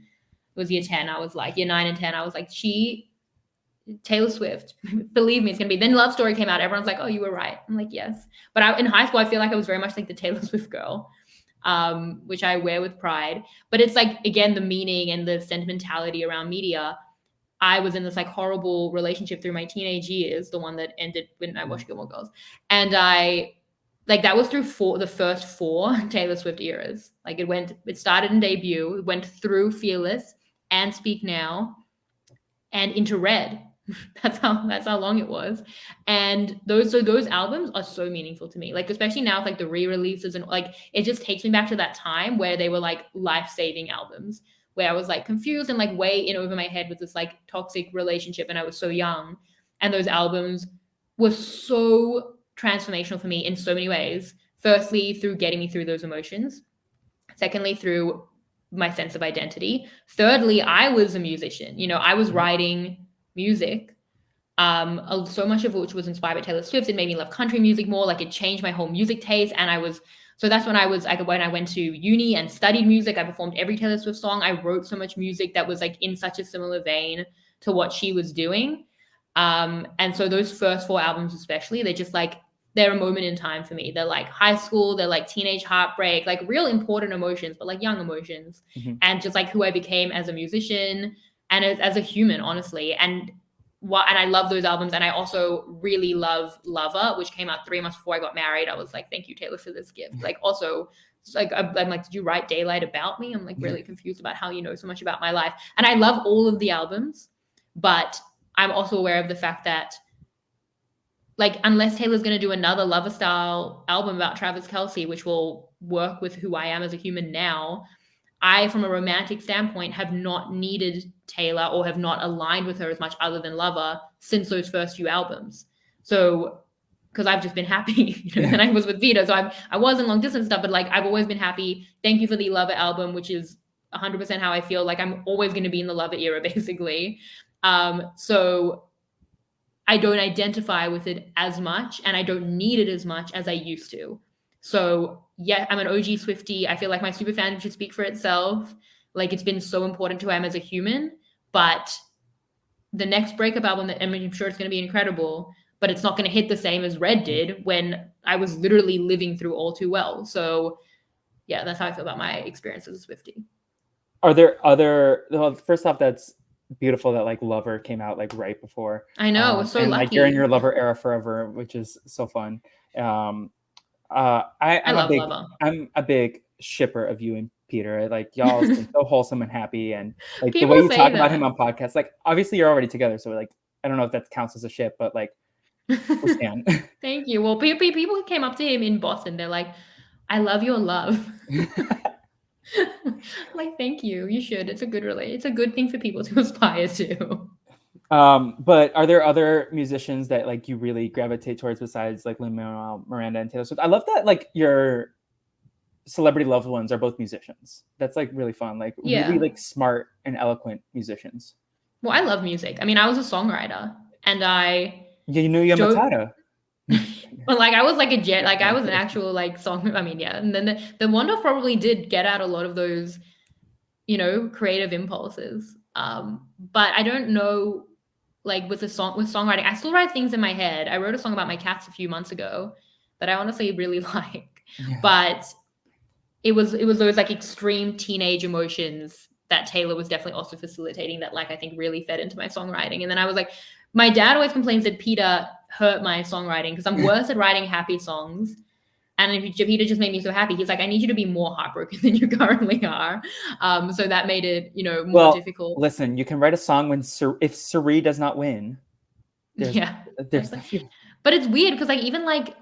[SPEAKER 2] it was year 10. I was like, year 9 and 10. I was like, she Taylor Swift. Believe me, it's gonna be. Then Love Story came out. Everyone's like, "Oh, you were right." I'm like, "Yes." But in high school, I feel like I was very much like the Taylor Swift girl, which I wear with pride. But it's like, again, the meaning and the sentimentality around media. I was in this like horrible relationship through my teenage years, the one that ended when I watched Gilmore Girls, and I like that was through the first four Taylor Swift eras. Like it started in debut, it went through Fearless and Speak Now and into Red. That's how long it was. And those albums are so meaningful to me. Like especially now with like the re-releases and like it just takes me back to that time where they were like life-saving albums where I was like confused and like way in over my head with this like toxic relationship and I was so young. And those albums were so transformational for me in so many ways. Firstly, through getting me through those emotions. Secondly, through my sense of identity. Thirdly, I was a musician. I was writing music. So much of which was inspired by Taylor Swift. It made me love country music more. Like it changed my whole music taste. And that's when I went to uni and studied music. I performed every Taylor Swift song. I wrote so much music that was like in such a similar vein to what she was doing. And so those first four albums, especially, they're a moment in time for me. They're like high school, they're like teenage heartbreak, like real important emotions, but like young emotions, and just like who I became as a musician and as a human, honestly. And I love those albums. And I also really love Lover, which came out 3 months before I got married. I was like, thank you, Taylor, for this gift. Like also, I'm like, did you write Daylight about me? I'm like really confused about how you know so much about my life. And I love all of the albums, but I'm also aware of the fact that like unless Taylor's going to do another Lover style album about Travis Kelce, which will work with who I am as a human now, I, from a romantic standpoint, have not needed Taylor or have not aligned with her as much other than Lover since those first few albums. So, because I've just been happy, and I was with Vita, so I was in long distance stuff, but like I've always been happy. Thank you for the Lover album, which is 100% how I feel. Like I'm always going to be in the Lover era, basically. So I don't identify with it as much and I don't need it as much as I used to. So yeah, I'm an OG Swiftie. I feel like my super fandom should speak for itself. Like it's been so important to him as a human, but the next breakup album I'm sure it's going to be incredible, but it's not going to hit the same as Red did when I was literally living through All Too Well. So yeah, that's how I feel about my experience as a Swiftie.
[SPEAKER 1] Are there other, well, first off, that's beautiful that like Lover came out like right before.
[SPEAKER 2] I know, we're so
[SPEAKER 1] and
[SPEAKER 2] lucky.
[SPEAKER 1] like you're in your Lover era forever, which is so fun. I'm
[SPEAKER 2] love Lover.
[SPEAKER 1] I'm a big shipper of you and Peter. Like y'all seem so wholesome and happy, and like
[SPEAKER 2] People
[SPEAKER 1] the way you
[SPEAKER 2] say
[SPEAKER 1] talk about
[SPEAKER 2] that.
[SPEAKER 1] him on podcasts. Like obviously you're already together, so like I don't know if that counts as a ship, but like we stand.
[SPEAKER 2] Thank you. Well, people came up to him in Boston. They're like, "I love your love." Like, thank you. You should. It's a good thing for people to aspire to.
[SPEAKER 1] But are there other musicians that like you really gravitate towards besides like Lin-Manuel Miranda and Taylor Swift? I love that like your celebrity loved ones are both musicians. That's like really fun. Like really like smart and eloquent musicians.
[SPEAKER 2] Well, I love music. I mean, I was a songwriter and
[SPEAKER 1] you knew your Matata.
[SPEAKER 2] But like I was like I was an actual like song. I mean, yeah. And then the Wonder probably did get out a lot of those, creative impulses. But I don't know, like with songwriting, I still write things in my head. I wrote a song about my cats a few months ago that I honestly really like. Yeah. But it was those like extreme teenage emotions that Taylor was definitely also facilitating that like I think really fed into my songwriting. And then I was like, my dad always complains that Peter hurt my songwriting because I'm worse at writing happy songs. And Peter just made me so happy. He's like, I need you to be more heartbroken than you currently are. So that made it, more difficult.
[SPEAKER 1] Listen, you can write a song if Suri does not win. There's
[SPEAKER 2] but it's weird because like even like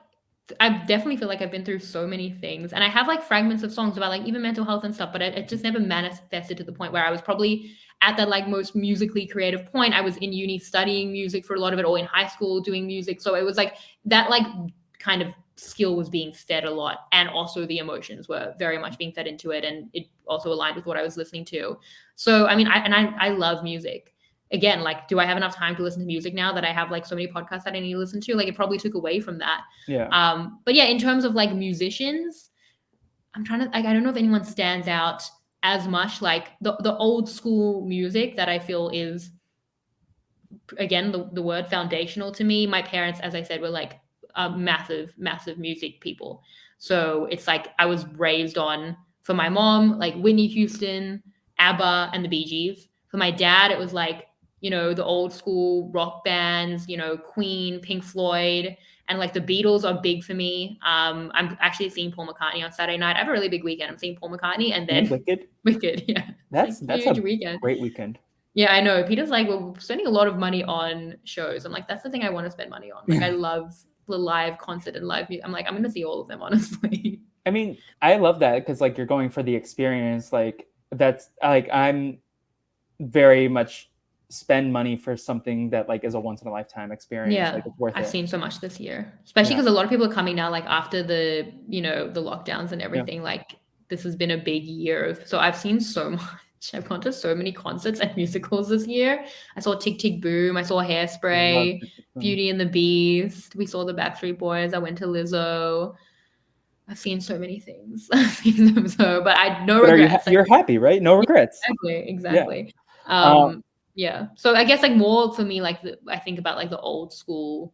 [SPEAKER 2] I definitely feel like I've been through so many things and I have like fragments of songs about like even mental health and stuff, but it just never manifested to the point where I was probably at that like most musically creative point. I was in uni studying music for a lot of it, or in high school doing music. So it was like that like kind of skill was being fed a lot, and also the emotions were very much being fed into it, and it also aligned with what I was listening to. So I mean, I love music. Again, like, do I have enough time to listen to music now that I have like so many podcasts that I need to listen to? Like, it probably took away from that.
[SPEAKER 1] Yeah.
[SPEAKER 2] But yeah, in terms of like musicians, I'm trying to like, I don't know if anyone stands out as much. Like the old school music that I feel is again, the word foundational to me. My parents, as I said, were like massive music people. So it's like I was raised on, for my mom, like Whitney Houston, ABBA, and the Bee Gees. For my dad, it was like, the old school rock bands, Queen, Pink Floyd, and like the Beatles are big for me. I'm actually seeing Paul McCartney on Saturday night. I have a really big weekend. I'm seeing Paul McCartney and
[SPEAKER 1] Seeing
[SPEAKER 2] then
[SPEAKER 1] Wicked.
[SPEAKER 2] Wicked. Yeah, it's like
[SPEAKER 1] That's
[SPEAKER 2] huge
[SPEAKER 1] a
[SPEAKER 2] weekend.
[SPEAKER 1] great weekend.
[SPEAKER 2] Yeah, I know. Peter's like, we're spending a lot of money on shows. I'm like, that's the thing I want to spend money on. Like, I love the live concert and live music. I'm like, I'm going to see all of them, honestly.
[SPEAKER 1] I mean, I love that because like you're going for the experience. Like that's like I'm very much spend money for something that like is a once in a lifetime experience. Like
[SPEAKER 2] Yeah,
[SPEAKER 1] it's worth
[SPEAKER 2] I've
[SPEAKER 1] it.
[SPEAKER 2] seen so much this year, especially
[SPEAKER 1] Yeah.
[SPEAKER 2] because a lot of people are coming now, like after the lockdowns and
[SPEAKER 1] Yeah.
[SPEAKER 2] everything. Like, this has been a big year so I've seen so much. I've gone to so many concerts and musicals this year. I saw Tick Tick Boom. I saw
[SPEAKER 1] Love
[SPEAKER 2] Hairspray,
[SPEAKER 1] it.
[SPEAKER 2] Beauty and the Beast. We saw the Backstreet Boys. I went to Lizzo. I've seen so many things. I've seen them but I no
[SPEAKER 1] But are you
[SPEAKER 2] regrets. Like,
[SPEAKER 1] you're happy, right? No
[SPEAKER 2] yeah,
[SPEAKER 1] regrets.
[SPEAKER 2] exactly,
[SPEAKER 1] Yeah.
[SPEAKER 2] exactly.
[SPEAKER 1] Um,
[SPEAKER 2] Yeah. So I guess like more for me, like I think about like the old school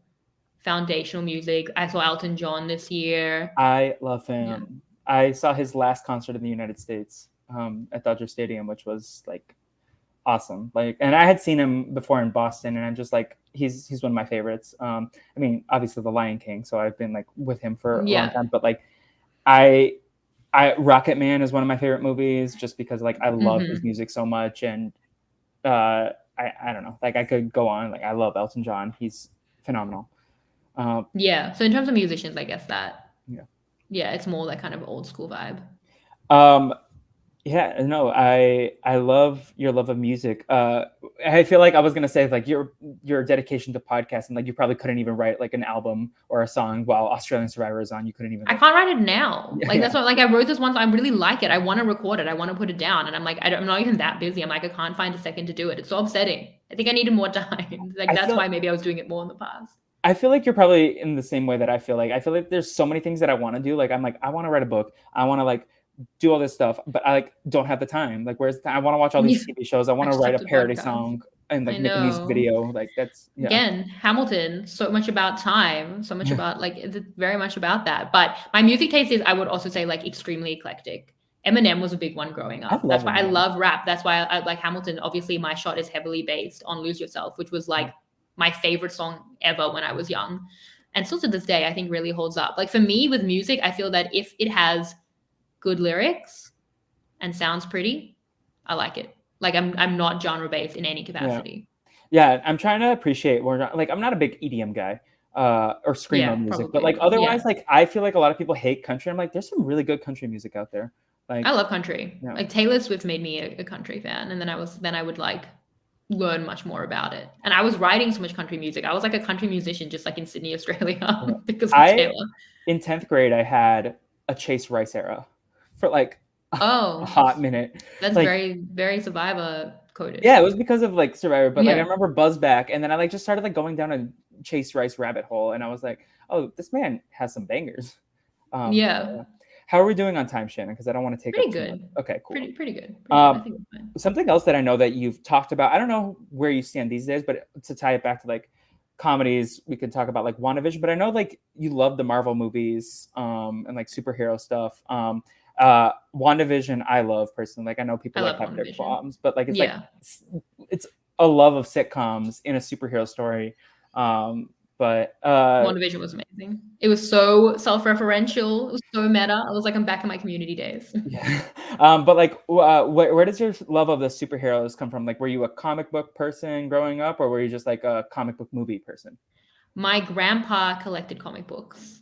[SPEAKER 2] foundational music. I saw Elton John this year.
[SPEAKER 1] I love
[SPEAKER 2] Yeah.
[SPEAKER 1] him. I saw his last concert in the United States at Dodger Stadium, which was like awesome. Like, and I had seen him before in Boston, and I'm just like, he's one of my favorites. I mean, obviously the Lion King, so I've been like with him for a long
[SPEAKER 2] Yeah.
[SPEAKER 1] time. But like, I Rocket Man is one of my favorite movies, just because like I love his
[SPEAKER 2] Hmm.
[SPEAKER 1] music so much, and I don't know, like I could go on. Like I love Elton John; he's phenomenal. Um,
[SPEAKER 2] Yeah. So in terms of musicians, I guess that,
[SPEAKER 1] yeah.
[SPEAKER 2] yeah, it's more that kind of old school vibe.
[SPEAKER 1] Um, Yeah, no, I love your love of music. I feel like I was gonna say like your dedication to podcasting, like you probably couldn't even write like an album or a song while Australian Survivor is on. You couldn't even
[SPEAKER 2] I
[SPEAKER 1] like
[SPEAKER 2] can't write it now.
[SPEAKER 1] yeah,
[SPEAKER 2] Like
[SPEAKER 1] yeah.
[SPEAKER 2] that's what like I wrote this once. I really like it. I want to record it. I want to put it down. And I'm like, I'm not even that busy. I'm like, I can't find a second to do it. It's so upsetting. I think I needed more time. Like
[SPEAKER 1] I
[SPEAKER 2] that's
[SPEAKER 1] feel
[SPEAKER 2] why maybe I was doing it more in the past.
[SPEAKER 1] I feel like you're probably in the same way that I feel like. I feel like there's so many things that I want to do. Like I'm like I want to write a book. I want to like do all this stuff, but I like don't have the time. Like where's the time? I want to watch all
[SPEAKER 2] Yeah.
[SPEAKER 1] these TV shows. I
[SPEAKER 2] I
[SPEAKER 1] want to
[SPEAKER 2] just
[SPEAKER 1] write
[SPEAKER 2] have
[SPEAKER 1] a
[SPEAKER 2] to
[SPEAKER 1] parody
[SPEAKER 2] podcast.
[SPEAKER 1] song and
[SPEAKER 2] I
[SPEAKER 1] like make a music
[SPEAKER 2] know.
[SPEAKER 1] video. Like that's yeah.
[SPEAKER 2] Again, Hamilton, so much about time, so much
[SPEAKER 1] Yeah.
[SPEAKER 2] about like it's very much about that. But my music taste is, I would also say, like extremely eclectic. Eminem was a big one growing
[SPEAKER 1] I
[SPEAKER 2] up.
[SPEAKER 1] love
[SPEAKER 2] That's why I
[SPEAKER 1] Eminem.
[SPEAKER 2] love rap. That's why I like Hamilton. Obviously, My Shot is heavily based on Lose Yourself, which was like my favorite song ever when I was young. And still to this day, I think really holds up. Like for me with music, I feel that if it has good lyrics and sounds pretty, I like it. Like I'm not genre based in any
[SPEAKER 1] Yeah.
[SPEAKER 2] capacity.
[SPEAKER 1] Yeah, I'm trying to appreciate more. Like, I'm not a big EDM guy or screamo
[SPEAKER 2] Yeah,
[SPEAKER 1] music, but
[SPEAKER 2] probably.
[SPEAKER 1] like otherwise,
[SPEAKER 2] Yeah.
[SPEAKER 1] like I feel like a lot of people hate country. I'm like, there's some really good country music out there.
[SPEAKER 2] I
[SPEAKER 1] Like,
[SPEAKER 2] love country.
[SPEAKER 1] you know,
[SPEAKER 2] Like Taylor Swift made me a country fan, and then I would like learn much more about it. And I was writing so much country music. I was like a country musician just like in Sydney,
[SPEAKER 1] yeah.
[SPEAKER 2] Australia because of
[SPEAKER 1] I
[SPEAKER 2] Taylor.
[SPEAKER 1] in 10th grade I had a Chase Rice era for like a
[SPEAKER 2] Oh,
[SPEAKER 1] hot minute.
[SPEAKER 2] that's
[SPEAKER 1] Like,
[SPEAKER 2] very Survivor
[SPEAKER 1] yeah,
[SPEAKER 2] coded.
[SPEAKER 1] it was because of like Survivor, but like I
[SPEAKER 2] Yeah.
[SPEAKER 1] remember Buzzback, and then I like just started like going down a Chase Rice rabbit hole, and I was like, oh, this man has some bangers.
[SPEAKER 2] Yeah.
[SPEAKER 1] Yeah. How are we doing on time, Shannon? Because I don't want to take up
[SPEAKER 2] Pretty
[SPEAKER 1] too much.
[SPEAKER 2] good.
[SPEAKER 1] Okay, cool.
[SPEAKER 2] Pretty good. Pretty good. I
[SPEAKER 1] Um,
[SPEAKER 2] think it's fine.
[SPEAKER 1] Something else that I know that you've talked about, I don't know where you stand these days, but to tie it back to like comedies, we could talk about like WandaVision, but I know like you love the Marvel movies and like superhero stuff. WandaVision, I love personally. Like I know
[SPEAKER 2] I
[SPEAKER 1] people like
[SPEAKER 2] love
[SPEAKER 1] have their
[SPEAKER 2] WandaVision.
[SPEAKER 1] qualms, but like
[SPEAKER 2] Yeah.
[SPEAKER 1] it's a love of sitcoms in a superhero story. But
[SPEAKER 2] WandaVision was amazing. It was so self-referential. It was so meta. I was like, I'm back in my community days.
[SPEAKER 1] yeah. But like, where does your love of the superheroes come from? Like, were you a comic book person growing up, or were you just like a comic book movie person?
[SPEAKER 2] My grandpa collected comic books.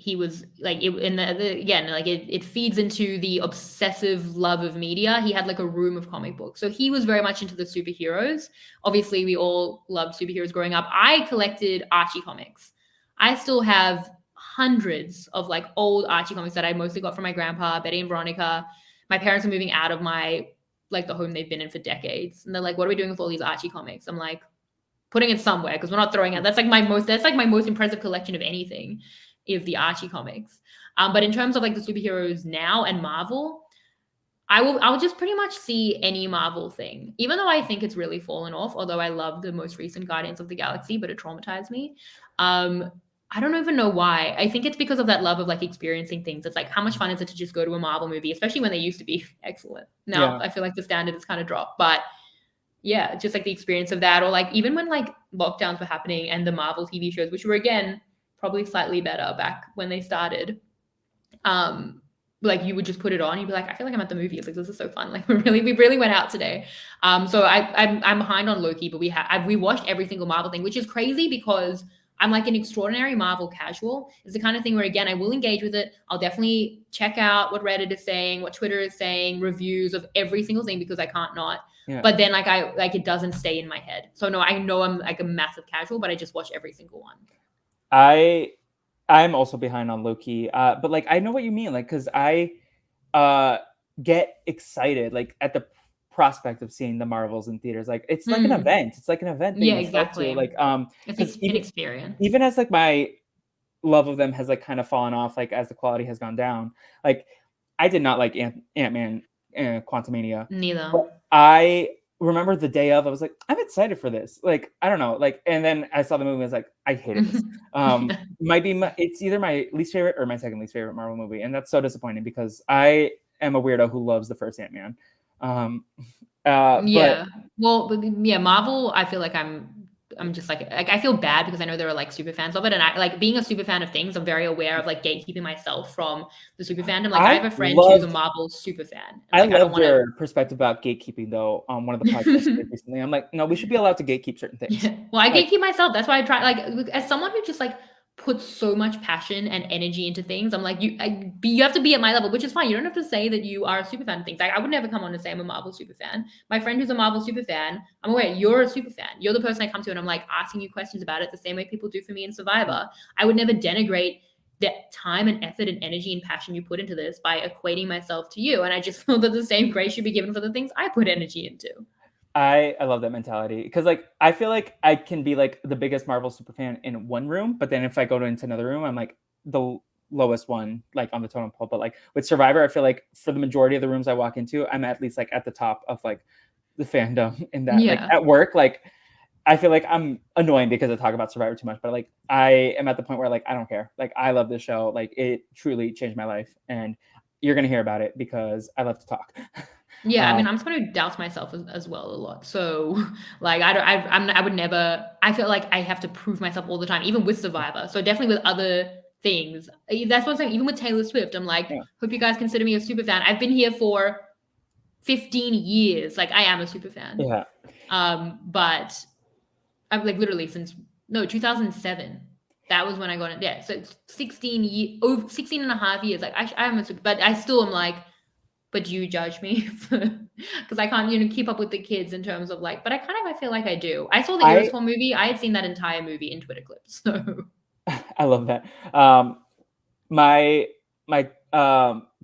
[SPEAKER 2] He was like it in again, like it feeds into the obsessive love of media. He had like a room of comic books, so he was very much into the superheroes. Obviously we all loved superheroes growing up. I collected Archie comics. I still have hundreds of like old Archie comics that I mostly got from my grandpa, Betty and Veronica. My parents are moving out of my like the home they've been in for decades, and they're like, what are we doing with all these Archie comics? I'm like, putting it somewhere because we're not throwing it. That's like my most impressive collection of anything, is the Archie comics. But in terms of like the superheroes now and Marvel, I'll just pretty much see any Marvel thing. Even though I think it's really fallen off, although I love the most recent Guardians of the Galaxy, but it traumatized me. Um, I don't even know why. I think it's because of that love of like experiencing things. It's like how much fun is it to just go to a Marvel movie, especially when they used to be excellent. Now
[SPEAKER 1] Yeah.
[SPEAKER 2] I feel like the standard has kind of dropped. But yeah, just like the experience of that, or like even when like lockdowns were happening and the Marvel TV shows, which were again probably slightly better back when they started, um like you would just put it on, you'd be like, I feel like I'm at the movies, like this is so fun, like we really went out today. So I'm behind on Loki, but we watched every single Marvel thing, which is crazy because I'm like an extraordinary Marvel casual. It's the kind of thing where again I will engage with it. I'll definitely check out what Reddit is saying, what Twitter is saying, reviews of every single thing because I can't not.
[SPEAKER 1] Yeah.
[SPEAKER 2] But then I like it doesn't stay in my head. So no, I know I'm like a massive casual, but I just watch every single one.
[SPEAKER 1] I I'm also behind on Loki, but like I know what you mean, like because I uh get excited like at the prospect of seeing the Marvels in theaters. Like it's like an
[SPEAKER 2] Mm,
[SPEAKER 1] event. It's like an event that
[SPEAKER 2] yeah,
[SPEAKER 1] you show up to.
[SPEAKER 2] exactly.
[SPEAKER 1] Like
[SPEAKER 2] It's
[SPEAKER 1] because
[SPEAKER 2] an
[SPEAKER 1] even
[SPEAKER 2] experience.
[SPEAKER 1] even as like my love of them has like kind of fallen off, like as the quality has gone down. Like I did not like Ant-Man Quantumania,
[SPEAKER 2] Neither.
[SPEAKER 1] but I remember the day of I was like, I'm excited for this. Like I don't know, like and then I saw the movie. I was like, I hated this. Might be it's either my least favorite or my second least favorite Marvel movie, and that's so disappointing because I am a weirdo who loves the first Ant-Man. Um, but
[SPEAKER 2] Yeah. Well, yeah, Marvel, I feel like I'm just like I feel bad because I know there are like super fans of it, and I like being a super fan of things. I'm very aware of like gatekeeping myself from the super fandom. Like I
[SPEAKER 1] I
[SPEAKER 2] have a friend who's a
[SPEAKER 1] loved
[SPEAKER 2] Marvel super fan, and
[SPEAKER 1] I
[SPEAKER 2] like I don't
[SPEAKER 1] loved
[SPEAKER 2] want to.
[SPEAKER 1] your perspective about gatekeeping though on one of the podcasts you did recently. I'm like, no, we should be allowed to gatekeep certain things.
[SPEAKER 2] Yeah. Well, I
[SPEAKER 1] Like,
[SPEAKER 2] gatekeep myself. That's why I try. Like as someone who just like puts so much passion and energy into things, I'm like you have to be at my level, which is fine. You don't have to say that you are a super fan of things. Like I would never come on and say I'm a Marvel super fan. My friend who's a Marvel super fan, I'm aware you're a super fan. You're the person I come to and I'm like asking you questions about it the same way people do for me in Survivor. I would never denigrate the time and effort and energy and passion you put into this by equating myself to you. And I just feel that the same grace should be given for the things I put energy into.
[SPEAKER 1] I love that mentality because like I feel like I can be like the biggest Marvel super fan in one room, but then if I go into another room, I'm like the lowest one like on the totem pole. But like with Survivor, I feel like for the majority of the rooms I walk into, I'm at least like at the top of like the fandom in that. Like
[SPEAKER 2] Yeah.
[SPEAKER 1] at work, like I feel like I'm annoying because I talk about Survivor too much, but like I am at the point where like I don't care. Like I love this show. Like it truly changed my life, and you're gonna hear about it because I love to talk.
[SPEAKER 2] Yeah, I
[SPEAKER 1] um,
[SPEAKER 2] mean, I'm someone who doubts myself as well a lot. So, like, I don't, I would never. I feel like I have to prove myself all the time, even with Survivor. So definitely with other things. That's what I'm saying. Even with Taylor Swift, I'm like,
[SPEAKER 1] yeah,
[SPEAKER 2] hope you guys consider me a super fan. I've been here for 15 years. Like, I am a super fan.
[SPEAKER 1] yeah,
[SPEAKER 2] But I've like literally since no 2007. That was when I got it. Yeah, so it's 16 years, over 16 and a half years. Like I'm a super, but I still am like, but do you judge me because I can't, keep up with the kids in terms of like, but I feel like I do. I saw the
[SPEAKER 1] I
[SPEAKER 2] Iris Tour movie. I had seen that entire movie in Twitter clips. So
[SPEAKER 1] I love that. My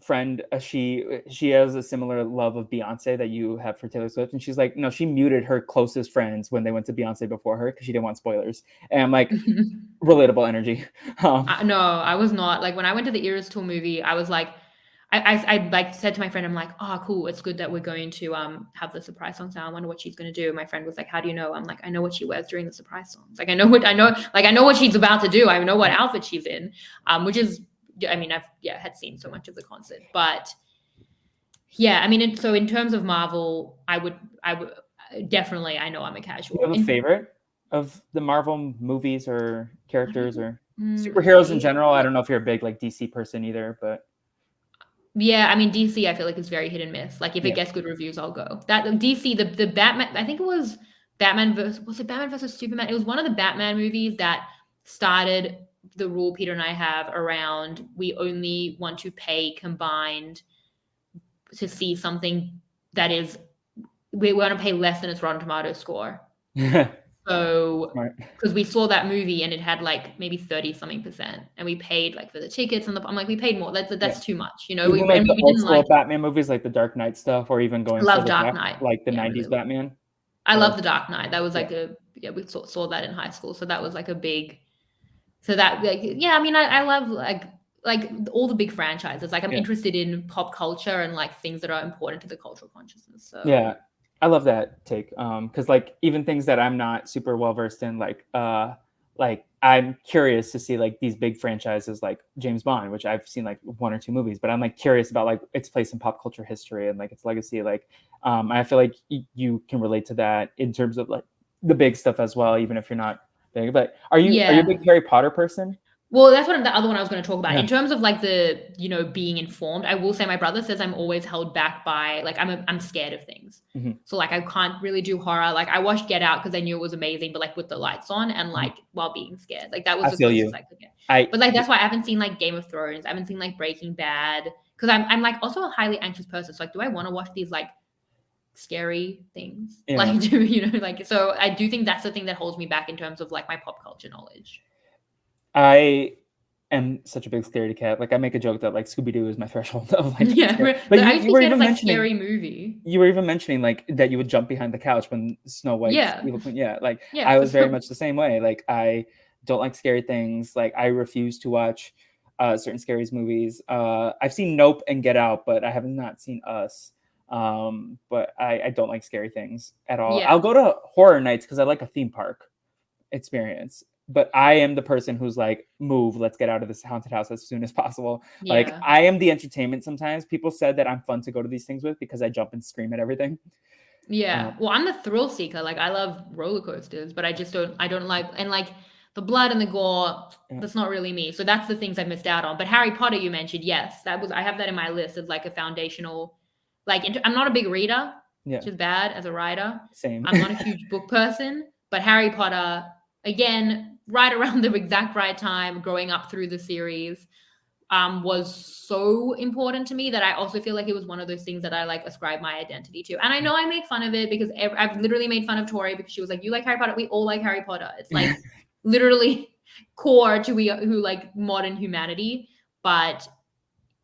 [SPEAKER 1] friend, she has a similar love of Beyonce that you have for Taylor Swift, and she's like, no, she muted her closest friends when they went to Beyonce before her because she didn't want spoilers. And I'm like, relatable energy.
[SPEAKER 2] no, I was not like when I went to the Iris Tour movie. I was like, I like said to my friend, I'm like, oh, cool, it's good that we're going to have the surprise songs now. I wonder what she's gonna do. My friend was like, how do you know? I'm like, I know what she wears during the surprise songs. Like I know what she's about to do. I know what outfit she's in. Which is, I mean, I've had seen so much of the concert, but yeah, I mean, so in terms of Marvel, I would definitely. I know I'm a
[SPEAKER 1] Do you
[SPEAKER 2] casual.
[SPEAKER 1] have a favorite of the Marvel movies or characters or superheroes in general? I
[SPEAKER 2] Favorite?
[SPEAKER 1] don't know if you're a big like DC person either, but
[SPEAKER 2] Yeah, I mean DC, I feel like is very hit and miss. Like if it
[SPEAKER 1] yeah.
[SPEAKER 2] gets good reviews, I'll go. That DC, the Batman, I think it was Batman versus Superman? It was one of the Batman movies that started the rule Peter and I have around we only want to pay combined to see something that is we want to pay less than its Rotten Tomatoes score. So,
[SPEAKER 1] Smart.
[SPEAKER 2] because we saw that movie and it had like maybe 30 something percent, and we paid like for the tickets and I'm like, we paid more.
[SPEAKER 1] Yeah.
[SPEAKER 2] That's too much,
[SPEAKER 1] Even like the
[SPEAKER 2] we
[SPEAKER 1] old
[SPEAKER 2] didn't
[SPEAKER 1] school
[SPEAKER 2] like.
[SPEAKER 1] Batman movies, like the Dark Knight stuff, or even
[SPEAKER 2] I
[SPEAKER 1] going
[SPEAKER 2] love
[SPEAKER 1] further
[SPEAKER 2] Dark
[SPEAKER 1] back,
[SPEAKER 2] Knight.
[SPEAKER 1] like the
[SPEAKER 2] Yeah, I
[SPEAKER 1] '90s
[SPEAKER 2] really love.
[SPEAKER 1] Batman.
[SPEAKER 2] I
[SPEAKER 1] Or
[SPEAKER 2] love the Dark Knight. That was
[SPEAKER 1] yeah,
[SPEAKER 2] like we saw that in high school, so that was like a big. So that like yeah, I mean I love like like all the big franchises. Like I'm
[SPEAKER 1] Yeah.
[SPEAKER 2] interested in pop culture and like things that are important to the cultural consciousness. So
[SPEAKER 1] Yeah, I love that take. Because like even things that I'm not super well versed in, like I'm curious to see like these big franchises like James Bond, which I've seen like one or two movies, but I'm like curious about like its place in pop culture history and like its legacy. Like, I feel like you can relate to that in terms of like the big stuff as well, even if you're not big. But are you a
[SPEAKER 2] yeah.
[SPEAKER 1] big Harry Potter person?
[SPEAKER 2] Well, that's what the other one I was going to talk about.
[SPEAKER 1] Yeah.
[SPEAKER 2] In terms of like the, being informed, I will say my brother says I'm always held back by like I'm scared of things.
[SPEAKER 1] Hmm.
[SPEAKER 2] So like I can't really do horror. Like I watched Get Out because I knew it was amazing, but like with the lights on and
[SPEAKER 1] Hmm.
[SPEAKER 2] like while being scared. Like that was
[SPEAKER 1] I
[SPEAKER 2] the
[SPEAKER 1] feel
[SPEAKER 2] closest
[SPEAKER 1] you.
[SPEAKER 2] I could get.
[SPEAKER 1] I
[SPEAKER 2] But like that's why I haven't seen like Game of Thrones. I haven't seen like Breaking Bad because I'm like also a highly anxious person. So like do I want to watch these like scary things?
[SPEAKER 1] yeah.
[SPEAKER 2] Like do like so I do think that's the thing that holds me back in terms of like my pop culture knowledge.
[SPEAKER 1] I am such a big scaredy cat. Like I make a joke that like Scooby Doo is my threshold of like being
[SPEAKER 2] Yeah,
[SPEAKER 1] scared. But
[SPEAKER 2] I
[SPEAKER 1] you,
[SPEAKER 2] used to
[SPEAKER 1] you
[SPEAKER 2] be
[SPEAKER 1] were
[SPEAKER 2] scared of
[SPEAKER 1] even
[SPEAKER 2] like
[SPEAKER 1] mentioning
[SPEAKER 2] scary movie.
[SPEAKER 1] you were even mentioning like that you would jump behind the couch when Snow White's
[SPEAKER 2] Yeah.
[SPEAKER 1] evil queen. Yeah, like
[SPEAKER 2] Yeah,
[SPEAKER 1] I
[SPEAKER 2] for
[SPEAKER 1] was very
[SPEAKER 2] sure.
[SPEAKER 1] much the same way. Like I don't like scary things. Like I refuse to watch certain scary movies. I've seen Nope and Get Out, but I have not seen Us. But I don't like scary things at all. I'll
[SPEAKER 2] Yeah.
[SPEAKER 1] go to horror nights because I like a theme park experience. But I am the person who's like, move, let's get out of this haunted house as soon as possible. Like,
[SPEAKER 2] Yeah.
[SPEAKER 1] I am the entertainment sometimes. People said that I'm fun to go to these things with because I jump and scream at everything.
[SPEAKER 2] Yeah.
[SPEAKER 1] Um,
[SPEAKER 2] Well, I'm the thrill seeker. Like I love roller coasters, but I don't like and like the blood and the gore,
[SPEAKER 1] yeah,
[SPEAKER 2] that's not really me. So that's the things I missed out on. But Harry Potter you mentioned, yes, I have that in my list as like a foundational I'm not a big reader,
[SPEAKER 1] yeah,
[SPEAKER 2] which is bad as a writer.
[SPEAKER 1] same.
[SPEAKER 2] I'm not a huge book person, but Harry Potter again, right around the exact right time growing up through the series. Was so important to me that I also feel like it was one of those things that I like ascribe my identity to. And I know I make fun of it because I've literally made fun of Tori because she was like, "You like Harry Potter? We all like Harry Potter." It's like literally core to we who like modern humanity. But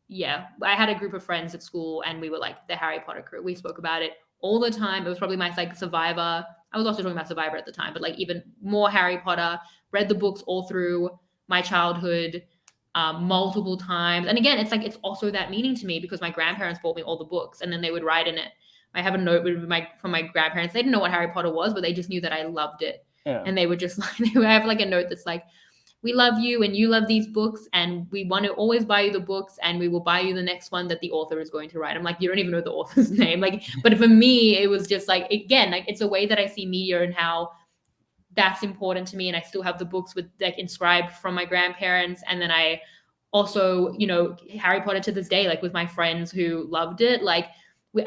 [SPEAKER 2] yeah, I had a group of friends at school and we were like the Harry Potter crew. We spoke about it all the time. It was probably my like Survivor. I was also talking about Survivor at the time, but like even more Harry Potter. Read the books all through my childhood multiple times. And again, it's like it's also that meaning to me because my grandparents bought me all the books and then they would write in it. I have a note with from my grandparents. They didn't know what Harry Potter was, but they just knew that I loved it.
[SPEAKER 1] Yeah,
[SPEAKER 2] And they would just like they would have like a note that's like, we love you and you love these books and we want to always buy you the books and we will buy you the next one that the author is going to write. I'm like, you don't even know the author's name. Like, but for me, it was just like, again, like it's a way that I see media and how that's important to me. And I still have the books with like inscribed from my grandparents. And then I also, Harry Potter to this day, like with my friends who loved it. Like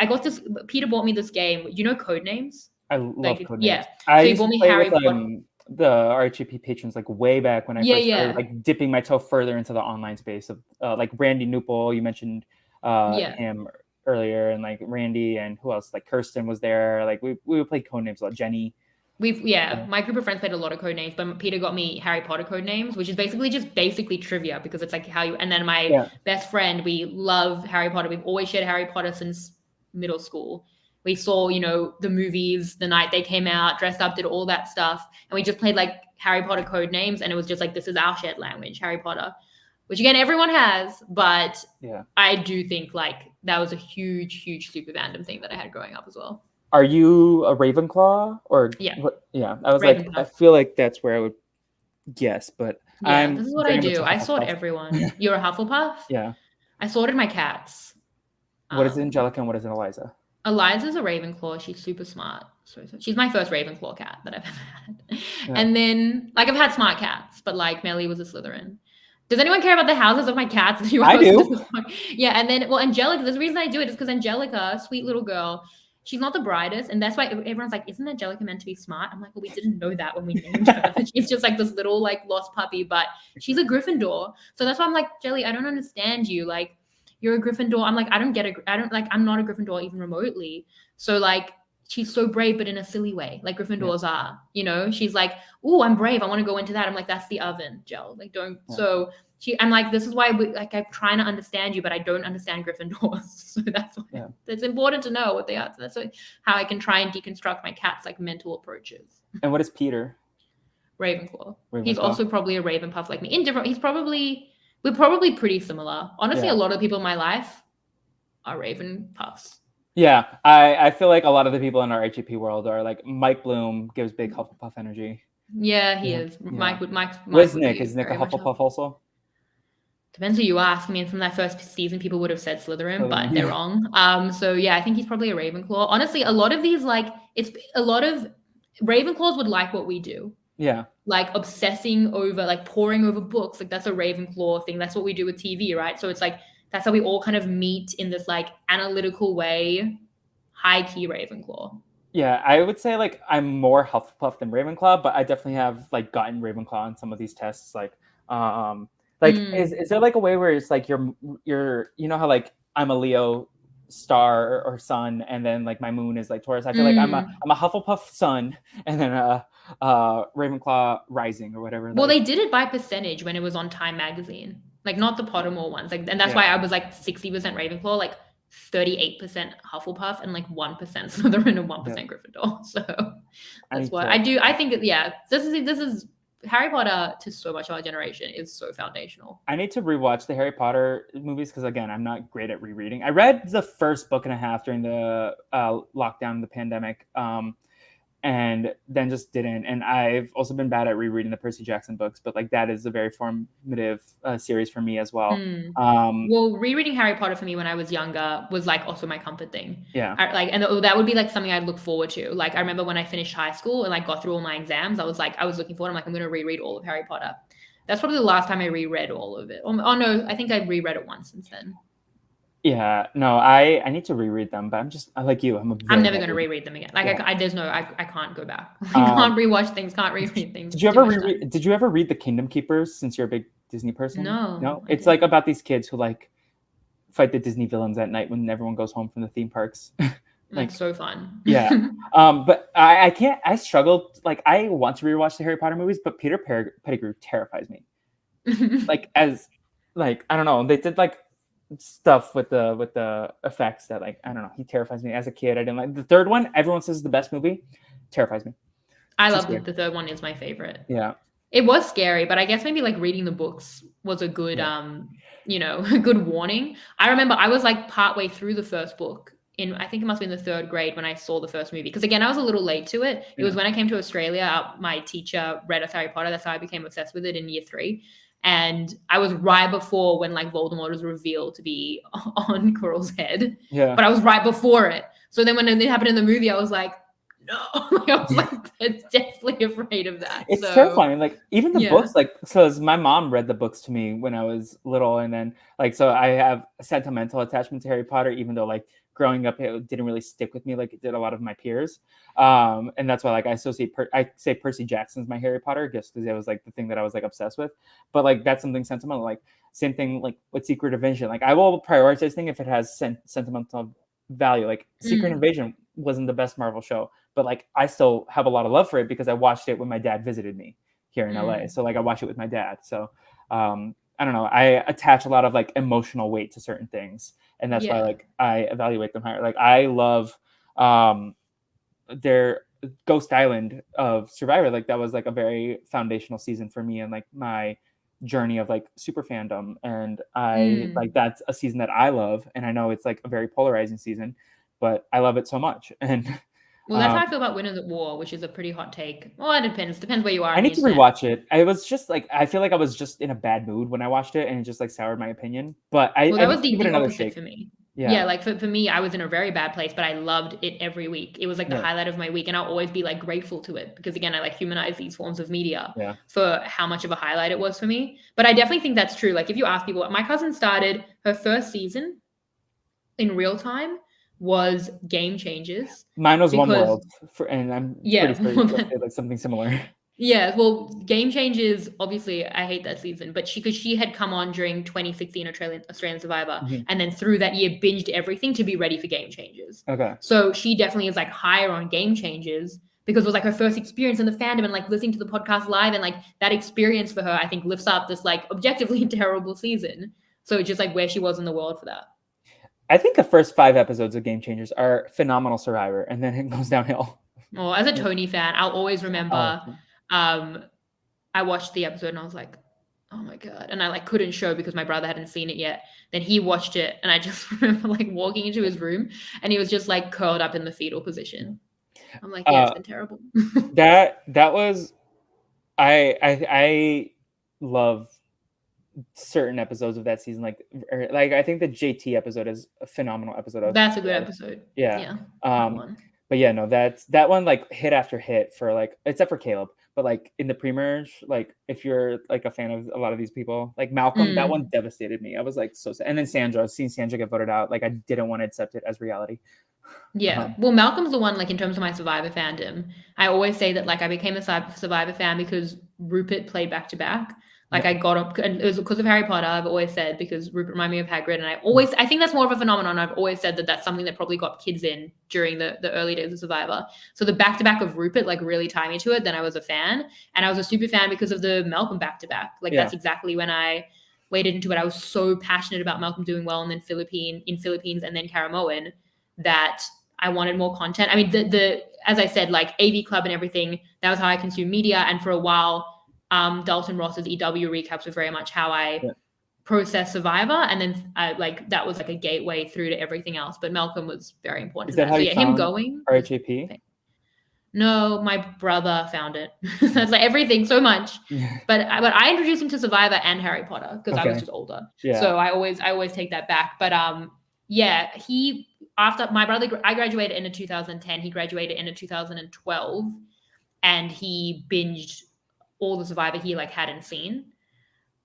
[SPEAKER 2] I got this, Peter bought me this game, Code Names?
[SPEAKER 1] I love
[SPEAKER 2] Like,
[SPEAKER 1] code
[SPEAKER 2] yeah.
[SPEAKER 1] names. I
[SPEAKER 2] So he
[SPEAKER 1] used
[SPEAKER 2] bought
[SPEAKER 1] to
[SPEAKER 2] me
[SPEAKER 1] play with
[SPEAKER 2] Harry Potter.
[SPEAKER 1] the RHAP patrons like way back when I
[SPEAKER 2] Yeah,
[SPEAKER 1] first started
[SPEAKER 2] yeah.
[SPEAKER 1] like dipping my toe further into the online space of like Randy Newpol. You mentioned
[SPEAKER 2] Yeah.
[SPEAKER 1] him earlier, and like Randy and who else? Like Kirsten was there. Like we would play code names a lot. Jenny.
[SPEAKER 2] My group of friends played a lot of code names, but Peter got me Harry Potter code names, which is basically trivia because it's like how you. And then my
[SPEAKER 1] Yeah,
[SPEAKER 2] best friend, we love Harry Potter. We've always shared Harry Potter since middle school. We saw, the movies the night they came out, dressed up, did all that stuff, and we just played like Harry Potter code names, and it was just like this is our shared language, Harry Potter, which again everyone has, but
[SPEAKER 1] yeah.
[SPEAKER 2] I do think like that was a huge, huge, super random thing that I had growing up as well.
[SPEAKER 1] Are you a Ravenclaw or
[SPEAKER 2] Yeah,
[SPEAKER 1] what? Yeah, I was like, I
[SPEAKER 2] Ravenclaw.
[SPEAKER 1] feel like that's where I would guess, but
[SPEAKER 2] Yeah,
[SPEAKER 1] I'm
[SPEAKER 2] this is what I
[SPEAKER 1] very much
[SPEAKER 2] do.
[SPEAKER 1] a
[SPEAKER 2] I sort
[SPEAKER 1] Hufflepuff.
[SPEAKER 2] everyone. You're a Hufflepuff?
[SPEAKER 1] Yeah.
[SPEAKER 2] I sorted my cats.
[SPEAKER 1] What is
[SPEAKER 2] Um,
[SPEAKER 1] Angelica and what is Eliza?
[SPEAKER 2] Eliza's a Ravenclaw. She's super smart. She's my first Ravenclaw cat that I've ever had.
[SPEAKER 1] Yeah.
[SPEAKER 2] And then, like, I've had smart cats, but like Melly was a Slytherin. Does anyone care about the houses of my cats that you
[SPEAKER 1] I
[SPEAKER 2] hosted
[SPEAKER 1] do.
[SPEAKER 2] this one? Yeah, and then, well, Angelica, there's a reason I do it is because Angelica, sweet little girl, she's not the brightest. And that's why everyone's like, isn't Angelica meant to be smart? I'm like, well, we didn't know that when we named her. She's just like this little, like, lost puppy, but she's a Gryffindor. So that's why I'm like, Jelly, I don't understand you. Like, you're a Gryffindor. I'm like, I'm not a Gryffindor even remotely. So, like, she's so brave, but in a silly way, like
[SPEAKER 1] Yeah.
[SPEAKER 2] Gryffindors are, She's like, oh, I'm brave. I want to go into that. I'm like, that's the oven, Gel. Like, don't.
[SPEAKER 1] Yeah.
[SPEAKER 2] So, I'm like, this is why I'm trying to understand you, but I don't understand Gryffindors. So that's why it's important to know what they are. So that's how I can try and deconstruct my cat's like mental approaches.
[SPEAKER 1] And what is Peter?
[SPEAKER 2] Ravenclaw. He's
[SPEAKER 1] Ravenclaw.
[SPEAKER 2] also probably a Ravenpuff like me. He's probably We're probably pretty similar. Honestly, a
[SPEAKER 1] Yeah.
[SPEAKER 2] lot of people in my life are Raven puffs.
[SPEAKER 1] Yeah, I feel like a lot of the people in our HEP world are like Mike Bloom gives big Hufflepuff energy.
[SPEAKER 2] Yeah, he
[SPEAKER 1] Yeah.
[SPEAKER 2] is.
[SPEAKER 1] Yeah.
[SPEAKER 2] Mike
[SPEAKER 1] Where's
[SPEAKER 2] would
[SPEAKER 1] Nick?
[SPEAKER 2] be
[SPEAKER 1] Is Nick a
[SPEAKER 2] very much
[SPEAKER 1] Hufflepuff
[SPEAKER 2] Hufflepuff.
[SPEAKER 1] also?
[SPEAKER 2] Depends who you ask. I mean, from that first season, people would have said Slytherin, but they're
[SPEAKER 1] Yeah.
[SPEAKER 2] wrong. So yeah, I think he's probably a Ravenclaw. Honestly, a lot of these, like, it's a lot of Ravenclaws would like what we do,
[SPEAKER 1] Yeah.
[SPEAKER 2] like obsessing over, like poring over books. Like that's a Ravenclaw thing. That's what we do with TV, right? So it's like that's how we all kind of meet in this like analytical way, high key Ravenclaw.
[SPEAKER 1] Yeah, I would say like I'm more Hufflepuff than Ravenclaw, but I definitely have like gotten Ravenclaw on some of these tests. Like is there like a way where it's like you're you know how like I'm a Leo star or sun, and then like my moon is like Taurus. I feel like
[SPEAKER 2] Mm.
[SPEAKER 1] I'm a Hufflepuff sun, and then Ravenclaw rising or whatever.
[SPEAKER 2] Well,
[SPEAKER 1] Like
[SPEAKER 2] they did it by percentage when it was on Time Magazine, like not the Pottermore ones. Like, and that's
[SPEAKER 1] yeah,
[SPEAKER 2] why I was like 60% Ravenclaw, like 38% Hufflepuff, and like 1% Slytherin and
[SPEAKER 1] yeah.
[SPEAKER 2] 1% Gryffindor. So
[SPEAKER 1] I
[SPEAKER 2] that's
[SPEAKER 1] need
[SPEAKER 2] what
[SPEAKER 1] to
[SPEAKER 2] I do. I think that yeah, this is Harry Potter to so much of our generation is so foundational.
[SPEAKER 1] I need to rewatch the Harry Potter movies because again, I'm not great at rereading. I read the first book and a half during the lockdown, the pandemic, and then just didn't. And I've also been bad at rereading the Percy Jackson books, but like that is a very formative series for me as well.
[SPEAKER 2] Mm.
[SPEAKER 1] Um,
[SPEAKER 2] Well, rereading Harry Potter for me when I was younger was like also my comfort thing.
[SPEAKER 1] yeah,
[SPEAKER 2] And that would be like something I'd look forward to. Like I remember when I finished high school and like got through all my exams, I was looking forward. I'm like, I'm going to reread all of Harry Potter. That's probably the last time I reread all of it. Oh no, I think I reread it once since then.
[SPEAKER 1] yeah. No, I need to reread them, but I like you. I'm a
[SPEAKER 2] I'm
[SPEAKER 1] very
[SPEAKER 2] never
[SPEAKER 1] bad
[SPEAKER 2] going to
[SPEAKER 1] reader.
[SPEAKER 2] reread them again. Like
[SPEAKER 1] Yeah.
[SPEAKER 2] I can't go back. I
[SPEAKER 1] Um,
[SPEAKER 2] can't rewatch things. Can't reread things.
[SPEAKER 1] did you
[SPEAKER 2] Too
[SPEAKER 1] ever
[SPEAKER 2] much time.
[SPEAKER 1] Did you ever read The Kingdom Keepers? Since you're a big Disney person,
[SPEAKER 2] No,
[SPEAKER 1] no.
[SPEAKER 2] I
[SPEAKER 1] It's like
[SPEAKER 2] didn't.
[SPEAKER 1] about these kids who like fight the Disney villains at night when everyone goes home from the theme parks.
[SPEAKER 2] That's
[SPEAKER 1] Like,
[SPEAKER 2] so fun.
[SPEAKER 1] yeah. But I can't. I struggled. Like, I want to rewatch the Harry Potter movies, but Peter Pettigrew terrifies me. Like, as like I don't know. They did like stuff with the effects that like I don't know. He terrifies me as a kid. I didn't like the third one. Everyone says is the best movie. Terrifies me.
[SPEAKER 2] I
[SPEAKER 1] Too
[SPEAKER 2] love
[SPEAKER 1] scary.
[SPEAKER 2] the third one is my favorite.
[SPEAKER 1] Yeah.
[SPEAKER 2] It was scary, but I guess maybe like reading the books was a good
[SPEAKER 1] Yeah.
[SPEAKER 2] a good warning. I remember I was like partway through the first book in I think it must have been the third grade when I saw the first movie. Because again, I was a little late to it. It was
[SPEAKER 1] Yeah.
[SPEAKER 2] when I came to Australia, my teacher read us Harry Potter. That's how I became obsessed with it in year 3. And I was right before when like Voldemort was revealed to be on Quirrell's head.
[SPEAKER 1] Yeah.
[SPEAKER 2] But I was right before it. So then when it happened in the movie, I was like, no. I was like, definitely afraid of that.
[SPEAKER 1] It's
[SPEAKER 2] So
[SPEAKER 1] terrifying. Like even the
[SPEAKER 2] yeah.
[SPEAKER 1] books, like so as my mom read the books to me when I was little, and then like so I have a sentimental attachment to Harry Potter, even though like growing up it didn't really stick with me like it did a lot of my peers. And that's why like I say Percy Jackson's my Harry Potter just because it was like the thing that I was like obsessed with. But like that's something sentimental. Like same thing like with Secret Invasion. Like I will prioritize thing if it has sentimental value. Like Secret
[SPEAKER 2] Mm,
[SPEAKER 1] Invasion wasn't the best Marvel show, but like I still have a lot of love for it because I watched it when my dad visited me here in LA.
[SPEAKER 2] mm,
[SPEAKER 1] So like I watched it with my dad. So I don't know. I attach a lot of like emotional weight to certain things, and that's why
[SPEAKER 2] yeah.
[SPEAKER 1] like I evaluate them higher. Like I love um their Ghost Island of Survivor. Like that was like a very foundational season for me and like my journey of like super fandom. And I like
[SPEAKER 2] Mm.
[SPEAKER 1] that's a season that I love, and I know it's like a very polarizing season, but I love it so much. And
[SPEAKER 2] Well, that's
[SPEAKER 1] um,
[SPEAKER 2] how I feel about Winners at War, which is a pretty hot take. Well, it depends. Depends where you are
[SPEAKER 1] I
[SPEAKER 2] on the
[SPEAKER 1] need to
[SPEAKER 2] internet.
[SPEAKER 1] rewatch it. I was just like I feel like I was just in a bad mood when I watched it, and it just like soured my opinion. But
[SPEAKER 2] Well,
[SPEAKER 1] I
[SPEAKER 2] that
[SPEAKER 1] need
[SPEAKER 2] was
[SPEAKER 1] to give it
[SPEAKER 2] the
[SPEAKER 1] another
[SPEAKER 2] opposite
[SPEAKER 1] shake.
[SPEAKER 2] for me. Yeah,
[SPEAKER 1] Yeah,
[SPEAKER 2] like for me, I was in a very bad place, but I loved it every week. It was like the
[SPEAKER 1] yeah,
[SPEAKER 2] highlight of my week, and I'll always be like grateful to it because again, I like humanize these forms of media
[SPEAKER 1] yeah.
[SPEAKER 2] for how much of a highlight it was for me. But I definitely think that's true. Like if you ask people, my cousin started her first season in real time was Game Changers
[SPEAKER 1] Mine was One
[SPEAKER 2] because
[SPEAKER 1] World, and I'm pretty
[SPEAKER 2] yeah,
[SPEAKER 1] sure you're gonna say like something similar.
[SPEAKER 2] yeah, well, Game Changers, obviously, I hate that season, but because she had come on during 2016 Australian Survivor,
[SPEAKER 1] Mhm.
[SPEAKER 2] and then through that year binged everything to be ready for Game Changers.
[SPEAKER 1] Okay.
[SPEAKER 2] So she definitely is like higher on Game Changers because it was like her first experience in the fandom and like listening to the podcast live and like that experience for her, I think lifts up this like objectively terrible season. So it's just like where she was in the world for that.
[SPEAKER 1] I think the first 5 episodes of Game Changers are phenomenal Survivor, and then it goes downhill.
[SPEAKER 2] Well, as a Tony fan, I'll always remember
[SPEAKER 1] Oh,
[SPEAKER 2] um I watched the episode and I was like, Oh my God. And I like couldn't show because my brother hadn't seen it yet. Then he watched it and I just remember like walking into his room and he was just like curled up in the fetal position. I'm like, yeah, it's
[SPEAKER 1] Uh,
[SPEAKER 2] been terrible.
[SPEAKER 1] that was I love certain episodes of that season. Like I think the JT episode is a phenomenal episode.
[SPEAKER 2] That's a good episode.
[SPEAKER 1] Yeah.
[SPEAKER 2] Yeah. That
[SPEAKER 1] Um,
[SPEAKER 2] one.
[SPEAKER 1] but yeah, no, that one like hit after hit for like except for Caleb. But like in the pre-merge, like if you're like a fan of a lot of these people, like Malcolm, that one devastated me. I was like so sad. And then Sandra, seeing Sandra get voted out, like I didn't want to accept it as reality.
[SPEAKER 2] Yeah. Well, Malcolm's the one, like, in terms of my Survivor fandom, I always say that, like, I became a Survivor fan because Rupert played back to back. Like,
[SPEAKER 1] Yeah.
[SPEAKER 2] I got up, and it was because of Harry Potter, I've always said, because Rupert reminded me of Hagrid. And I think that's more of a phenomenon. I've always said that that's something that probably got kids in during the early days of Survivor. So the back to back of Rupert, like, really tied me to it. Then I was a fan. And I was a super fan because of the Malcolm back to back. Like, that's exactly when I waded into it. I was so passionate about Malcolm doing well and then Philippines and then Karamoan that I wanted more content. I mean, the as I said, like AV Club and everything, that was how I consumed media. And for a while, Dalton Ross's EW recaps were very much how I process Survivor. And then like that was like a gateway through to everything else. But Malcolm was very important
[SPEAKER 1] Is
[SPEAKER 2] to
[SPEAKER 1] that
[SPEAKER 2] that.
[SPEAKER 1] how
[SPEAKER 2] So
[SPEAKER 1] you
[SPEAKER 2] yeah, him
[SPEAKER 1] found
[SPEAKER 2] going.
[SPEAKER 1] RHAP?
[SPEAKER 2] No, my brother found it. That's like everything so much. But I introduced him to Survivor and Harry Potter because I was just older.
[SPEAKER 1] Yeah.
[SPEAKER 2] So I always take that back. But yeah, after my brother, I graduated in 2010. He graduated in 2012, and he binged all the Survivor he like hadn't seen.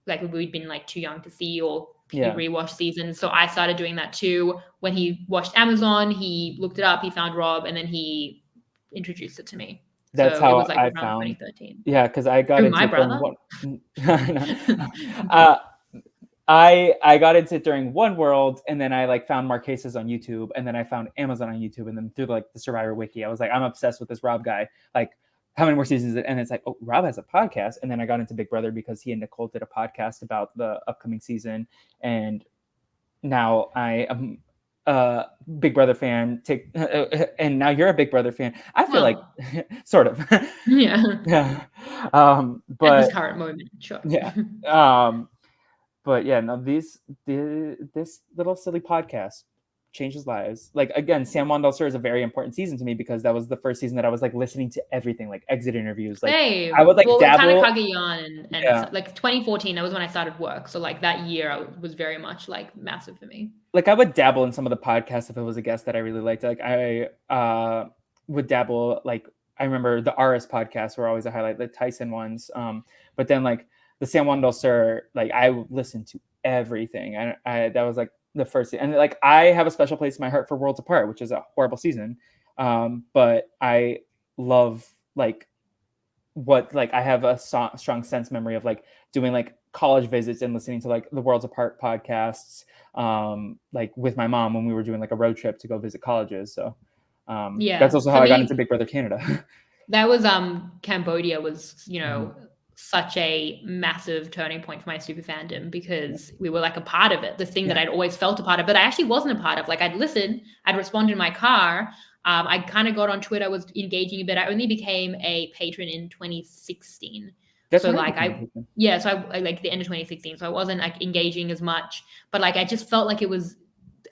[SPEAKER 2] Like we'd been like too young to see, or he rewatched seasons. So I started doing that too. When he watched Amazon, he looked it up, he found Rob, and then he introduced it to me.
[SPEAKER 1] That's
[SPEAKER 2] So it
[SPEAKER 1] how
[SPEAKER 2] was like
[SPEAKER 1] I
[SPEAKER 2] around
[SPEAKER 1] found.
[SPEAKER 2] 2013.
[SPEAKER 1] Yeah, because I got
[SPEAKER 2] Through
[SPEAKER 1] into
[SPEAKER 2] my
[SPEAKER 1] it during
[SPEAKER 2] brother.
[SPEAKER 1] I got into it during One World, and then I like found Marquesas on YouTube, and then I found Amazon on YouTube, and then through like the Survivor Wiki, I was like, I'm obsessed with this Rob guy. Like, how many more seasons is it? And it's like, oh, Rob has a podcast. And then I got into Big Brother because he and Nicole did a podcast about the upcoming season, and now I am a Big Brother fan. And now you're a Big Brother fan. I feel like sort of.
[SPEAKER 2] Yeah.
[SPEAKER 1] Yeah.
[SPEAKER 2] At this
[SPEAKER 1] But
[SPEAKER 2] current moment, sure.
[SPEAKER 1] yeah. But yeah, no, this little silly podcast changes lives. Like again, San Juan del Sur is a very important season to me because that was the first season that I was like listening to everything, like exit interviews. Like I would like dabble.
[SPEAKER 2] Kagayaan and like 2014, that was when I started work. So like that year was very much like massive for me.
[SPEAKER 1] Like I would dabble in some of the podcasts if it was a guest that I really liked. Like I would dabble. Like I remember the RS podcasts were always a highlight, the Tyson ones. But then like the San Juan del Sur, like I listened to everything. I that was like the first, and like I have a special place in my heart for Worlds Apart, which is a horrible season. But I love like what like I have a strong sense memory of like doing like college visits and listening to like the Worlds Apart podcasts, like with my mom when we were doing like a road trip to go visit colleges. So that's also how I got into Big Brother Canada.
[SPEAKER 2] That was Cambodia was, you know, such a massive turning point for my super fandom because we were like a part of it, the thing that I'd always felt a part of, but I actually wasn't a part of. Like I'd listen, I'd respond in my car. I kind of got on Twitter, was engaging a bit. I only became a patron in 2016.
[SPEAKER 1] That's
[SPEAKER 2] so like I like the end of 2016. So I wasn't like engaging as much, but like I just felt like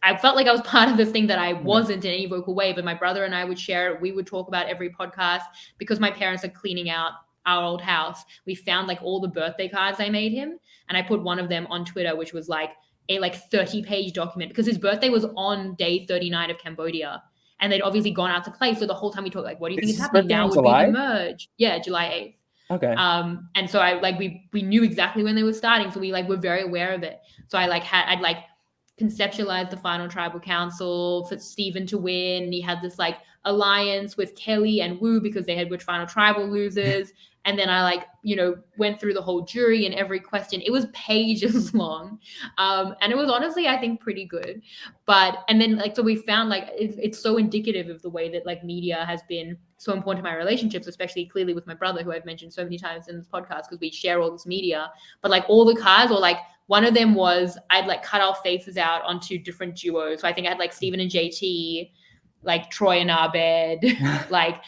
[SPEAKER 2] I felt like I was part of this thing that I wasn't in any vocal way, but my brother and I would share it. We would talk about every podcast because my parents are cleaning out our old house. We found like all the birthday cards I made him, and I put one of them on Twitter, which was like a 30-page document because his birthday was on day 39 of Cambodia, and they'd obviously gone out to play. So the whole time we talked like, what do you think is happening now? Would be the merge. Yeah, July 8th.
[SPEAKER 1] Okay.
[SPEAKER 2] And so I like we knew exactly when they were starting, so we like were very aware of it. So I'd like conceptualized the final tribal council for Steven to win. He had this like alliance with Kelly and Wu because they had which final tribal losers. And then I like, you know, went through the whole jury and every question. It was pages long. And it was honestly, I think, pretty good. And then like, so we found like, it's so indicative of the way that like media has been so important to my relationships, especially clearly with my brother, who I've mentioned so many times in this podcast, because we share all this media. But like all the cards, or like one of them was I'd like cut our faces out onto different duos. So I think I had like Steven and JT, like Troy and Abed, like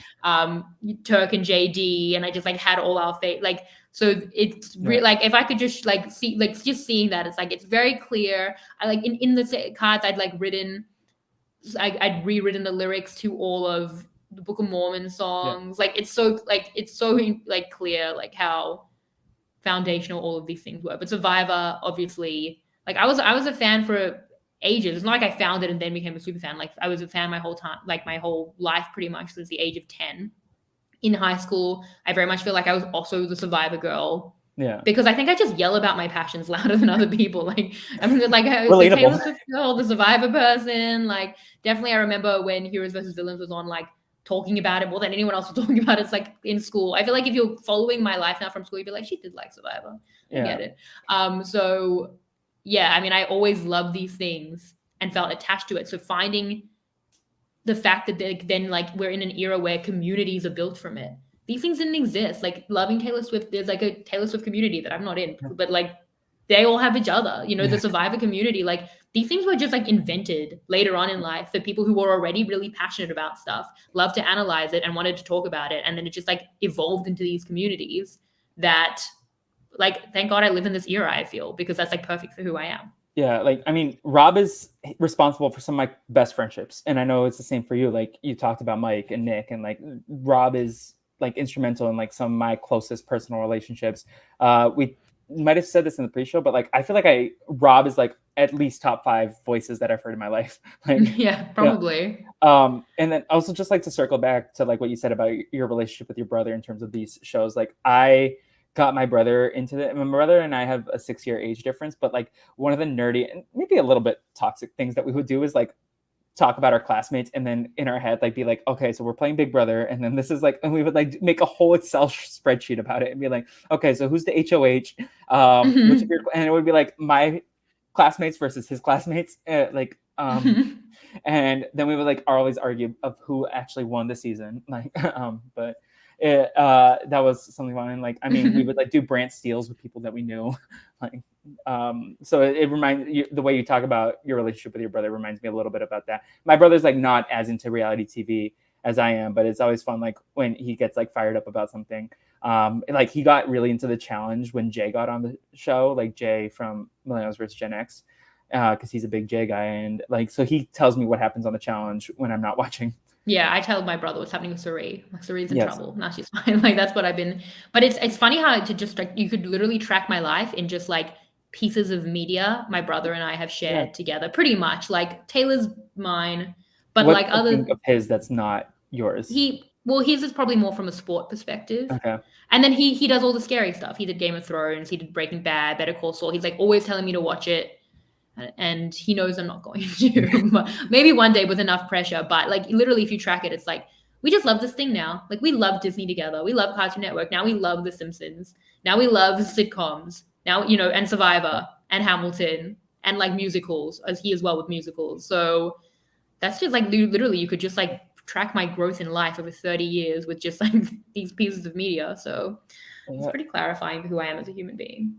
[SPEAKER 2] Turk and JD, and I just like had all our like, so it's
[SPEAKER 1] Right.
[SPEAKER 2] like if I could just like see, like just seeing that, it's like it's very clear. I like in the cards I'd like written, I'd rewritten the lyrics to all of the Book of Mormon
[SPEAKER 1] Yeah.
[SPEAKER 2] songs. Like it's so like clear like how foundational all of these things were. But Survivor, obviously, like I was a fan for ages. It's not like I found it and then became a super fan. Like I was a fan my whole time, like my whole life, pretty much since the age of 10. In high school, I very much feel like I was also the Survivor girl
[SPEAKER 1] Yeah.
[SPEAKER 2] because I think I just yell about my passions louder than other people. Like I'm like the Taylor
[SPEAKER 1] Relatable.
[SPEAKER 2] Swift girl, the Survivor person. Like definitely, I remember when Heroes versus Villains was on, like talking about it more than anyone else was talking about it. It's like in school. I feel like if you're following my life now from school, you'd be like, she did like Survivor. I
[SPEAKER 1] Yeah.
[SPEAKER 2] get it. So yeah, I mean, I always loved these things and felt attached to it. So finding the fact that then like we're in an era where communities are built from it. These things didn't exist. Like loving Taylor Swift, there's like a Taylor Swift community that I'm not in, but like they all have each other. You know, the
[SPEAKER 1] Yeah.
[SPEAKER 2] Survivor community, like these things were just like invented later on in life for people who were already really passionate about stuff, loved to analyze it and wanted to talk about it, and then it just like evolved into these communities that, like, thank God I live in this era. I feel because that's like perfect for who I am.
[SPEAKER 1] Yeah, like I mean, Rob is responsible for some of my best friendships, and I know it's the same for you. Like you talked about Mike and Nick, and like Rob is like instrumental in like some of my closest personal relationships. We might have said this in the pre-show, but like I feel like Rob is like at least top 5 voices that I've heard in my life. Like,
[SPEAKER 2] Yeah,
[SPEAKER 1] yeah.
[SPEAKER 2] probably.
[SPEAKER 1] And then also just like to circle back to like what you said about your relationship with your brother in terms of these shows. Like I got my brother into it. My brother and I have a 6-year age difference, but like one of the nerdy and maybe a little bit toxic things that we would do is like talk about our classmates and then in our head like be like, okay, so we're playing Big Brother, and then this is like, and we would like make a whole Excel spreadsheet about it and be like, okay, so who's the HOH, which of
[SPEAKER 2] Mhm.
[SPEAKER 1] your, and it would be like my classmates versus his classmates, and then we would like always argue of who actually won the season, like but that was something fun. And like I mean we would like do Brant steals with people that we knew. Like so it reminds you, the way you talk about your relationship with your brother reminds me a little bit about that. My brother's like not as into reality TV as I am, but it's always fun like when he gets like fired up about something. Like he got really into the challenge when Jay got on the show, like Jay from Millennials vs Gen X, because he's a big J guy, and like so he tells me what happens on the challenge when I'm not watching.
[SPEAKER 2] Yeah, I tell my brother what's happening with Suri. Like Suri's in
[SPEAKER 1] Yes.
[SPEAKER 2] trouble. Now she's fine. Like that's what I've been. But it's funny how to just like you could literally track my life in just like pieces of media my brother and I have
[SPEAKER 1] Yeah.
[SPEAKER 2] shared together. Pretty much like Taylor's mine, but
[SPEAKER 1] What's
[SPEAKER 2] like
[SPEAKER 1] something
[SPEAKER 2] other
[SPEAKER 1] of his that's not yours?
[SPEAKER 2] his is probably more from a sport perspective.
[SPEAKER 1] Okay.
[SPEAKER 2] And then he does all the scary stuff. He did Game of Thrones. He did Breaking Bad, Better Call Saul. He's like always telling me to watch it, and he knows I'm not going to. Maybe one day with enough pressure, but like literally, if you track it, it's like we just love this thing now. Like we love Disney together. We love Cartoon Network. Now we love The Simpsons. Now we love sitcoms. Now and Survivor and Hamilton and like musicals, as he as well with musicals. So that's just like literally, you could just like track my growth in life over 30 years with just like these pieces of media. So it's
[SPEAKER 1] Yeah.
[SPEAKER 2] pretty clarifying for who I am as a human being.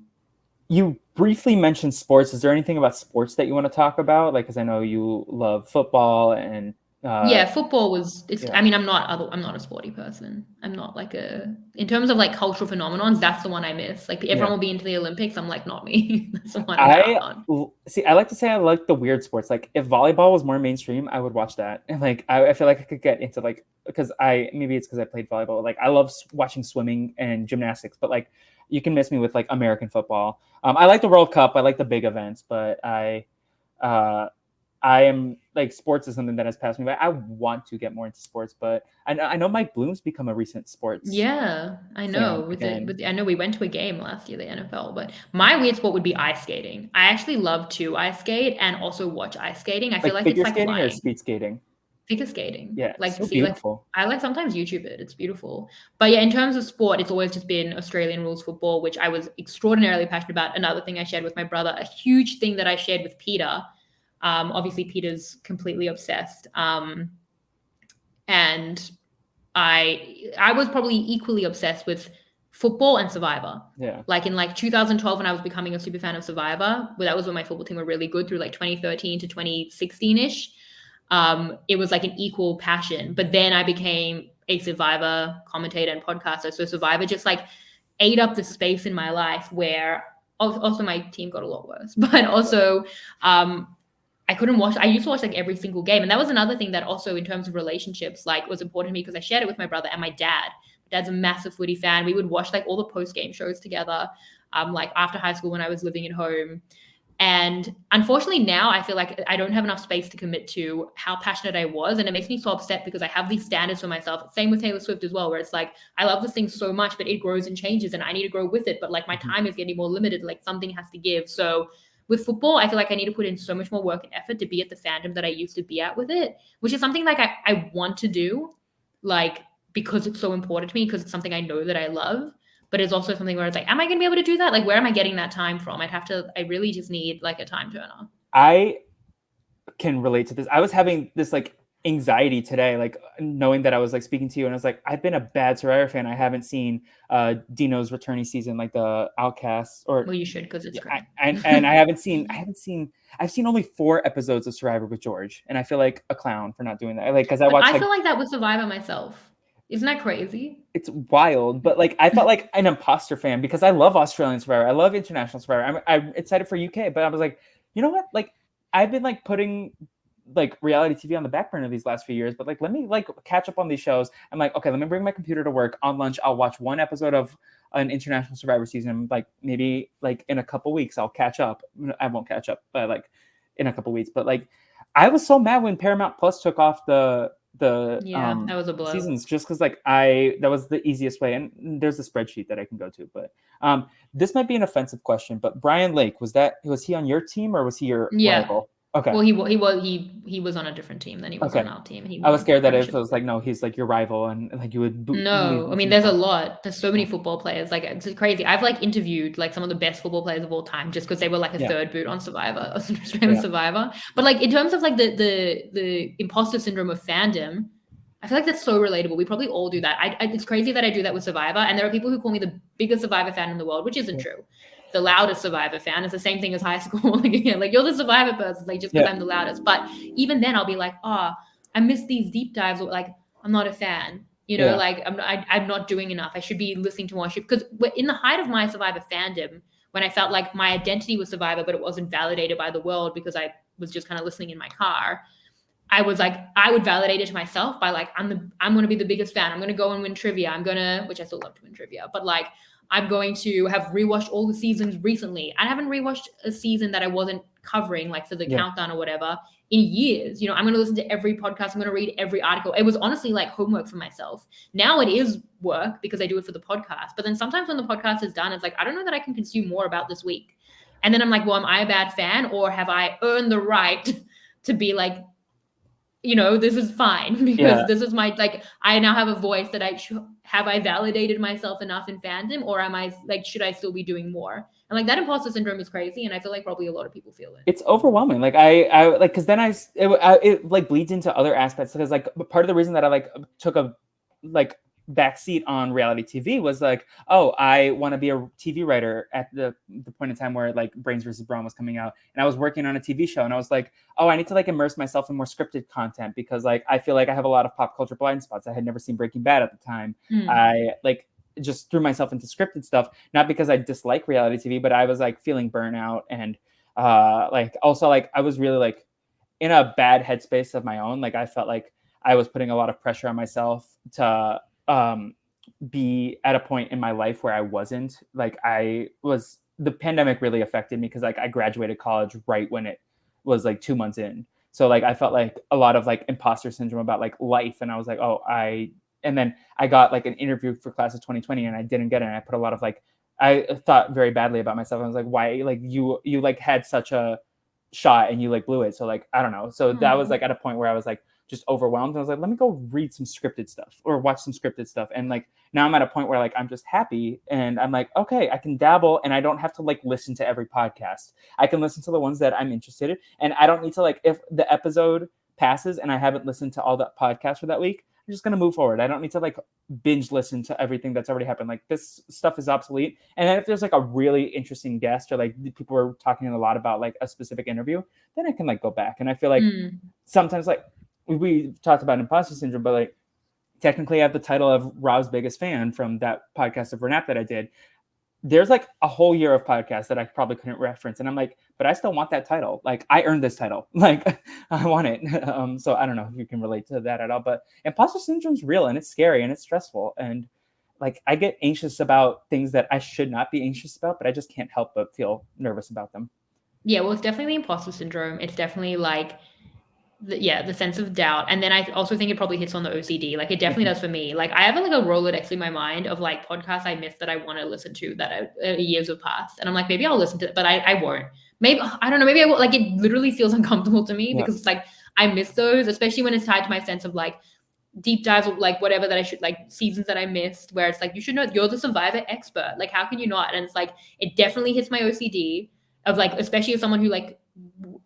[SPEAKER 1] You briefly mentioned sports. Is there anything about sports that you want to talk about? Like, because I know you love football and
[SPEAKER 2] Yeah, football was it's
[SPEAKER 1] yeah,
[SPEAKER 2] I mean, I'm not a sporty person. I'm not like a in terms of like cultural phenomenons, that's the one I miss. Like
[SPEAKER 1] yeah.
[SPEAKER 2] everyone will be into the Olympics, I'm like not me. That's the one I'm out
[SPEAKER 1] I
[SPEAKER 2] on.
[SPEAKER 1] see. I like to say I like the weird sports. Like if volleyball was more mainstream, I would watch that. And like I feel like I could get into like because I maybe it's because I played volleyball. Like I love watching swimming and gymnastics, but like you can miss me with like American football. I like the World Cup. I like the big events, but uh, I am like sports is something that has passed me by. I want to get more into sports, but I know Mike Bloom's become a recent sports
[SPEAKER 2] Yeah, I know.
[SPEAKER 1] fan
[SPEAKER 2] With it,
[SPEAKER 1] again.
[SPEAKER 2] with I know we went to a game last year, the NFL, but my weird sport would be ice skating. I actually love to ice skate and also watch ice skating. I feel
[SPEAKER 1] Like
[SPEAKER 2] like it's
[SPEAKER 1] figure
[SPEAKER 2] like
[SPEAKER 1] skating or
[SPEAKER 2] flying.
[SPEAKER 1] speed skating.
[SPEAKER 2] Figure skating.
[SPEAKER 1] Yeah,
[SPEAKER 2] Like
[SPEAKER 1] so
[SPEAKER 2] see, like
[SPEAKER 1] beautiful.
[SPEAKER 2] I like sometimes YouTube it. It's beautiful. But yeah, in terms of sport, it's always just been Australian rules football, which I was extraordinarily passionate about. Another thing I shared with my brother, a huge thing that I shared with Peter. Obviously, Peter's completely obsessed. And I was probably equally obsessed with football and Survivor.
[SPEAKER 1] Yeah.
[SPEAKER 2] Like in like 2012 when I was becoming a super fan of Survivor, but that was when my football team were really good through like 2013 to 2016ish. it was like an equal passion. But then I became a Survivor commentator and podcaster. So Survivor just like ate up the space in my life where also my team got a lot worse, but also I couldn't watch. I used to watch like every single game, and that was another thing that also, in terms of relationships, like was important to me because I shared it with my brother and my dad. My dad's a massive footy fan. We would watch like all the post game shows together, like after high school when I was living at home. And unfortunately, now I feel like I don't have enough space to commit to how passionate I was. And it makes me so upset because I have these standards for myself. Same with Taylor Swift as well, where it's like, I love this thing so much, but it grows and changes and I need to grow with it. But like my time is getting more limited, like something has to give. So with football, I feel like I need to put in so much more work and effort to be at the fandom that I used to be at with it, which is something like I want to do, like because it's so important to me, because it's something I know that I love. But it's also something where it's like, am I going to be able to do that? Like, where am I getting that time from? I really just need like a time turner.
[SPEAKER 1] I can relate to this. I was having this like anxiety today, like knowing that I was like speaking to you, and I was like, I've been a bad Survivor fan. I haven't seen Dino's returning season, like the Outcasts, or
[SPEAKER 2] well, you should, because it's great.
[SPEAKER 1] And I've seen only 4 episodes of Survivor with George, and I feel like a clown for not doing that. Like, because I
[SPEAKER 2] feel like that with Survivor myself. Isn't that crazy?
[SPEAKER 1] It's wild, but like I felt like an imposter fan because I love Australian Survivor, I love International Survivor. I'm excited for UK, but I was like, you know what? Like, I've been like putting like reality TV on the back burner these last few years, but like let me like catch up on these shows. I'm like, okay, let me bring my computer to work. On lunch, I'll watch 1 episode of an International Survivor season. Like maybe like in a couple weeks, I'll catch up. I won't catch up, but like in a couple weeks. But like, I was so mad when Paramount Plus took off the
[SPEAKER 2] that was a blow.
[SPEAKER 1] seasons, just because like that was the easiest way, and there's a spreadsheet that I can go to. But this might be an offensive question, but Brian Lake, was he on your team or was he your rival? Okay.
[SPEAKER 2] Well, he was on a different team than he was on our team.
[SPEAKER 1] I was scared that if it was like, no, he's like your rival, and like you would
[SPEAKER 2] No, I mean, there's a lot. There's so many football players. Like, it's crazy. I've like interviewed like some of the best football players of all time just because they were like a third boot on Survivor, Australian Survivor. But like in terms of like the imposter syndrome of fandom, I feel like that's so relatable. We probably all do that. It's crazy that I do that with Survivor, and there are people who call me the biggest Survivor fan in the world, which isn't true. The loudest Survivor fan is the same thing as high school. Like, again, like you're the Survivor person, like just because I'm the loudest. But even then, I'll be like, I miss these deep dives, or like I'm not a fan. You know, like I'm not doing enough. I should be listening to more shit. Because in the height of my Survivor fandom, when I felt like my identity was Survivor, but it wasn't validated by the world because I was just kind of listening in my car, I was like, I would validate it to myself by like, I'm going to be the biggest fan. I'm going to go and win trivia. Which I still love to win trivia, but like, I'm going to have rewatched all the seasons recently. I haven't rewatched a season that I wasn't covering, like for the countdown or whatever, in years. You know, I'm going to listen to every podcast. I'm going to read every article. It was honestly like homework for myself. Now it is work because I do it for the podcast. But then sometimes when the podcast is done, it's like, I don't know that I can consume more about this week. And then I'm like, well, am I a bad fan, or have I earned the right to be like, you know, this is fine because this is my, like, I now have a voice that have I validated myself enough in fandom, or am I like, should I still be doing more? And like that imposter syndrome is crazy. And I feel like probably a lot of people feel it.
[SPEAKER 1] It's overwhelming. Like I like, cause then it like bleeds into other aspects. Because like part of the reason that I like took a like backseat on reality TV was like, oh, I want to be a TV writer at the point in time where like Brains versus Brawn was coming out, and I was working on a TV show, and I was like, oh, I need to like immerse myself in more scripted content because like I feel like I have a lot of pop culture blind spots. I had never seen Breaking Bad at the time. I like just threw myself into scripted stuff, not because I dislike reality TV, but I was like feeling burnout, and like also like I was really like in a bad headspace of my own. Like I felt like I was putting a lot of pressure on myself to be at a point in my life where I wasn't. Like the pandemic really affected me because like I graduated college right when it was like 2 months in. So like I felt like a lot of like imposter syndrome about like life, and I was like, and then I got like an interview for class of 2020 and I didn't get it. And I put a lot of like, I thought very badly about myself. I was like, why, like you like had such a shot and you like blew it. So like, I don't know. So that was like at a point where I was like just overwhelmed. I was like, let me go read some scripted stuff or watch some scripted stuff. And like, now I'm at a point where like, I'm just happy and I'm like, okay, I can dabble and I don't have to like listen to every podcast. I can listen to the ones that I'm interested in. And I don't need to like, if the episode passes and I haven't listened to all the podcasts for that week, I'm just going to move forward. I don't need to like binge listen to everything that's already happened. Like this stuff is obsolete. And then if there's like a really interesting guest or like people are talking a lot about like a specific interview, then I can like go back. And I feel like sometimes like we talked about imposter syndrome, but like technically I have the title of Rob's biggest fan from that podcast of Renap that I did. There's like a whole year of podcasts that I probably couldn't reference. And I'm like, but I still want that title. Like I earned this title. Like I want it. So I don't know if you can relate to that at all, but imposter syndrome's real and it's scary and it's stressful. And like I get anxious about things that I should not be anxious about, but I just can't help but feel nervous about them.
[SPEAKER 2] Yeah, well, it's definitely the imposter syndrome. It's definitely like the sense of doubt. And then I also think it probably hits on the OCD. Like it definitely does for me. Like I have like a Rolodex in my mind of like podcasts I missed that I want to listen to that years have passed. And I'm like, maybe I'll listen to it, but I won't. Maybe, I don't know, maybe I will. Like it literally feels uncomfortable to me because it's like I miss those, especially when it's tied to my sense of like deep dives of like whatever that I should like seasons that I missed where it's like, you should know you're the Survivor expert. Like, how can you not? And it's like, it definitely hits my OCD of like, especially as someone who like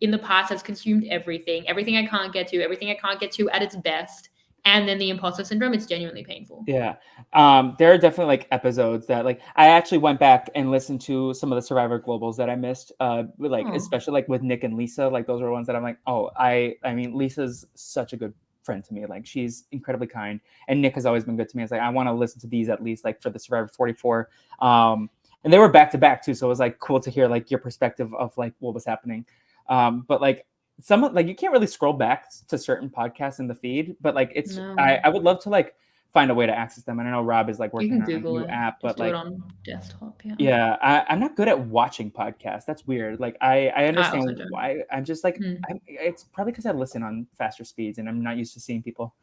[SPEAKER 2] in the past has consumed everything I can't get to, everything I can't get to at its best. And then the imposter syndrome, it's genuinely painful.
[SPEAKER 1] Yeah. There are definitely like episodes that like I actually went back and listened to some of the Survivor Globals that I missed. Like especially like with Nick and Lisa, like those are ones that I'm like, oh, I mean, Lisa's such a good friend to me. Like she's incredibly kind, and Nick has always been good to me. It's like I want to listen to these at least like for the Survivor 44. And they were back to back too, so it was like cool to hear like your perspective of like what was happening. But like some like you can't really scroll back to certain podcasts in the feed, but like it's I would love to like find a way to access them. And I know Rob is like working on a new app, but like
[SPEAKER 2] on desktop.
[SPEAKER 1] Yeah, I'm not good at watching podcasts. That's weird. Like I understand why. I'm just like it's probably because I listen on faster speeds and I'm not used to seeing people.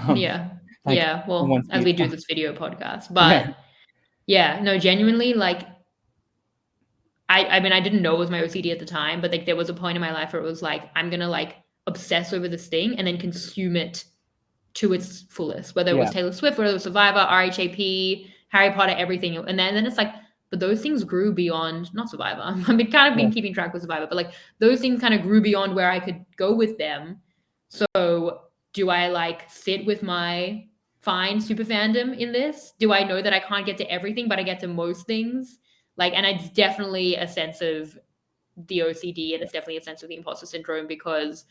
[SPEAKER 1] Like
[SPEAKER 2] Well, as we do this video podcast, but no, genuinely, like I mean, I didn't know it was my OCD at the time, but like there was a point in my life where it was like, I'm gonna like obsess over this thing and then consume it to its fullest, whether it was Taylor Swift, whether it was Survivor, RHAP, Harry Potter, everything. And then it's like, but those things grew beyond, not Survivor. I've been kind of been keeping track with Survivor, but like those things kind of grew beyond where I could go with them. So do I like sit with my fine super fandom in this? Do I know that I can't get to everything, but I get to most things? Like, and it's definitely a sense of the OCD and it's definitely a sense of the imposter syndrome because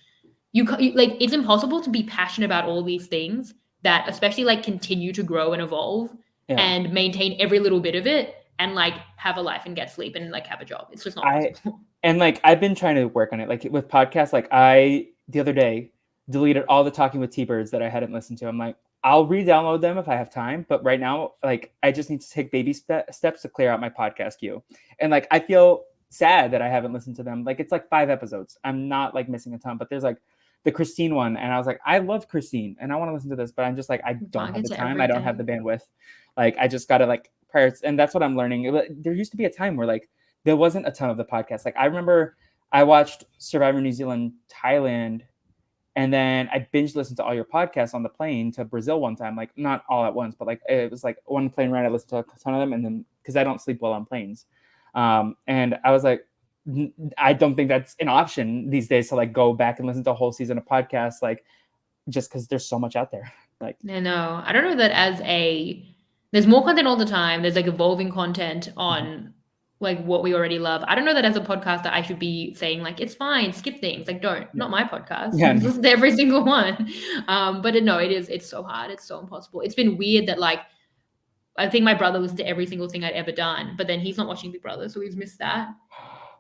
[SPEAKER 2] you like it's impossible to be passionate about all these things that especially like continue to grow and evolve and maintain every little bit of it and like have a life and get sleep and like have a job. It's just not possible.
[SPEAKER 1] And like I've been trying to work on it. Like with podcasts, like I the other day deleted all the Talking with T-Birds that I hadn't listened to. I'm like, I'll re-download them if I have time, but right now, like I just need to take baby steps to clear out my podcast queue. And like I feel sad that I haven't listened to them. Like it's like 5 episodes. I'm not like missing a ton, but there's like the Christine one, and I was like, I love Christine, and I want to listen to this, but I'm just like, I don't have the time. I don't have the bandwidth. Like I just gotta like prior, and that's what I'm learning. There used to be a time where like there wasn't a ton of the podcast. Like I remember I watched Survivor New Zealand, Thailand. And then I binge listened to all your podcasts on the plane to Brazil one time, like not all at once, but like it was like one plane ride. I listened to a ton of them, and then because I don't sleep well on planes, and I was like, I don't think that's an option these days to like go back and listen to a whole season of podcasts, like just because there's so much out there. Like,
[SPEAKER 2] no, I don't know that there's more content all the time. There's like evolving content on like what we already love. I don't know that as a podcaster I should be saying like it's fine, skip things. Like not my podcast. Listen to every single one. But it's so hard. It's so impossible. It's been weird that like I think my brother listened to every single thing I'd ever done, but then he's not watching Big Brother, so he's missed that.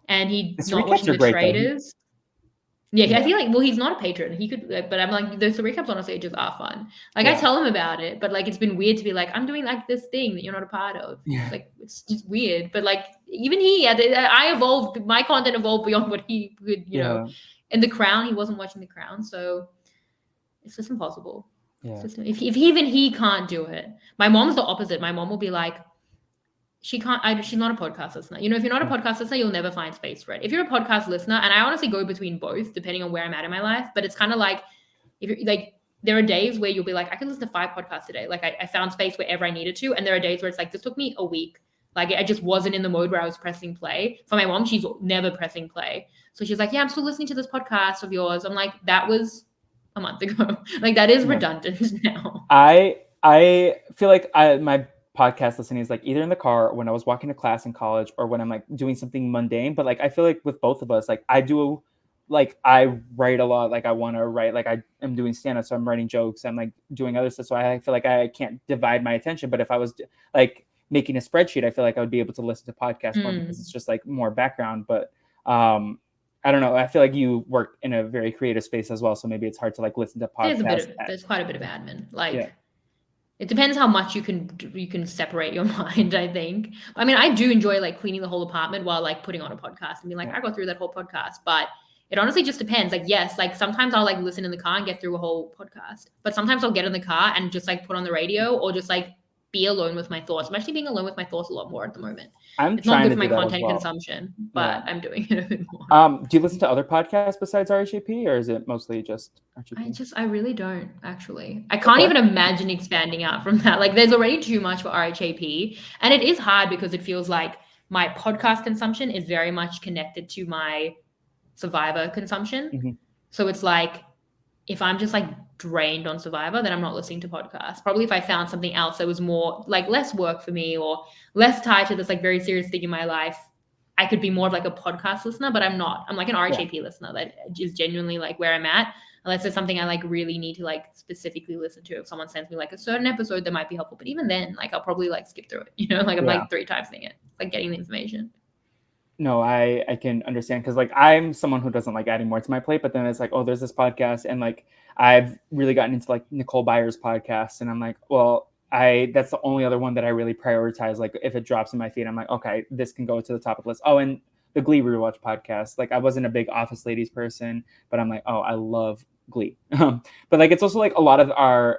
[SPEAKER 2] And he's not watching The Traitors. I feel like, well, he's not a patron. He could, but I'm like, the recaps honestly just are fun. Like I tell him about it, but like it's been weird to be like, I'm doing like this thing that you're not a part of. It's like it's just weird. But like even I evolved. My content evolved beyond what he could, know. In The Crown, he wasn't watching The Crown, so it's just impossible. It's just, if even he can't do it. My mom's the opposite. My mom will be like, she's not a podcast listener. If you're not a podcast listener, you'll never find space for it. If you're a podcast listener, and I honestly go between both, depending on where I'm at in my life, but it's kind of like, if you're like, there are days where you'll be like, I can listen to 5 podcasts today. Like I found space wherever I needed to. And there are days where it's like, this took me a week. Like I just wasn't in the mode where I was pressing play. For my mom, she's never pressing play. So she's like, yeah, I'm still listening to this podcast of yours. I'm like, that was a month ago. Like that is redundant now.
[SPEAKER 1] I feel like my podcast listening is like either in the car or when I was walking to class in college or when I'm like doing something mundane. But like I feel like with both of us, like I do like I write a lot, like I want to write, like I am doing stand-up, so I'm writing jokes, I'm like doing other stuff, so I feel like I can't divide my attention. But if I was like making a spreadsheet, I feel like I would be able to listen to podcasts more because it's just like more background. But um I don't know, I feel like you work in a very creative space as well, so maybe it's hard to like listen to podcasts
[SPEAKER 2] There's quite a bit of admin.
[SPEAKER 1] yeah.
[SPEAKER 2] Like it depends how much you can separate your mind, I think. I mean, I do enjoy like cleaning the whole apartment while like putting on a podcast and being like,
[SPEAKER 1] Yeah.
[SPEAKER 2] I got through that whole podcast. But it honestly just depends. Like, yes, like sometimes I'll like listen in the car and get through a whole podcast. But sometimes I'll get in the car and just like put on the radio or just like be alone with my thoughts. I'm actually being alone with my thoughts a lot more at the moment.
[SPEAKER 1] I'm
[SPEAKER 2] It's not
[SPEAKER 1] trying
[SPEAKER 2] good
[SPEAKER 1] to
[SPEAKER 2] for
[SPEAKER 1] do
[SPEAKER 2] my
[SPEAKER 1] that as
[SPEAKER 2] content
[SPEAKER 1] well.
[SPEAKER 2] consumption,
[SPEAKER 1] Yeah.
[SPEAKER 2] but I'm doing it a bit more.
[SPEAKER 1] Do you listen to other podcasts besides RHAP, or is it mostly just RHAP?
[SPEAKER 2] I really don't actually. I can't
[SPEAKER 1] Okay.
[SPEAKER 2] even imagine expanding out from that. Like, there's already too much for RHAP, and it is hard because it feels like my podcast consumption is very much connected to my Survivor consumption.
[SPEAKER 1] Mhm.
[SPEAKER 2] So it's like if I'm just like drained on Survivor, then I'm not listening to podcasts. Probably if I found something else that was more like less work for me or less tied to this like very serious thing in my life, I could be more of like a podcast listener, but I'm not. I'm like an
[SPEAKER 1] Yeah.
[SPEAKER 2] RHAP listener that is genuinely like where I'm at. Unless there's something I like really need to like specifically listen to. If someone sends me like a certain episode that might be helpful, but even then, like I'll probably like skip through it. You know, like I'm
[SPEAKER 1] Yeah.
[SPEAKER 2] like 3 times seeing it, like getting the information.
[SPEAKER 1] No, I can understand because like I'm someone who doesn't like adding more to my plate, but then it's like, oh, there's this podcast, and like I've really gotten into like Nicole Byer's podcast, and I'm like, well, I that's the only other one that I really prioritize. Like if it drops in my feed, I'm like, okay, this can go to the top of the list. Oh, and the Glee rewatch podcast. Like I wasn't a big Office Ladies person, but I'm like, oh, I love Glee. But like it's also like a lot of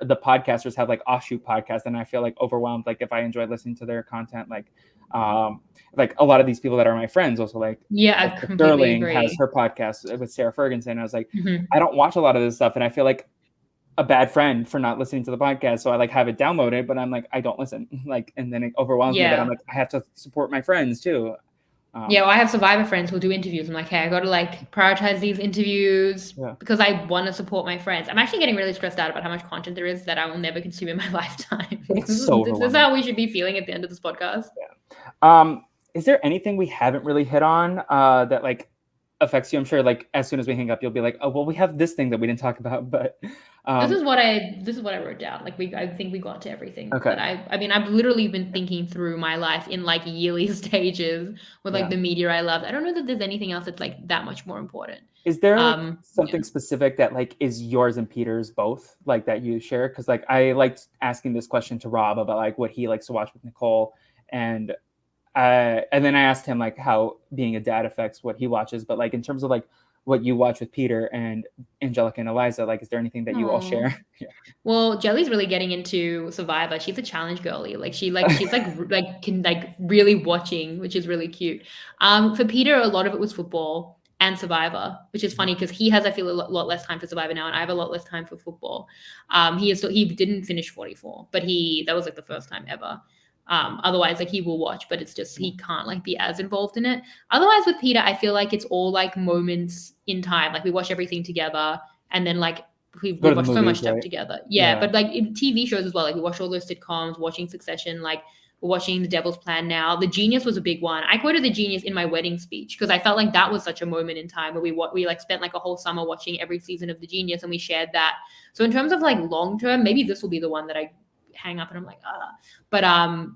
[SPEAKER 1] the podcasters have like offshoot podcasts, and I feel like overwhelmed. Like if I enjoy listening to their content, like a lot of these people that are my friends also like
[SPEAKER 2] Yeah, I
[SPEAKER 1] Esther
[SPEAKER 2] completely
[SPEAKER 1] Sterling has
[SPEAKER 2] agree.
[SPEAKER 1] her podcast with Sarah Ferguson. I was like,
[SPEAKER 2] Mhm.
[SPEAKER 1] I don't watch a lot of this stuff, and I feel like a bad friend for not listening to the podcast. So I like have it downloaded, but I'm like, I don't listen. Like, and then it overwhelms me that I'm
[SPEAKER 2] Yeah.
[SPEAKER 1] like, I have to support my friends too.
[SPEAKER 2] Yeah,
[SPEAKER 1] Um,
[SPEAKER 2] well, I have Survivor friends who'll do interviews. I'm like, hey, I got to like prioritize these interviews
[SPEAKER 1] yeah,
[SPEAKER 2] because I want to support my friends. I'm actually getting really stressed out about how much content there is that I will never consume in my lifetime. this,
[SPEAKER 1] it's
[SPEAKER 2] is,
[SPEAKER 1] so
[SPEAKER 2] this is
[SPEAKER 1] overwhelming.
[SPEAKER 2] how we should be feeling at the end of this podcast.
[SPEAKER 1] Is there anything we haven't really hit on that like affects you? I'm sure like as soon as we hang up, you'll be like, oh well, we have this thing that we didn't talk about, but um,
[SPEAKER 2] This is what I wrote down. Like I think we got to everything that
[SPEAKER 1] okay,
[SPEAKER 2] I mean, I've literally been thinking through my life in like yearly stages with like
[SPEAKER 1] yeah.
[SPEAKER 2] the media I loved. I don't know that there's anything else that's like that much more important.
[SPEAKER 1] Is there like
[SPEAKER 2] Yeah.
[SPEAKER 1] something specific that like is yours and Peter's both like that you share? Because like I liked asking this question to Rob about like what he likes to watch with Nicole, and and then I asked him like how being a dad affects what he watches. But like in terms of like what you watch with Peter and Angelica and Eliza, like is there anything that you all
[SPEAKER 2] Aw.
[SPEAKER 1] share? Yeah.
[SPEAKER 2] Well, Jelly's really getting into Survivor. She's a challenge girly. Like she's like can like really watching, which is really cute. For Peter, a lot of it was football and Survivor, which is funny because he has, I feel, a lot less time for Survivor now, and I have a lot less time for football. He didn't finish 44, but that was like the first time ever. Otherwise, like he will watch, but it's just he can't like be as involved in it. Otherwise, with Peter, I feel like it's all like moments in time. Like we watch everything together, and then like
[SPEAKER 1] Go
[SPEAKER 2] we
[SPEAKER 1] to the
[SPEAKER 2] watch so much
[SPEAKER 1] movies,
[SPEAKER 2] stuff
[SPEAKER 1] right?
[SPEAKER 2] together. Yeah,
[SPEAKER 1] Yeah.
[SPEAKER 2] but like in TV shows as well. Like we watch all those sitcoms, watching Succession, like we're watching The Devil's Plan now. The Genius was a big one. I quoted The Genius in my wedding speech because I felt like that was such a moment in time where we like spent like a whole summer watching every season of The Genius and we shared that. So in terms of like long term, maybe this will be the one that I hang up and I'm like, ah. But I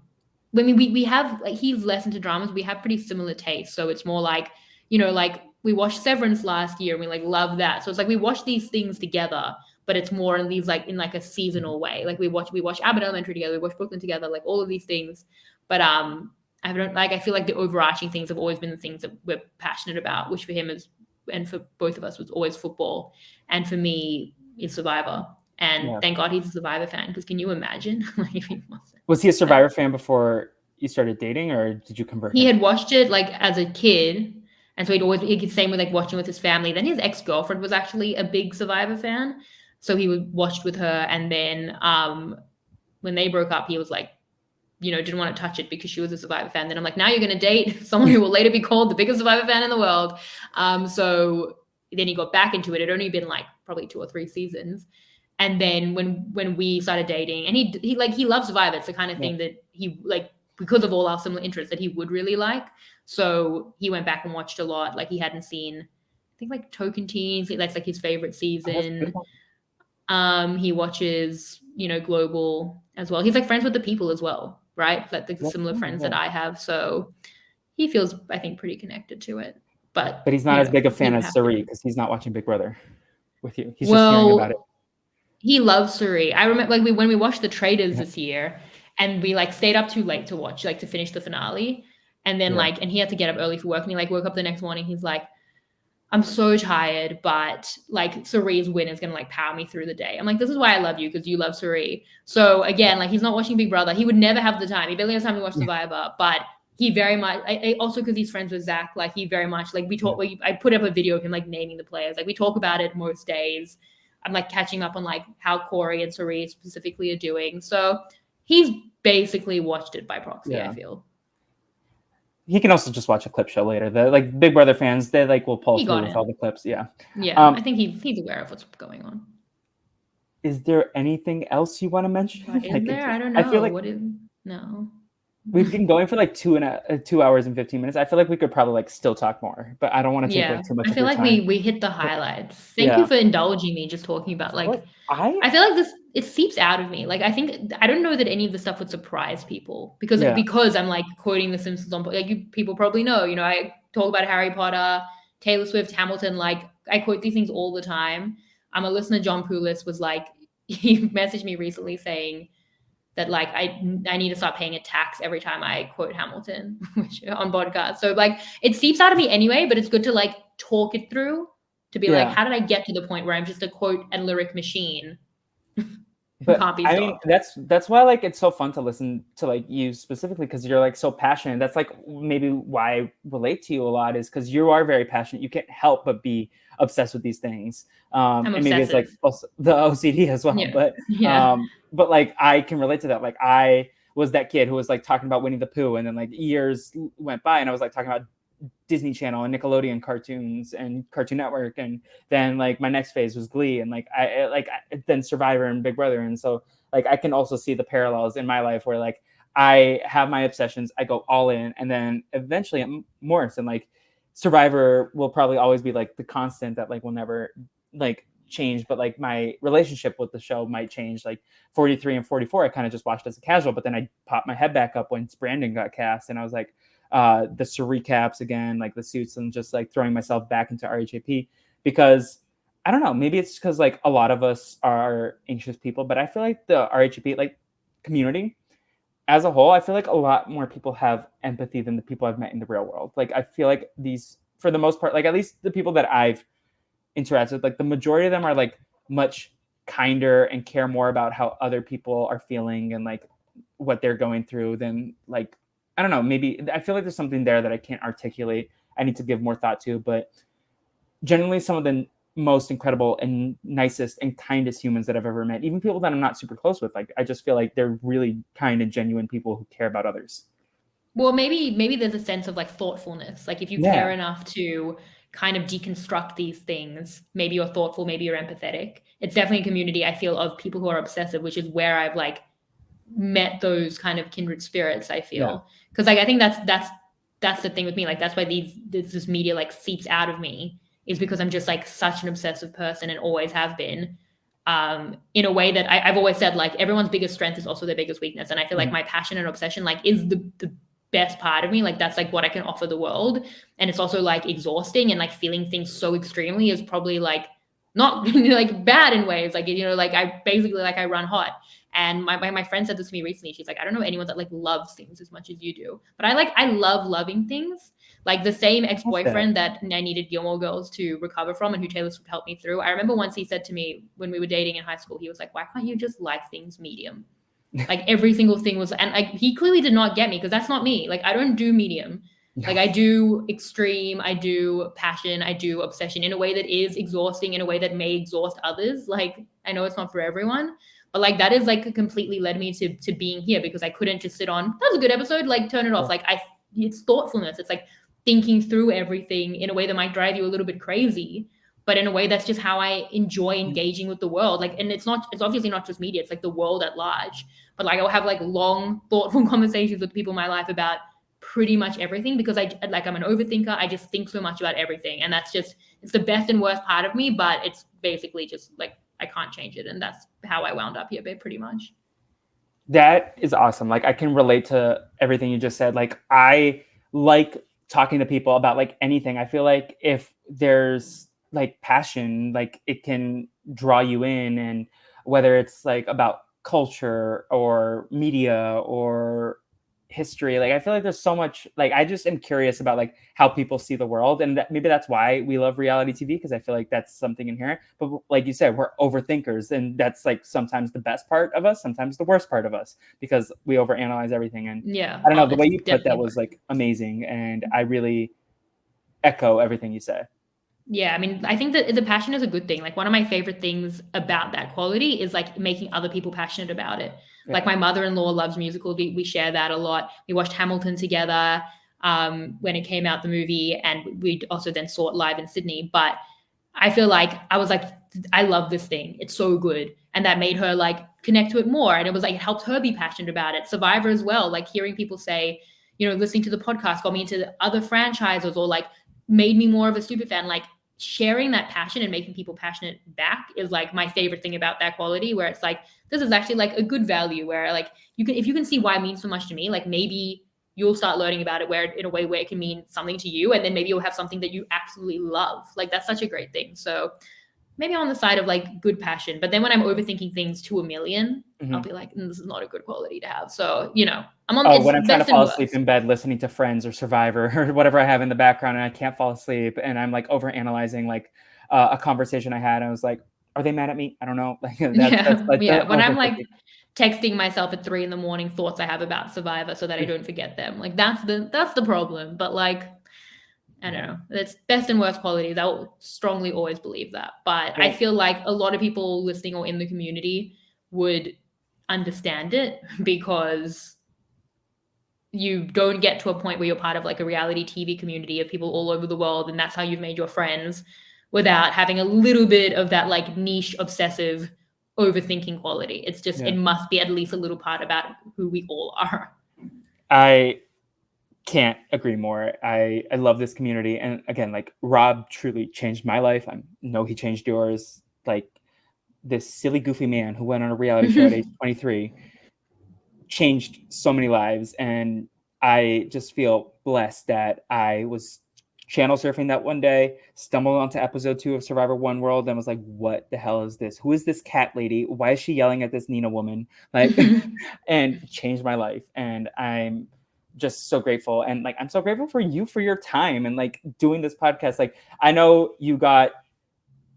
[SPEAKER 2] mean, we have like he's less into dramas. We have pretty similar tastes, so it's more like like we watched Severance last year and we like love that. So it's like we watch these things together, but it's more in these like in like a seasonal way. Like we watch Abbott Elementary together, we watch Brooklyn together, like all of these things. But I don't like I feel like the overarching things have always been the things that we're passionate about, which for him is and for both of us was always football, and for me is Survivor. And
[SPEAKER 1] Yeah.
[SPEAKER 2] thank God he's a Survivor fan because can you imagine like if he wasn't?
[SPEAKER 1] Was he a Survivor fan before you started dating, or did you convert
[SPEAKER 2] He
[SPEAKER 1] him?
[SPEAKER 2] had watched it like as a kid, and so he could same with like watching with his family. Then his ex girlfriend was actually a big Survivor fan, so he would watched with her. And then when they broke up, he was like, didn't want to touch it because she was a Survivor fan. Then I'm like, now you're gonna date someone who will later be called the biggest Survivor fan in the world. So then he got back into it. It had only been like probably 2 or 3 seasons. And then when we started dating, and he loves Survivor. It's the kind of
[SPEAKER 1] Yeah.
[SPEAKER 2] thing that he like because of all our similar interests that he would really like. So he went back and watched a lot. Like he hadn't seen think like Token Teens. That's like his favorite
[SPEAKER 1] Oh, that's
[SPEAKER 2] season.
[SPEAKER 1] beautiful.
[SPEAKER 2] He watches, Global as well. He's like friends with the people as well, right? Like the
[SPEAKER 1] Yeah,
[SPEAKER 2] similar
[SPEAKER 1] yeah,
[SPEAKER 2] friends that
[SPEAKER 1] yeah.
[SPEAKER 2] I have. So he feels, I think, pretty connected to it. But
[SPEAKER 1] But he's not as big a
[SPEAKER 2] he
[SPEAKER 1] fan
[SPEAKER 2] would
[SPEAKER 1] as
[SPEAKER 2] have to
[SPEAKER 1] Sari
[SPEAKER 2] be.
[SPEAKER 1] because he's not watching Big Brother with you. He's just hearing about it.
[SPEAKER 2] Well, he loves Suri. I remember like when we watched The Traders
[SPEAKER 1] Yeah,
[SPEAKER 2] this year, and we like stayed up too late to watch, like to finish the finale. And then
[SPEAKER 1] yeah,
[SPEAKER 2] and he had to get up early for work, and he like woke up the next morning. He's like, I'm so tired, but like Suri's win is gonna like power me through the day. I'm like, this is why I love you, because you love Suri. So again, like he's not watching Big Brother. He would never have the time. He barely has time to watch
[SPEAKER 1] yeah,
[SPEAKER 2] Survivor, but he very much also because he's friends with Zach, like he very much like we
[SPEAKER 1] yeah.
[SPEAKER 2] talk. I put up a video of him like naming the players. Like we talk about it most days. I'm like catching up on like how Corey and Suri specifically are doing. So he's basically watched it by proxy, I
[SPEAKER 1] Yeah.
[SPEAKER 2] feel.
[SPEAKER 1] He can also just watch a clip show later. The like Big Brother fans, they like will pull
[SPEAKER 2] He
[SPEAKER 1] through
[SPEAKER 2] got
[SPEAKER 1] with
[SPEAKER 2] it.
[SPEAKER 1] all the clips. Yeah.
[SPEAKER 2] Yeah, I think he's aware of what's going on.
[SPEAKER 1] Is there anything else you want to mention?
[SPEAKER 2] But is
[SPEAKER 1] Like,
[SPEAKER 2] there? I don't
[SPEAKER 1] I feel
[SPEAKER 2] know.
[SPEAKER 1] like
[SPEAKER 2] What is no.
[SPEAKER 1] we've been going for like 2 hours and 15 minutes. I feel like we could probably like still talk more, but I don't want to take
[SPEAKER 2] Yeah.
[SPEAKER 1] like too much
[SPEAKER 2] I
[SPEAKER 1] of
[SPEAKER 2] feel
[SPEAKER 1] your
[SPEAKER 2] like
[SPEAKER 1] time.
[SPEAKER 2] we hit the highlights. Thank you
[SPEAKER 1] Yeah.
[SPEAKER 2] for indulging me just talking about
[SPEAKER 1] Well,
[SPEAKER 2] like
[SPEAKER 1] I
[SPEAKER 2] I feel like this it seeps out of me. Like I think I don't know that any of the stuff would surprise people because
[SPEAKER 1] yeah.
[SPEAKER 2] I'm like quoting The Simpsons on like you people probably know, I talk about Harry Potter, Taylor Swift, Hamilton, like I quote these things all the time. I'm a listener. John Poulis was like he messaged me recently saying that like I need to start paying a tax every time I quote Hamilton which, on podcast. So like it seeps out of me anyway, but it's good to like talk it through to be like,
[SPEAKER 1] Yeah.
[SPEAKER 2] how did I get to the point where I'm just a quote and lyric machine who
[SPEAKER 1] But
[SPEAKER 2] can't be
[SPEAKER 1] I mean,
[SPEAKER 2] stopped?
[SPEAKER 1] that's why like it's so fun to listen to like you specifically because you're like so passionate. That's like maybe why I relate to you a lot is because you are very passionate. You can't help but be obsessed with these things.
[SPEAKER 2] I'm
[SPEAKER 1] And maybe it's like
[SPEAKER 2] obsessive.
[SPEAKER 1] also the OCD as well.
[SPEAKER 2] Yeah. Yeah.
[SPEAKER 1] But like I can relate to that. Like I was that kid who was like talking about Winnie the Pooh, and then like years went by, and I was like talking about Disney Channel and Nickelodeon cartoons and Cartoon Network, and then like my next phase was Glee, and like then Survivor and Big Brother, and so like I can also see the parallels in my life where like I have my obsessions, I go all in, and then eventually I'm morphs, and like Survivor will probably always be like the constant that like will never like change, but like my relationship with the show might change. Like 43 and 44, I kind of just watched as a casual, but then I popped my head back up when Brandon got cast, and I was like the recaps again, like the suits, and just like throwing myself back into RHAP because I don't know, maybe it's because like a lot of us are anxious people, but I feel like the RHAP like community as a whole, I feel like a lot more people have empathy than the people I've met in the real world. Like I feel like these, for the most part, like at least the people that I've interacted with, like the majority of them are like much kinder and care more about how other people are feeling and like what they're going through than like I don't know, maybe I feel like there's something there that I can't articulate. I need to give more thought to, but generally some of the most incredible and nicest and kindest humans that I've ever met, even people that I'm not super close with, like I just feel like they're really kind and genuine people who care about others.
[SPEAKER 2] Well, maybe there's a sense of like thoughtfulness. Like if you
[SPEAKER 1] Yeah.
[SPEAKER 2] care enough to kind of deconstruct these things, maybe you're thoughtful, maybe you're empathetic. It's definitely a community I feel of people who are obsessive, which is where I've like met those kind of kindred spirits, I
[SPEAKER 1] Yeah.
[SPEAKER 2] feel. Because like I think that's the thing with me. Like that's why this media like seeps out of me, is because I'm just like such an obsessive person and always have been. In a way that I've always said, like everyone's biggest strength is also their biggest weakness. And I feel like
[SPEAKER 1] Mhm.
[SPEAKER 2] my passion and obsession like is the best part of me. Like that's like what I can offer the world. And it's also like exhausting, and like feeling things so extremely is probably like not like bad in ways. Like, like I basically like I run hot. And my friend said this to me recently. She's like, I don't know anyone that like loves things as much as you do. But I love loving things. Like the same
[SPEAKER 1] Love that.
[SPEAKER 2] ex-boyfriend that I needed Gilmore Girls to recover from and who Taylor Swift helped me through. I remember once he said to me when we were dating in high school, he was like, why can't you just like things medium? Like every single thing was, and like he clearly did not get me because that's not me. Like I don't do medium. Like I do extreme, I do passion, I do obsession in a way that is exhausting, in a way that may exhaust others. Like I know it's not for everyone, but like that is like completely led me to being here, because I couldn't just sit on, that was a good episode, like turn it off.
[SPEAKER 1] Yeah.
[SPEAKER 2] Like it's thoughtfulness. It's like thinking through everything in a way that might drive you a little bit crazy, but in a way that's just how I enjoy engaging with the world. Like, and it's obviously not just media, it's like the world at large. But like I'll have like long, thoughtful conversations with people in my life about pretty much everything because I'm an overthinker. I just think so much about everything, and it's the best and worst part of me. But it's basically just like I can't change it, and that's how I wound up here, pretty much.
[SPEAKER 1] That is awesome. Like I can relate to everything you just said. Like I like talking to people about like anything. I feel like if there's like passion, like it can draw you in, and whether it's like about culture or media or history, like I feel like there's so much, like I just am curious about like how people see the world, and that maybe that's why we love reality TV, because I feel like that's something inherent. But like you said, we're overthinkers, and that's like sometimes the best part of us, sometimes the worst part of us, because we overanalyze everything. And
[SPEAKER 2] Yeah,
[SPEAKER 1] I don't know, the
[SPEAKER 2] it's
[SPEAKER 1] way you put that
[SPEAKER 2] definitely
[SPEAKER 1] was like amazing, and I really echo everything you say.
[SPEAKER 2] Yeah, I mean, I think that the passion is a good thing. Like one of my favorite things about that quality is like making other people passionate about it. Like
[SPEAKER 1] Yeah.
[SPEAKER 2] my mother-in-law loves musicals. We share that a lot. We watched Hamilton together when it came out, the movie, and we also then saw it live in Sydney. But I feel like I was like, I love this thing. It's so good. And that made her like connect to it more. And it was like, it helped her be passionate about it. Survivor as well. Like hearing people say, listening to the podcast got me into other franchises or like made me more of a super fan. Like sharing that passion and making people passionate back is like my favorite thing about that quality, where it's like, this is actually like a good value where like if you can see why it means so much to me, like maybe you'll start learning about it where in a way where it can mean something to you, and then maybe you'll have something that you absolutely love. Like that's such a great thing. So maybe I'm on the side of like good passion, but then when I'm overthinking things to a million, I'll
[SPEAKER 1] Mhm.
[SPEAKER 2] be like, this is not a good quality to have. So
[SPEAKER 1] Oh,
[SPEAKER 2] it's
[SPEAKER 1] when I'm trying to
[SPEAKER 2] best and
[SPEAKER 1] fall asleep
[SPEAKER 2] worst.
[SPEAKER 1] in bed listening to Friends or Survivor or whatever I have in the background, and I can't fall asleep, and I'm like over analyzing like a conversation I had. I was like, "Are they mad at me? I don't know." Like that's
[SPEAKER 2] Yeah,
[SPEAKER 1] like the
[SPEAKER 2] yeah. When I'm like
[SPEAKER 1] overthinking.
[SPEAKER 2] texting myself at 3 a.m, thoughts I have about Survivor so that I don't forget them. Like that's the problem. But like I don't
[SPEAKER 1] Yeah.
[SPEAKER 2] know. It's best and worst qualities. I will strongly always believe that. But I
[SPEAKER 1] Well,
[SPEAKER 2] feel like a lot of people listening or in the community would understand it because you don't get to a point where you're part of like a reality TV community of people all over the world and that's how you've made your friends without having a little bit of that like niche obsessive overthinking quality. It's just
[SPEAKER 1] yeah.
[SPEAKER 2] it must be at least a little part about who we all are.
[SPEAKER 1] I can't agree more. I love this community, and again, like Rob truly changed my life. I know he changed yours. Like this silly, goofy man who went on a reality show at age 23 changed so many lives, and I just feel blessed that I was channel surfing that one day, stumbled onto episode 2 of Survivor One World, and was like, "What the hell is this? Who is this cat lady? Why is she yelling at this Nina woman?" Like, and changed my life, and I'm just so grateful. And like, I'm so grateful for you for your time and like doing this podcast. Like, I know you got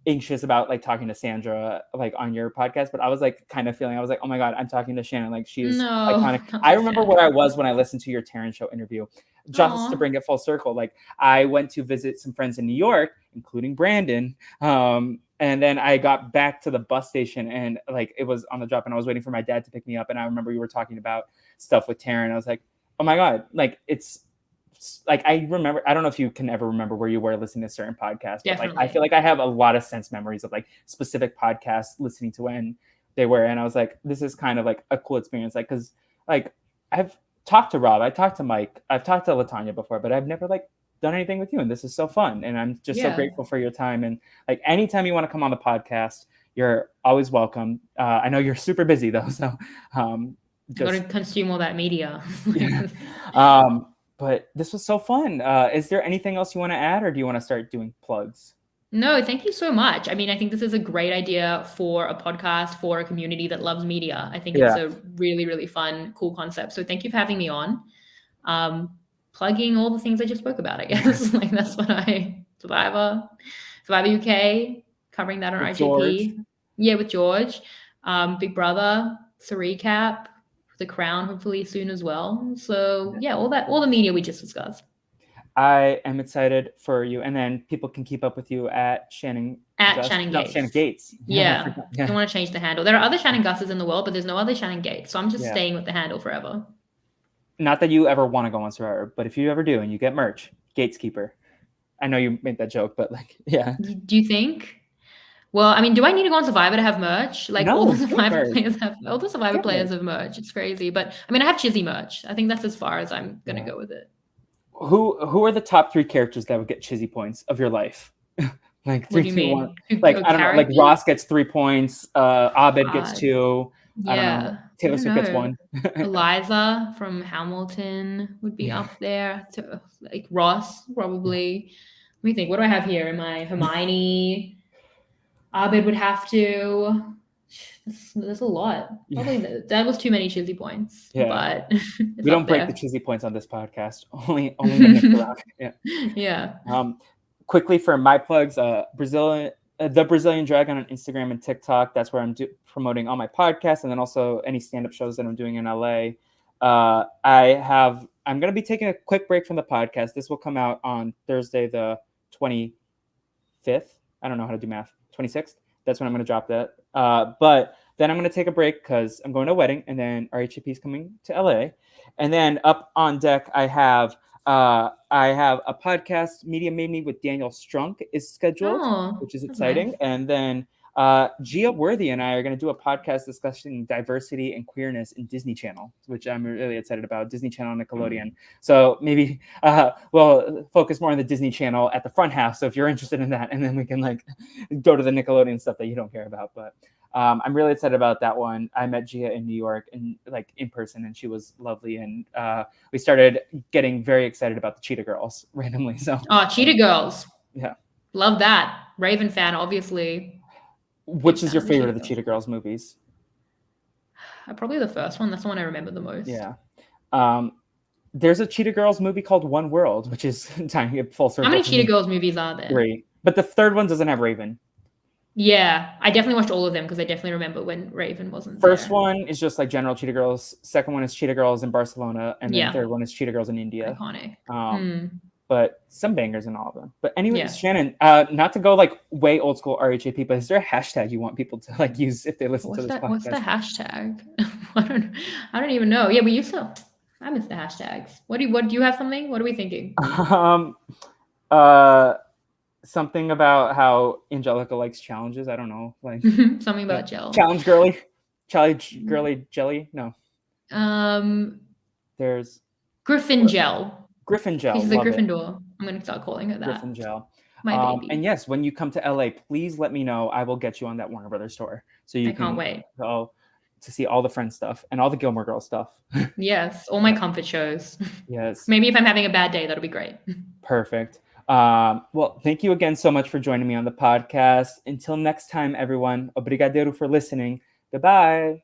[SPEAKER 1] anxious about like talking to Sandra like on your podcast, but I was like kind of feeling, I was like, oh my god, I'm talking to Shannon, like she's
[SPEAKER 2] No,
[SPEAKER 1] iconic.
[SPEAKER 2] not
[SPEAKER 1] I
[SPEAKER 2] to
[SPEAKER 1] remember where I
[SPEAKER 2] Shannon.
[SPEAKER 1] was when I listened to your Taryn show interview. Just to
[SPEAKER 2] Aw.
[SPEAKER 1] bring it full circle, like I went to visit some friends in New York, including Brandon, and then I got back to the bus station, and like it was on the drop, and I was waiting for my dad to pick me up, and I remember you were talking about stuff with Taryn. I was like, oh my god, like it's like I remember, I don't know if you can ever remember where you were listening to certain podcasts, but like I feel
[SPEAKER 2] Definitely.
[SPEAKER 1] like I have a lot of sense memories of like specific podcasts listening to when they were, and I was like, this is kind of like a cool experience, like because like I've talked to Rob, I talked to Mike, I've talked to Latanya before, but I've never like done anything with you, and this is so fun, and I'm just so
[SPEAKER 2] Yeah.
[SPEAKER 1] grateful for your time. And like anytime you want to come on the podcast, you're always welcome. I know you're super busy though, so
[SPEAKER 2] I got to
[SPEAKER 1] just
[SPEAKER 2] consume all that media.
[SPEAKER 1] yeah. But this was so fun. Is there anything else you want to add, or do you want to start doing plugs?
[SPEAKER 2] No, thank you so much. I mean, I think this is a great idea for a podcast for a community that loves media. I think it's
[SPEAKER 1] Yeah.
[SPEAKER 2] a really, really fun, cool concept. So thank you for having me on. Um, Plugging all the things I just spoke about, I guess. Like that's what I Survivor UK, covering that on
[SPEAKER 1] With George.
[SPEAKER 2] IGP. Yeah, with George. Big Brother, it's a recap. The Crown, hopefully soon as well. So yeah, all the media we just discussed.
[SPEAKER 1] I am excited for you. And then people can keep up with you at Shannon
[SPEAKER 2] At
[SPEAKER 1] Guss.
[SPEAKER 2] Shannon
[SPEAKER 1] No, Shannon
[SPEAKER 2] Gates.
[SPEAKER 1] Gates. I
[SPEAKER 2] Yeah.
[SPEAKER 1] forgot.
[SPEAKER 2] Don't
[SPEAKER 1] Yeah.
[SPEAKER 2] want to change the handle. There are other Shannon Gusses in the world, but there's no other Shannon Gates. So I'm just
[SPEAKER 1] Yeah.
[SPEAKER 2] staying with the handle forever.
[SPEAKER 1] Not that you ever want to go on Survivor, but if you ever do and you get merch, Gateskeeper. I know you made that joke, but like, yeah.
[SPEAKER 2] Do you think? Well, I mean, do I need to go on Survivor to have merch? Like
[SPEAKER 1] No, get merch.
[SPEAKER 2] All the Survivor
[SPEAKER 1] Get
[SPEAKER 2] players
[SPEAKER 1] merch.
[SPEAKER 2] have merch. It's crazy. But I mean, I have Chizzy merch. I think that's as far as I'm gonna
[SPEAKER 1] Yeah.
[SPEAKER 2] go with it.
[SPEAKER 1] Who are the top 3 characters that would get Chizzy points of your life? Like
[SPEAKER 2] What
[SPEAKER 1] 3,
[SPEAKER 2] do you
[SPEAKER 1] 2, 1.
[SPEAKER 2] mean?
[SPEAKER 1] Like I don't know. Like
[SPEAKER 2] Characters?
[SPEAKER 1] Ross gets 3 points. Abed gets
[SPEAKER 2] God.
[SPEAKER 1] 2. I don't know.
[SPEAKER 2] Yeah. I
[SPEAKER 1] Taylor
[SPEAKER 2] don't
[SPEAKER 1] Swift gets
[SPEAKER 2] know.
[SPEAKER 1] 1.
[SPEAKER 2] Eliza from Hamilton would be
[SPEAKER 1] Yeah.
[SPEAKER 2] up there. Like Ross, probably. Let me think. What do I have here? Am I Hermione? Abed would have to. There's a lot. Probably that was too many Chizzy points,
[SPEAKER 1] Yeah.
[SPEAKER 2] but it's
[SPEAKER 1] We
[SPEAKER 2] up
[SPEAKER 1] don't break the
[SPEAKER 2] there.
[SPEAKER 1] Chizzy points on this podcast. Only when Nick's around. Yeah.
[SPEAKER 2] Yeah.
[SPEAKER 1] Quickly for my plugs, the Brazilian Dragon on Instagram and TikTok. That's where I'm promoting all my podcasts, and then also any stand-up shows that I'm doing in LA. I'm going to be taking a quick break from the podcast. This will come out on Thursday, the 25th. I don't know how to do math. 26th. That's when I'm going to drop that. But then I'm going to take a break because I'm going to a wedding, and then RHAP is coming to LA. And then up on deck, I have a podcast, Media Made Me, with Daniel Strunk is scheduled,
[SPEAKER 2] Oh,
[SPEAKER 1] which is
[SPEAKER 2] that's nice.
[SPEAKER 1] exciting. And then Gia Worthy and I are going to do a podcast discussing diversity and queerness in Disney Channel, which I'm really excited about. Disney Channel and Nickelodeon. So maybe we'll focus more on the Disney Channel at the front half. So if you're interested in that, and then we can like go to the Nickelodeon stuff that you don't care about. But I'm really excited about that one. I met Gia in New York and like in person, and she was lovely. And we started getting very excited about the Cheetah Girls randomly. So
[SPEAKER 2] Cheetah Girls.
[SPEAKER 1] yeah.
[SPEAKER 2] Love that. Raven fan, obviously.
[SPEAKER 1] Which is
[SPEAKER 2] fan
[SPEAKER 1] your
[SPEAKER 2] of the
[SPEAKER 1] favorite of
[SPEAKER 2] Cheetah
[SPEAKER 1] the Cheetah Girls movies?
[SPEAKER 2] Probably the first one. That's the one I remember the most.
[SPEAKER 1] Yeah. There's a Cheetah Girls movie called One World, which is tying it full circle.
[SPEAKER 2] How many Cheetah Girls movies are there?
[SPEAKER 1] 3. But the third one doesn't have Raven.
[SPEAKER 2] Yeah, I definitely watched all of them because I definitely remember when Raven wasn't
[SPEAKER 1] First
[SPEAKER 2] there.
[SPEAKER 1] one is just like general Cheetah Girls. Second one is Cheetah Girls in Barcelona, and then
[SPEAKER 2] Yeah.
[SPEAKER 1] third one is Cheetah Girls in India.
[SPEAKER 2] Iconic.
[SPEAKER 1] But some bangers in all of them. But anyways,
[SPEAKER 2] Yeah.
[SPEAKER 1] Shannon, not to go like way old school RHAP, but is there a hashtag you want people to like use if they listen to this podcast?
[SPEAKER 2] What's the hashtag? I don't even know. Yeah, we used to. I miss the hashtags. What do you have something? What are we thinking?
[SPEAKER 1] Something about how Angelica likes challenges. I don't know, like
[SPEAKER 2] something about gel.
[SPEAKER 1] Challenge girly, girly jelly. No. There's
[SPEAKER 2] Griffin gel.
[SPEAKER 1] Griffin gel.
[SPEAKER 2] She's the Gryffindor. I'm gonna start calling her that.
[SPEAKER 1] Griffin gel.
[SPEAKER 2] My baby.
[SPEAKER 1] And yes, when you come to LA, please let me know. I will get you on that Warner Brothers tour, so you
[SPEAKER 2] can't wait.
[SPEAKER 1] Go to see all the Friends stuff and all the Gilmore Girls stuff.
[SPEAKER 2] Yes, all my comfort shows.
[SPEAKER 1] Yes.
[SPEAKER 2] Maybe if I'm having a bad day, that'll be great.
[SPEAKER 1] Perfect. Well, thank you again so much for joining me on the podcast. Until next time, everyone. Obrigado for listening. Goodbye.